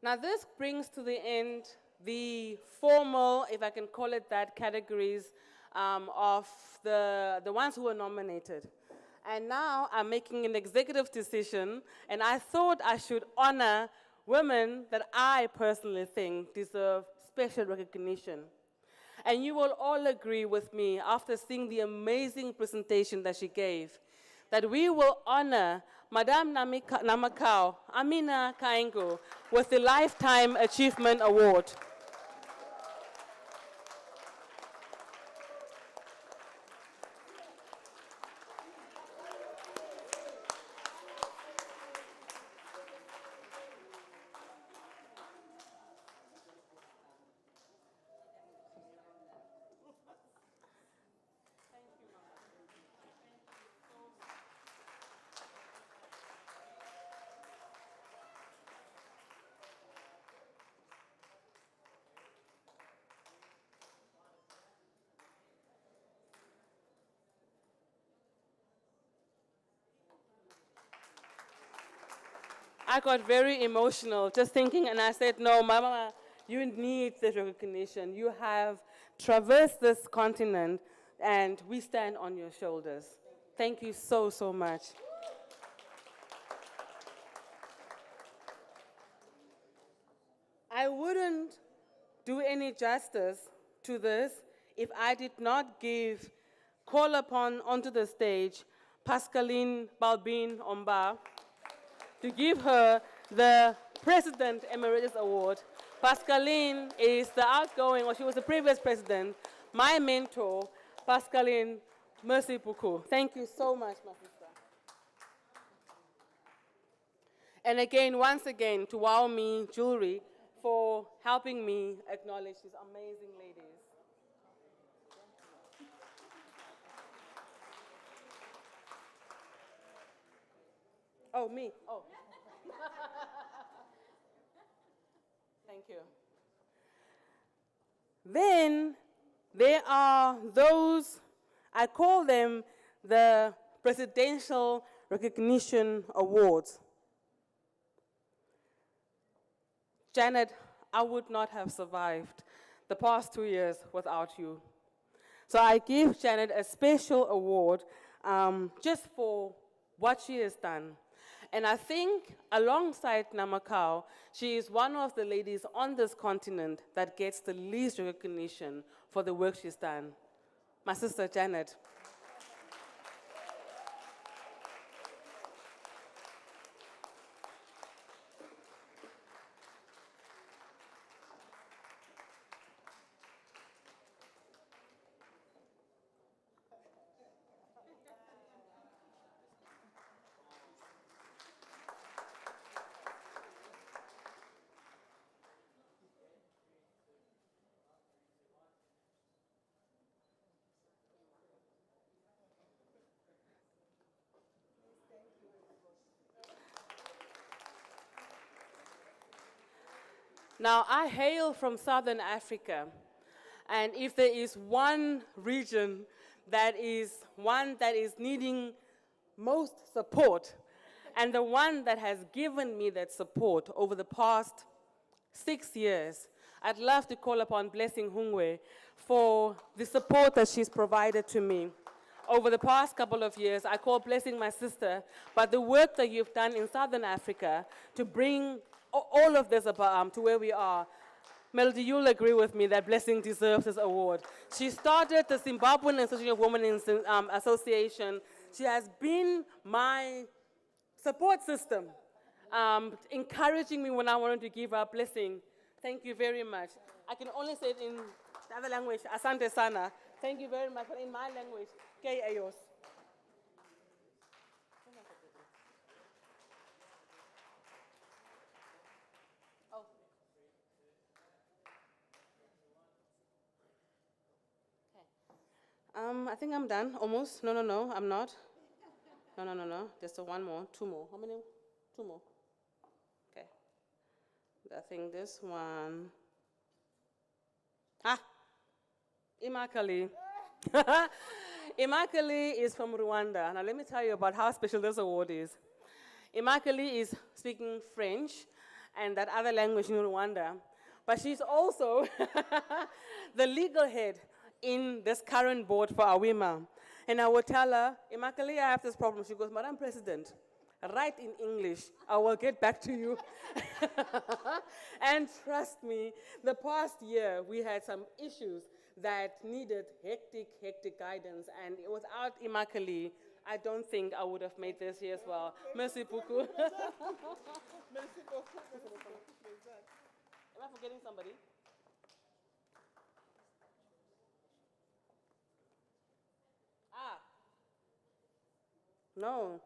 Now this brings to the end the formal, if I can call it that, categories of the ones who were nominated. And now I'm making an executive decision, and I thought I should honor women that I personally think deserve special recognition. And you will all agree with me after seeing the amazing presentation that she gave, that we will honor Madame Namakau Amina Kaingo with the Lifetime Achievement Award. I got very emotional just thinking, and I said, no, Mama, you need this recognition. You have traversed this continent, and we stand on your shoulders. Thank you so, so much. I wouldn't do any justice to this if I did not call upon onto the stage Pascaline Balbin Omba, to give her the President Emeritus Award. Pascaline is the outgoing, or she was the previous president, my mentor, Pascaline, merci beaucoup. Thank you so much, my sister. And again, once again, to Wow Me Jewelry for helping me acknowledge these amazing ladies. Oh, me. Oh. Thank you. Then there are those, I call them the Presidential Recognition Awards. Janet, I would not have survived the past 2 years without you. So I give Janet a special award just for what she has done. And I think alongside Namakau, she is one of the ladies on this continent that gets the least recognition for the work she's done. My sister Janet. Now, I hail from Southern Africa, and if there is one region that is needing most support, and the one that has given me that support over the past 6 years, I'd love to call upon Blessing Hungwe for the support that she's provided to me. Over the past couple of years, I call Blessing my sister, but the work that you've done in Southern Africa to bring all of this to where we are, Melody, you'll agree with me that Blessing deserves this award. She started the Zimbabwean Association of Women Association. She has been my support system, encouraging me when I wanted to give up. Blessing, thank you very much. I can only say it in the other language, Asante Sana. Thank you very much, but in my language, K Ayos. I think I'm done, almost. No, I'm not. No. There's one more, two more. How many? Two more. Okay. I think this one. Imakali. Imakali is from Rwanda. Now let me tell you about how special this award is. Imakali is speaking French and that other language in Rwanda, but she's also the legal head in this current board for AWIMA. And I would tell her, Immaculate, I have this problem. She goes, Madam President, write in English. I will get back to you. And trust me, the past year, we had some issues that needed hectic guidance. And without Immaculate, I don't think I would have made this here as well. Merci beaucoup. Merci beaucoup. Am I forgetting somebody? Ah. No.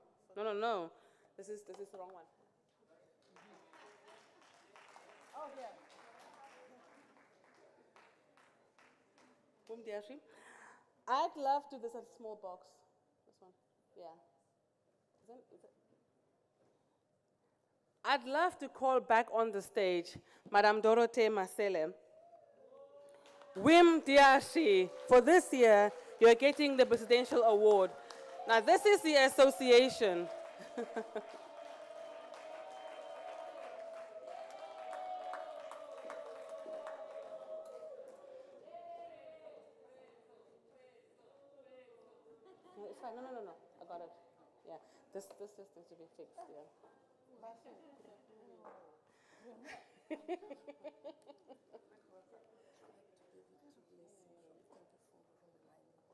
This is the wrong one. Oh, yeah. Whom did she? I'd love to, there's a small box. This one. Yeah. Is it? I'd love to call back on the stage Madame Dorothée Masele. Wim Diashi, for this year, you're getting the Presidential Award. Now, this is the association. No, it's fine. No. I got it. Yeah. This just needs to be fixed. Yeah.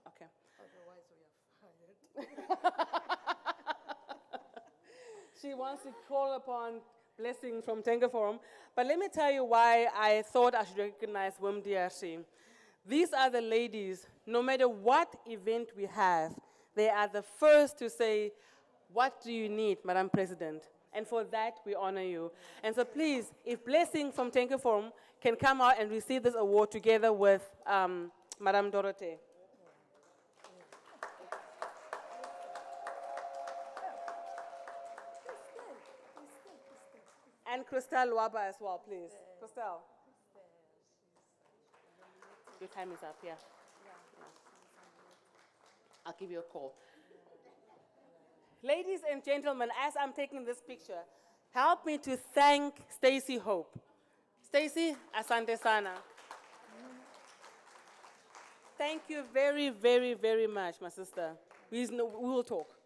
Okay. Otherwise, we are fired. She wants to call upon blessings from Tenga Forum. But let me tell you why I thought I should recognize Wim Diashi. These are the ladies, no matter what event we have, they are the first to say, what do you need, Madam President? And for that, we honor you. And so please, if Blessing from Tenga Forum can come out and receive this award together with Madam Dorothée. And Christelle Waba as well, please. Christelle. Your time is up, yeah. I'll give you a call. Ladies and gentlemen, as I'm taking this picture, help me to thank Stacey Hope. Stacey, asante sana. Thank you very, very, very much, my sister. We will talk.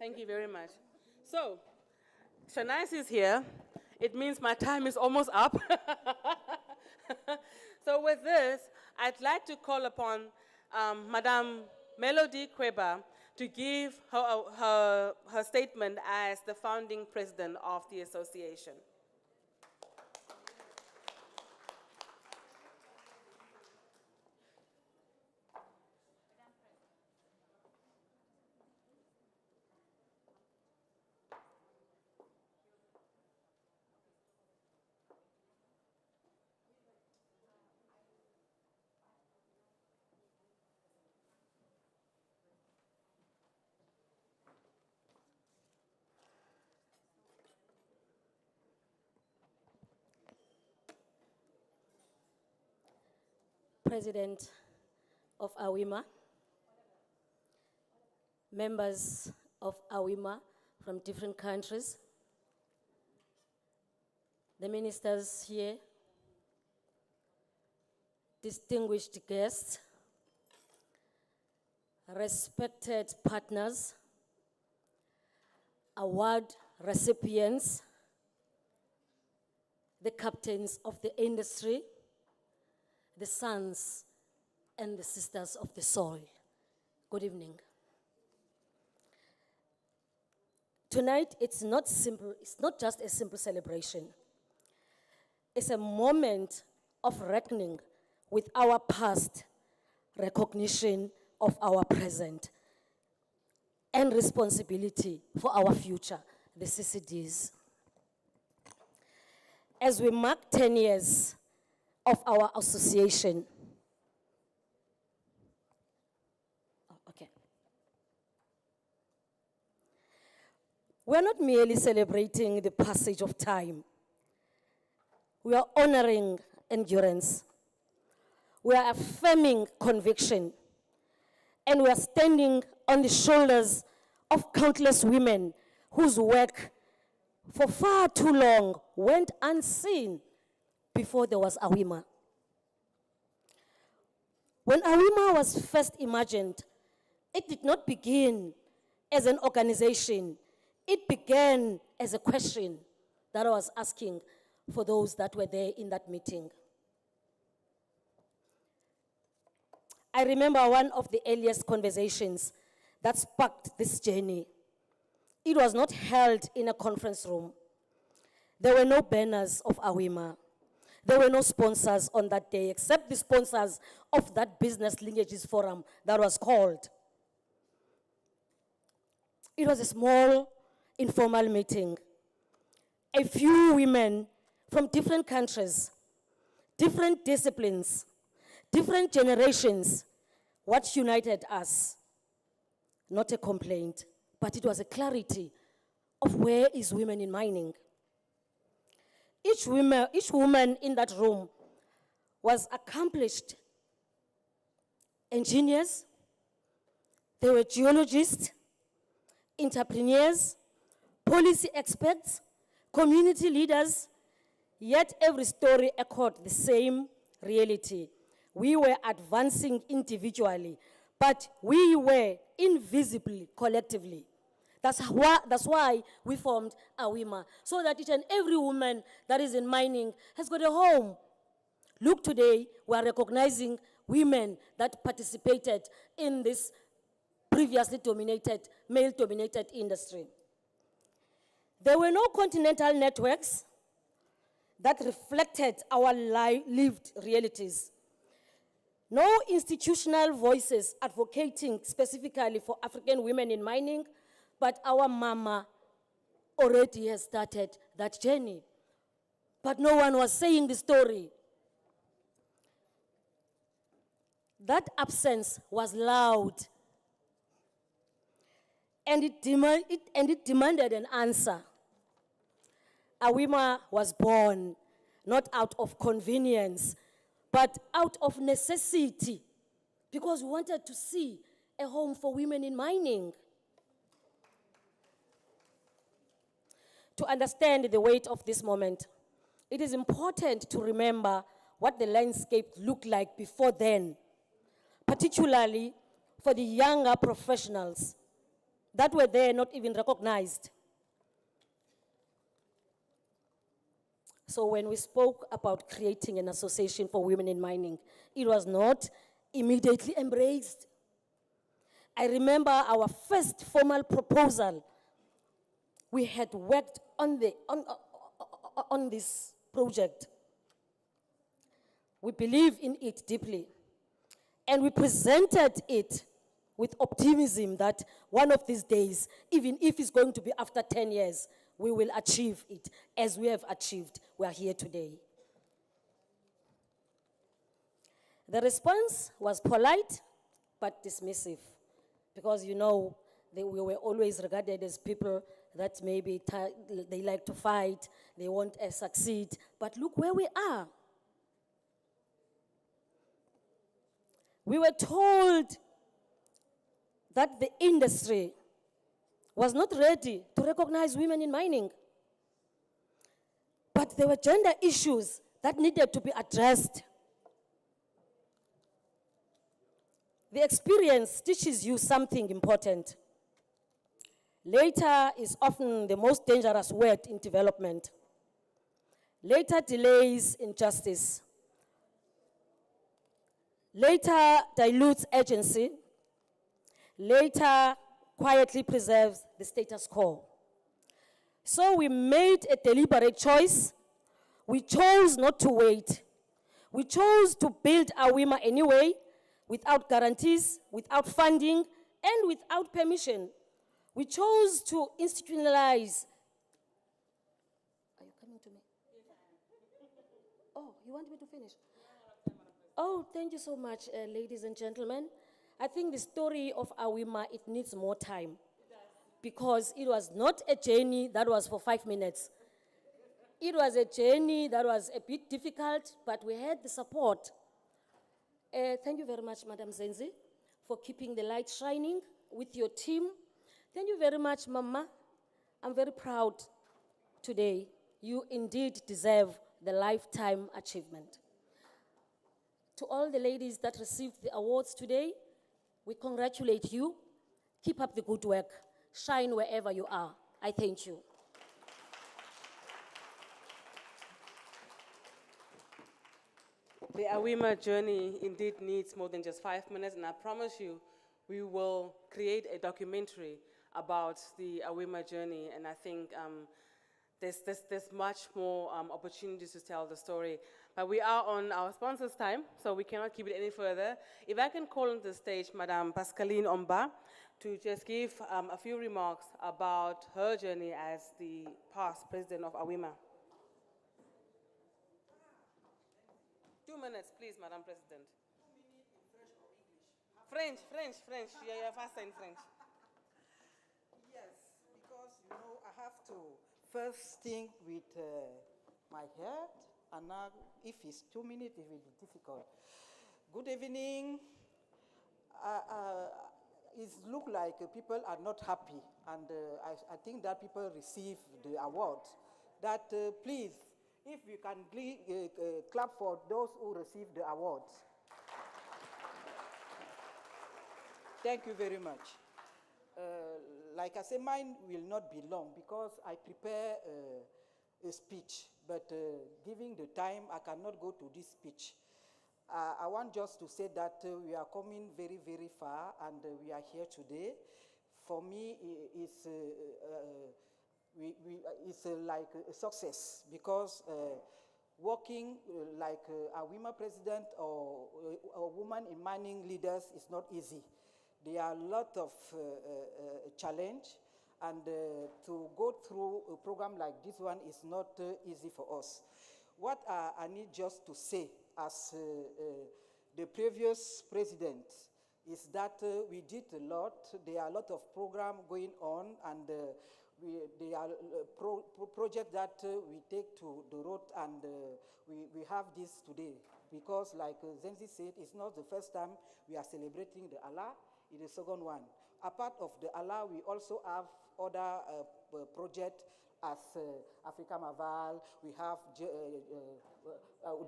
Thank you very much. So, Shanice is here. It means my time is almost up. So with this, I'd like to call upon Madame Melody Kweba to give her statement as the founding president of the association. President of AWIMA, members of AWIMA from different countries, the ministers here, distinguished guests, respected partners, award recipients, the captains of the industry, the sons and the sisters of the soil. Good evening. Tonight, it's not just a simple celebration. It's a moment of reckoning with our past, recognition of our present, and responsibility for our future, the CCDs. As we mark 10 years of our association. Okay. We're not merely celebrating the passage of time. We are honoring endurance. We are affirming conviction. And we are standing on the shoulders of countless women whose work for far too long went unseen before there was AWIMA. When AWIMA was first imagined, it did not begin as an organization. It began as a question that I was asking for those that were there in that meeting. I remember one of the earliest conversations that sparked this journey. It was not held in a conference room. There were no banners of AWIMA. There were no sponsors on that day, except the sponsors of that business linkages forum that was called. It was a small, informal meeting. A few women from different countries, different disciplines, different generations. What united us? Not a complaint, but it was a clarity of where is women in mining. Each woman in that room was accomplished engineers. They were geologists, entrepreneurs, policy experts, community leaders, yet every story echoed the same reality. We were advancing individually, but we were invisible collectively. That's why we formed AWIMA, so that each and every woman that is in mining has got a home. Look, today, we are recognizing women that participated in this previously dominated, male-dominated industry. There were no continental networks that reflected our lived realities. No institutional voices advocating specifically for African women in mining, but our mama already has started that journey. But no one was saying the story. That absence was loud. And it demanded an answer. AWIMA was born not out of convenience, but out of necessity, because we wanted to see a home for women in mining. To understand the weight of this moment, it is important to remember what the landscape looked like before then, particularly for the younger professionals that were there not even recognized. So when we spoke about creating an association for women in mining, it was not immediately embraced. I remember our first formal proposal. We had worked on this project. We believe in it deeply. And we presented it with optimism that one of these days, even if it's going to be after 10 years, we will achieve it as we have achieved. We are here today. The response was polite but dismissive, because, you know, we were always regarded as people that maybe they like to fight, they won't succeed. But look where we are. We were told that the industry was not ready to recognize women in mining. But there were gender issues that needed to be addressed. The experience teaches you something important. Later is often the most dangerous word in development. Later delays injustice. Later dilutes agency. Later quietly preserves the status quo. So we made a deliberate choice. We chose not to wait. We chose to build AWIMA anyway, without guarantees, without funding, and without permission. We chose to institutionalize. Are you coming to me? Oh, you want me to finish? Oh, thank you so much, ladies and gentlemen. I think the story of AWIMA, it needs more time. Because it was not a journey that was for 5 minutes. It was a journey that was a bit difficult, but we had the support. Thank you very much, Madam Zenzi, for keeping the light shining with your team. Thank you very much, Mama. I'm very proud today. You indeed deserve the lifetime achievement. To all the ladies that received the awards today, we congratulate you. Keep up the good work. Shine wherever you are. I thank you. The AWIMA journey indeed needs more than just 5 minutes, and I promise you, we will create a documentary about the AWIMA journey, and I think there's much more opportunities to tell the story. But we are on our sponsor's time, so we cannot keep it any further. If I can call on the stage Madame Pascaline Omba to just give a few remarks about her journey as the past president of AWIMA. 2 minutes, please, Madam President. 2 minutes in French or English? French. You're faster in French. Yes, because, I have to first think with my head, and now if it's 2 minutes, it will be difficult. Good evening. It looks like people are not happy, and I think that people receive the award. That please, if you can clap for those who receive the awards. Thank you very much. Like I said, mine will not be long because I prepare a speech, but given the time, I cannot go to this speech. I want just to say that we are coming very, very far, and we are here today. For me, it's like a success because working like a women president or a woman in mining leaders is not easy. There are a lot of challenge, and to go through a program like this one is not easy for us. What I need just to say as the previous president is that we did a lot. There are a lot of programs going on, and there are projects that we take to the road, and we have this today. Because like Zenzi said, it's not the first time we are celebrating the Allah, it's the second one. Apart of the Allah, we also have other projects as Africa Maval, we have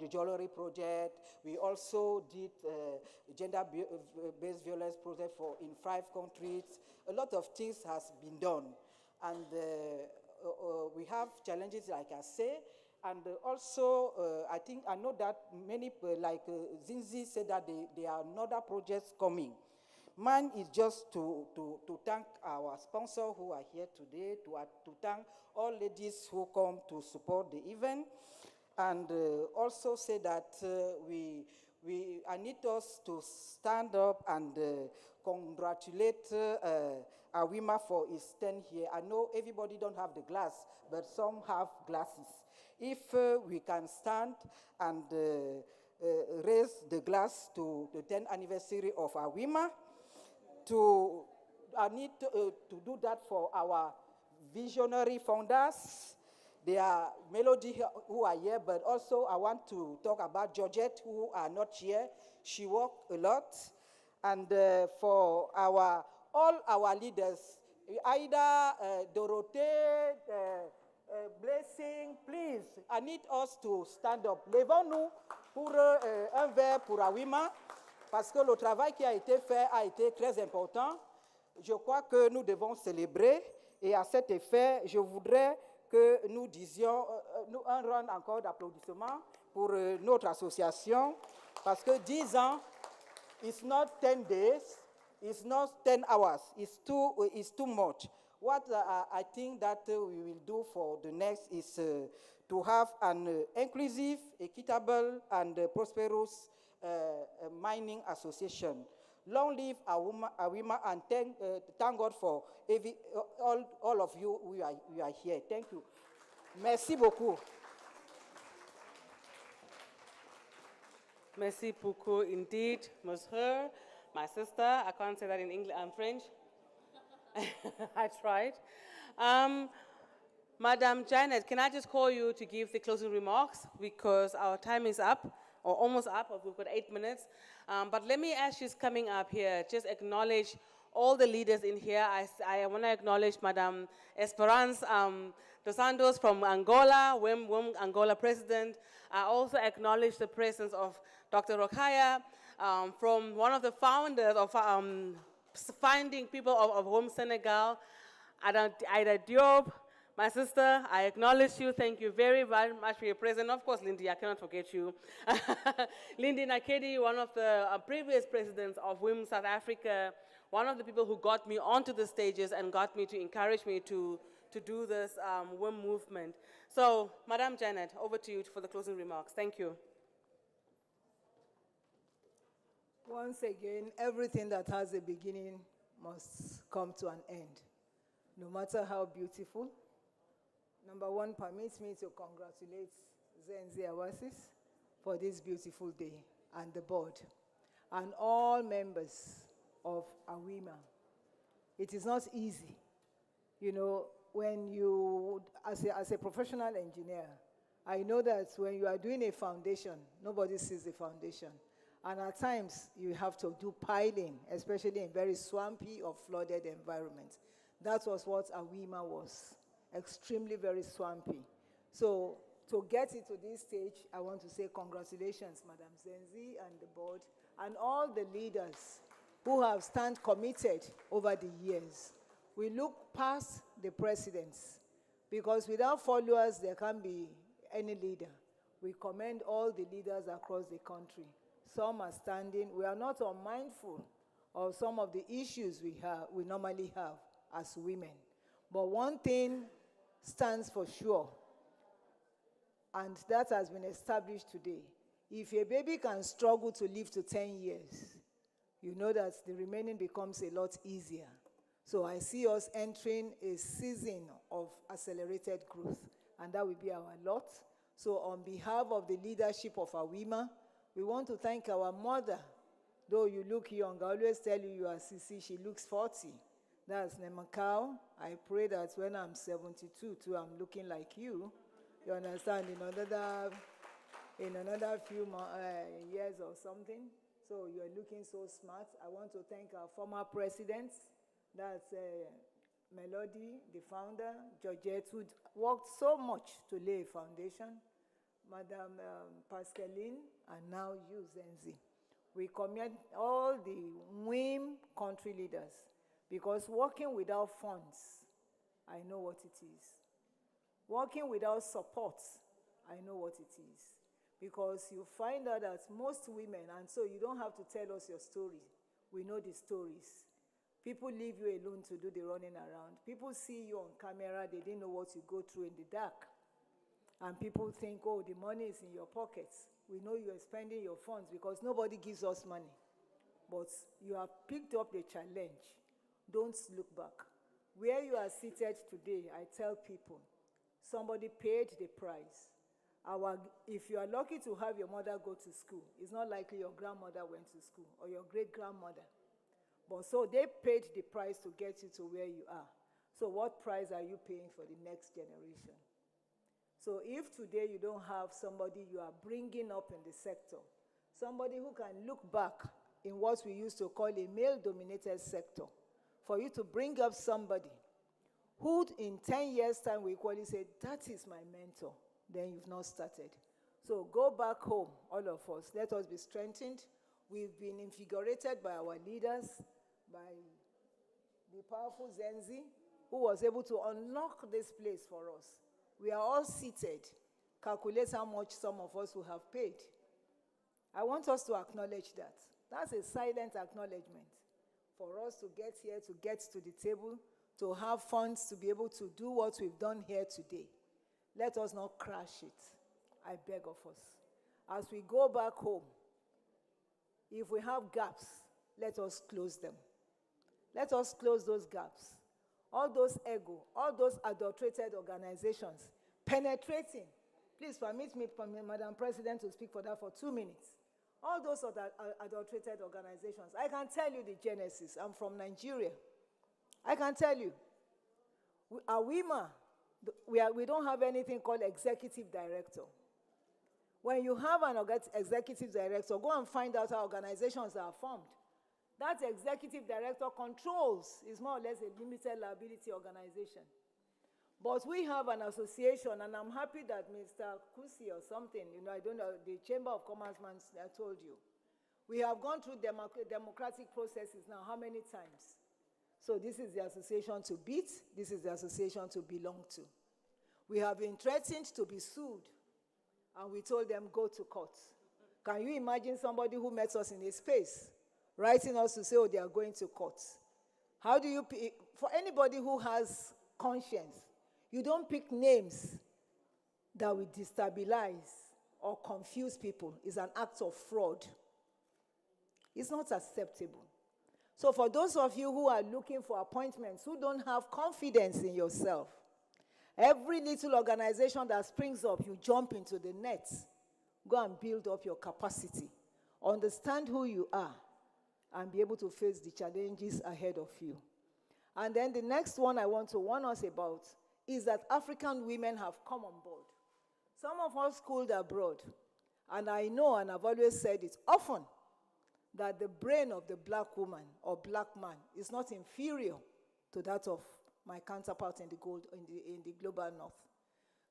the jewelry project. We also did gender-based violence project in 5 countries. A lot of things has been done. And we have challenges, like I say. And also, I know that many, like Zinzi said that there are other projects coming. Mine is just to thank our sponsors who are here today, to thank all ladies who come to support the event, and also say that I need us to stand up and congratulate AWIMA for its stand here. I know everybody don't have the glass, but some have glasses. If we can stand and raise the glass to the 10th anniversary of AWIMA, I need to do that for our visionary founders. There are Melody who are here, but also I want to talk about Georgette who are not here. She worked a lot. And for all our leaders, Aida, Dorothée, Blessing, please, I need us to stand up. Levons-nous pour un verre pour AWIMA, parce que le travail qui a été fait a été très important. Je crois que nous devons célébrer, et à cet effet, je voudrais que nous disions un round encore d'applaudissements pour notre association, parce que 10 ans, it's not 10 days, it's not 10 hours, it's too much. What I think that we will do for the next is to have an inclusive, equitable, and prosperous mining association. Long live AWIMA, and thank God for all of you who are here. Thank you. Merci beaucoup. Merci beaucoup indeed, Ms. Her, my sister. I can't say that in English and French. I tried. Madam Janet, can I just call you to give the closing remarks because our time is up, or almost up, we've got 8 minutes. But let me, as she's coming up here, just acknowledge all the leaders in here. I want to acknowledge Madam Esperance, Dos Santos from Angola, WIM Angola president. I also acknowledge the presence of Dr. Rokhaya, from one of the founders of finding people of Home Senegal, Ida Diop, my sister. I acknowledge you. Thank you very, very much for your presence. Of course, Lindy, I cannot forget you. Lindy Nakedi, one of the previous presidents of WIM South Africa, one of the people who got me onto the stages and got me to encourage me to do this WIM movement. So, Madam Janet, over to you for the closing remarks. Thank you. Once again, everything that has a beginning must come to an end, no matter how beautiful. Number one, permit me to congratulate Zenzi Awasis for this beautiful day, and the board, and all members of AWIMA. It is not easy. You know, when you, as a professional engineer, I know that when you are doing a foundation, nobody sees the foundation. And at times, you have to do piling, especially in very swampy or flooded environments. That was what AWIMA was, extremely very swampy. So to get it to this stage, I want to say congratulations, Madam Zenzi and the board, and all the leaders who have stand committed over the years. We look past the presidents, because without followers, there can't be any leader. We commend all the leaders across the country. Some are standing. We are not unmindful of some of the issues we normally have as women. But one thing stands for sure, and that has been established today. If a baby can struggle to live to 10 years, you know that the remaining becomes a lot easier. So I see us entering a season of accelerated growth, and that will be our lot. So on behalf of the leadership of AWIMA, we want to thank our mother. Though you look young, I always tell you you are Sisi, she looks 40. That's Nemakau. I pray that when I'm 72 too, I'm looking like you. You understand? In another few years or something. So you're looking so smart. I want to thank our former presidents. That's Melody, the founder, Georgette, who worked so much to lay a foundation, Madam Pascaline, and now you, Zenzi. We commend all the WIM country leaders, because working without funds, I know what it is. Working without support, I know what it is. Because you find out that most women, and so you don't have to tell us your story. We know the stories. People leave you alone to do the running around. People see you on camera, they didn't know what you go through in the dark. And people think, oh, the money is in your pockets. We know you are spending your funds because nobody gives us money. But you have picked up the challenge. Don't look back. Where you are seated today, I tell people, somebody paid the price. If you are lucky to have your mother go to school, it's not likely your grandmother went to school or your great-grandmother. But so they paid the price to get you to where you are. So what price are you paying for the next generation? So if today you don't have somebody you are bringing up in the sector, somebody who can look back in what we used to call a male-dominated sector, for you to bring up somebody who in 10 years' time will equally say, that is my mentor, then you've not started. So go back home, all of us. Let us be strengthened. We've been invigorated by our leaders, by the powerful Zenzi, who was able to unlock this place for us. We are all seated. Calculate how much some of us will have paid. I want us to acknowledge that. That's a silent acknowledgement for us to get here, to get to the table, to have funds to be able to do what we've done here today. Let us not crash it, I beg of us. As we go back home, if we have gaps, let us close them. Let us close those gaps. All those ego, all those adulterated organizations, penetrating. Please permit me, Madam President, to speak for that for 2 minutes. All those adulterated organizations, I can tell you the genesis. I'm from Nigeria. I can tell you. AWIMA, we don't have anything called executive director. When you have an executive director, go and find out how organizations are formed. That executive director controls is more or less a limited liability organization. But we have an association, and I'm happy that Mr. Kusi or something, I don't know, the Chamber of Commerce man, I told you. We have gone through democratic processes now, how many times? So this is the association to beat, this is the association to belong to. We have been threatened to be sued, and we told them, go to court. Can you imagine somebody who met us in a space, writing us to say, oh, they are going to court? How do you, for anybody who has conscience, you don't pick names that will destabilize or confuse people. It's an act of fraud. It's not acceptable. So for those of you who are looking for appointments, who don't have confidence in yourself, every little organization that springs up, you jump into the net. Go and build up your capacity. Understand who you are and be able to face the challenges ahead of you. And then the next one I want to warn us about is that African women have come on board. Some of us schooled abroad, and I know, and I've always said it often, that the brain of the black woman or black man is not inferior to that of my counterpart in the global north.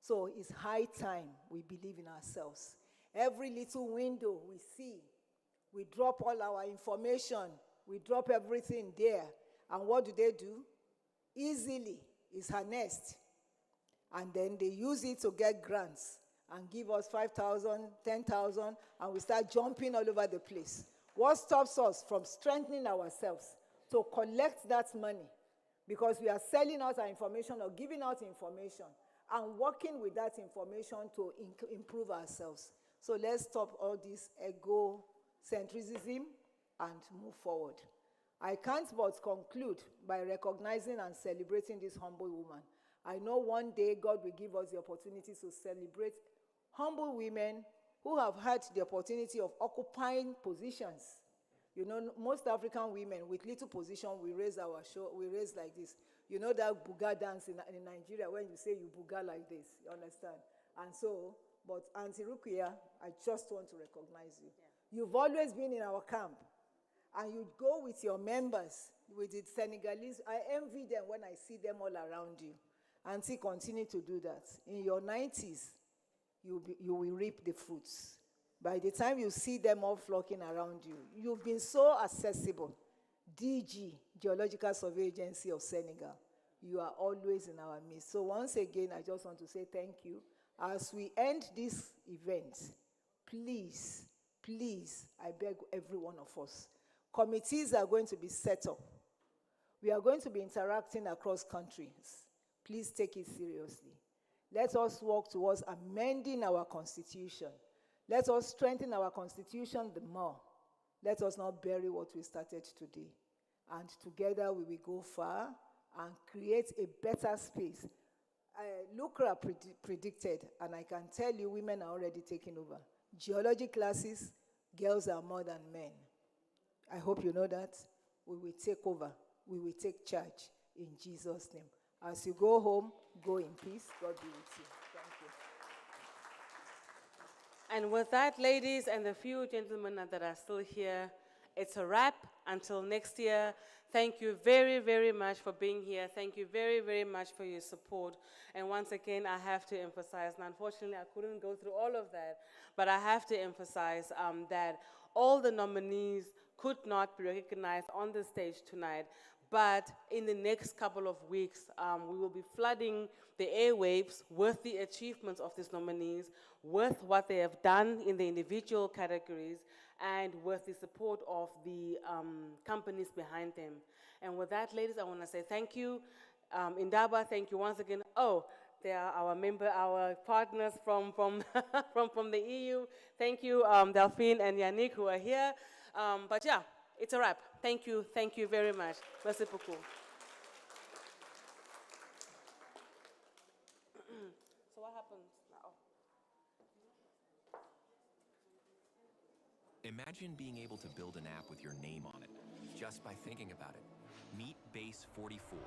So it's high time we believe in ourselves. Every little window we see, we drop all our information, we drop everything there. And what do? Easily is harnessed. And then they use it to get grants and give us 5,000, 10,000, and we start jumping all over the place. What stops us from strengthening ourselves to collect that money? Because we are selling out our information or giving out information and working with that information to improve ourselves. So let's stop all this egocentrism and move forward. I can't but conclude by recognizing and celebrating this humble woman. I know one day God will give us the opportunity to celebrate humble women who have had the opportunity of occupying positions. Most African women with little position, we raise like this. You know that buga dance in Nigeria, when you say you buga like this, you understand? And so, but Auntie Rukia, I just want to recognize you. Yeah. You've always been in our camp, and you go with your members, with the Senegalese. I envy them when I see them all around you. Auntie, continue to do that. In your 90s, you will reap the fruits. By the time you see them all flocking around you, you've been so accessible. DG, Geological Survey Agency of Senegal, you are always in our midst. So once again, I just want to say thank you. As we end this event, please, I beg every one of us, committees are going to be set up. We are going to be interacting across countries. Please take it seriously. Let us work towards amending our constitution. Let us strengthen our constitution the more. Let us not bury what we started today. And together we will go far and create a better space. Lucra predicted, and I can tell you women are already taking over. Geology classes, girls are more than men. I hope you know that. We will take over. We will take charge in Jesus' name. As you go home, go in peace. God be with you. Thank you. And with that, ladies and the few gentlemen that are still here, it's a wrap. Until next year, thank you very, very much for being here. Thank you very, very much for your support. And once again, I have to emphasize, and unfortunately I couldn't go through all of that, but I have to emphasize that all the nominees could not be recognized on the stage tonight. But in the next couple of weeks, we will be flooding the airwaves with the achievements of these nominees, with what they have done in the individual categories, and with the support of the companies behind them. And with that, ladies, I want to say thank you. Indaba, thank you once again. Oh, they are our partners from the EU. Thank you, Delphine and Yannick, who are here. But yeah, it's a wrap. Thank you very much. Merci beaucoup. So what happens now? Imagine being able to build an app with your name on it, just by thinking about it. Meet Base 44.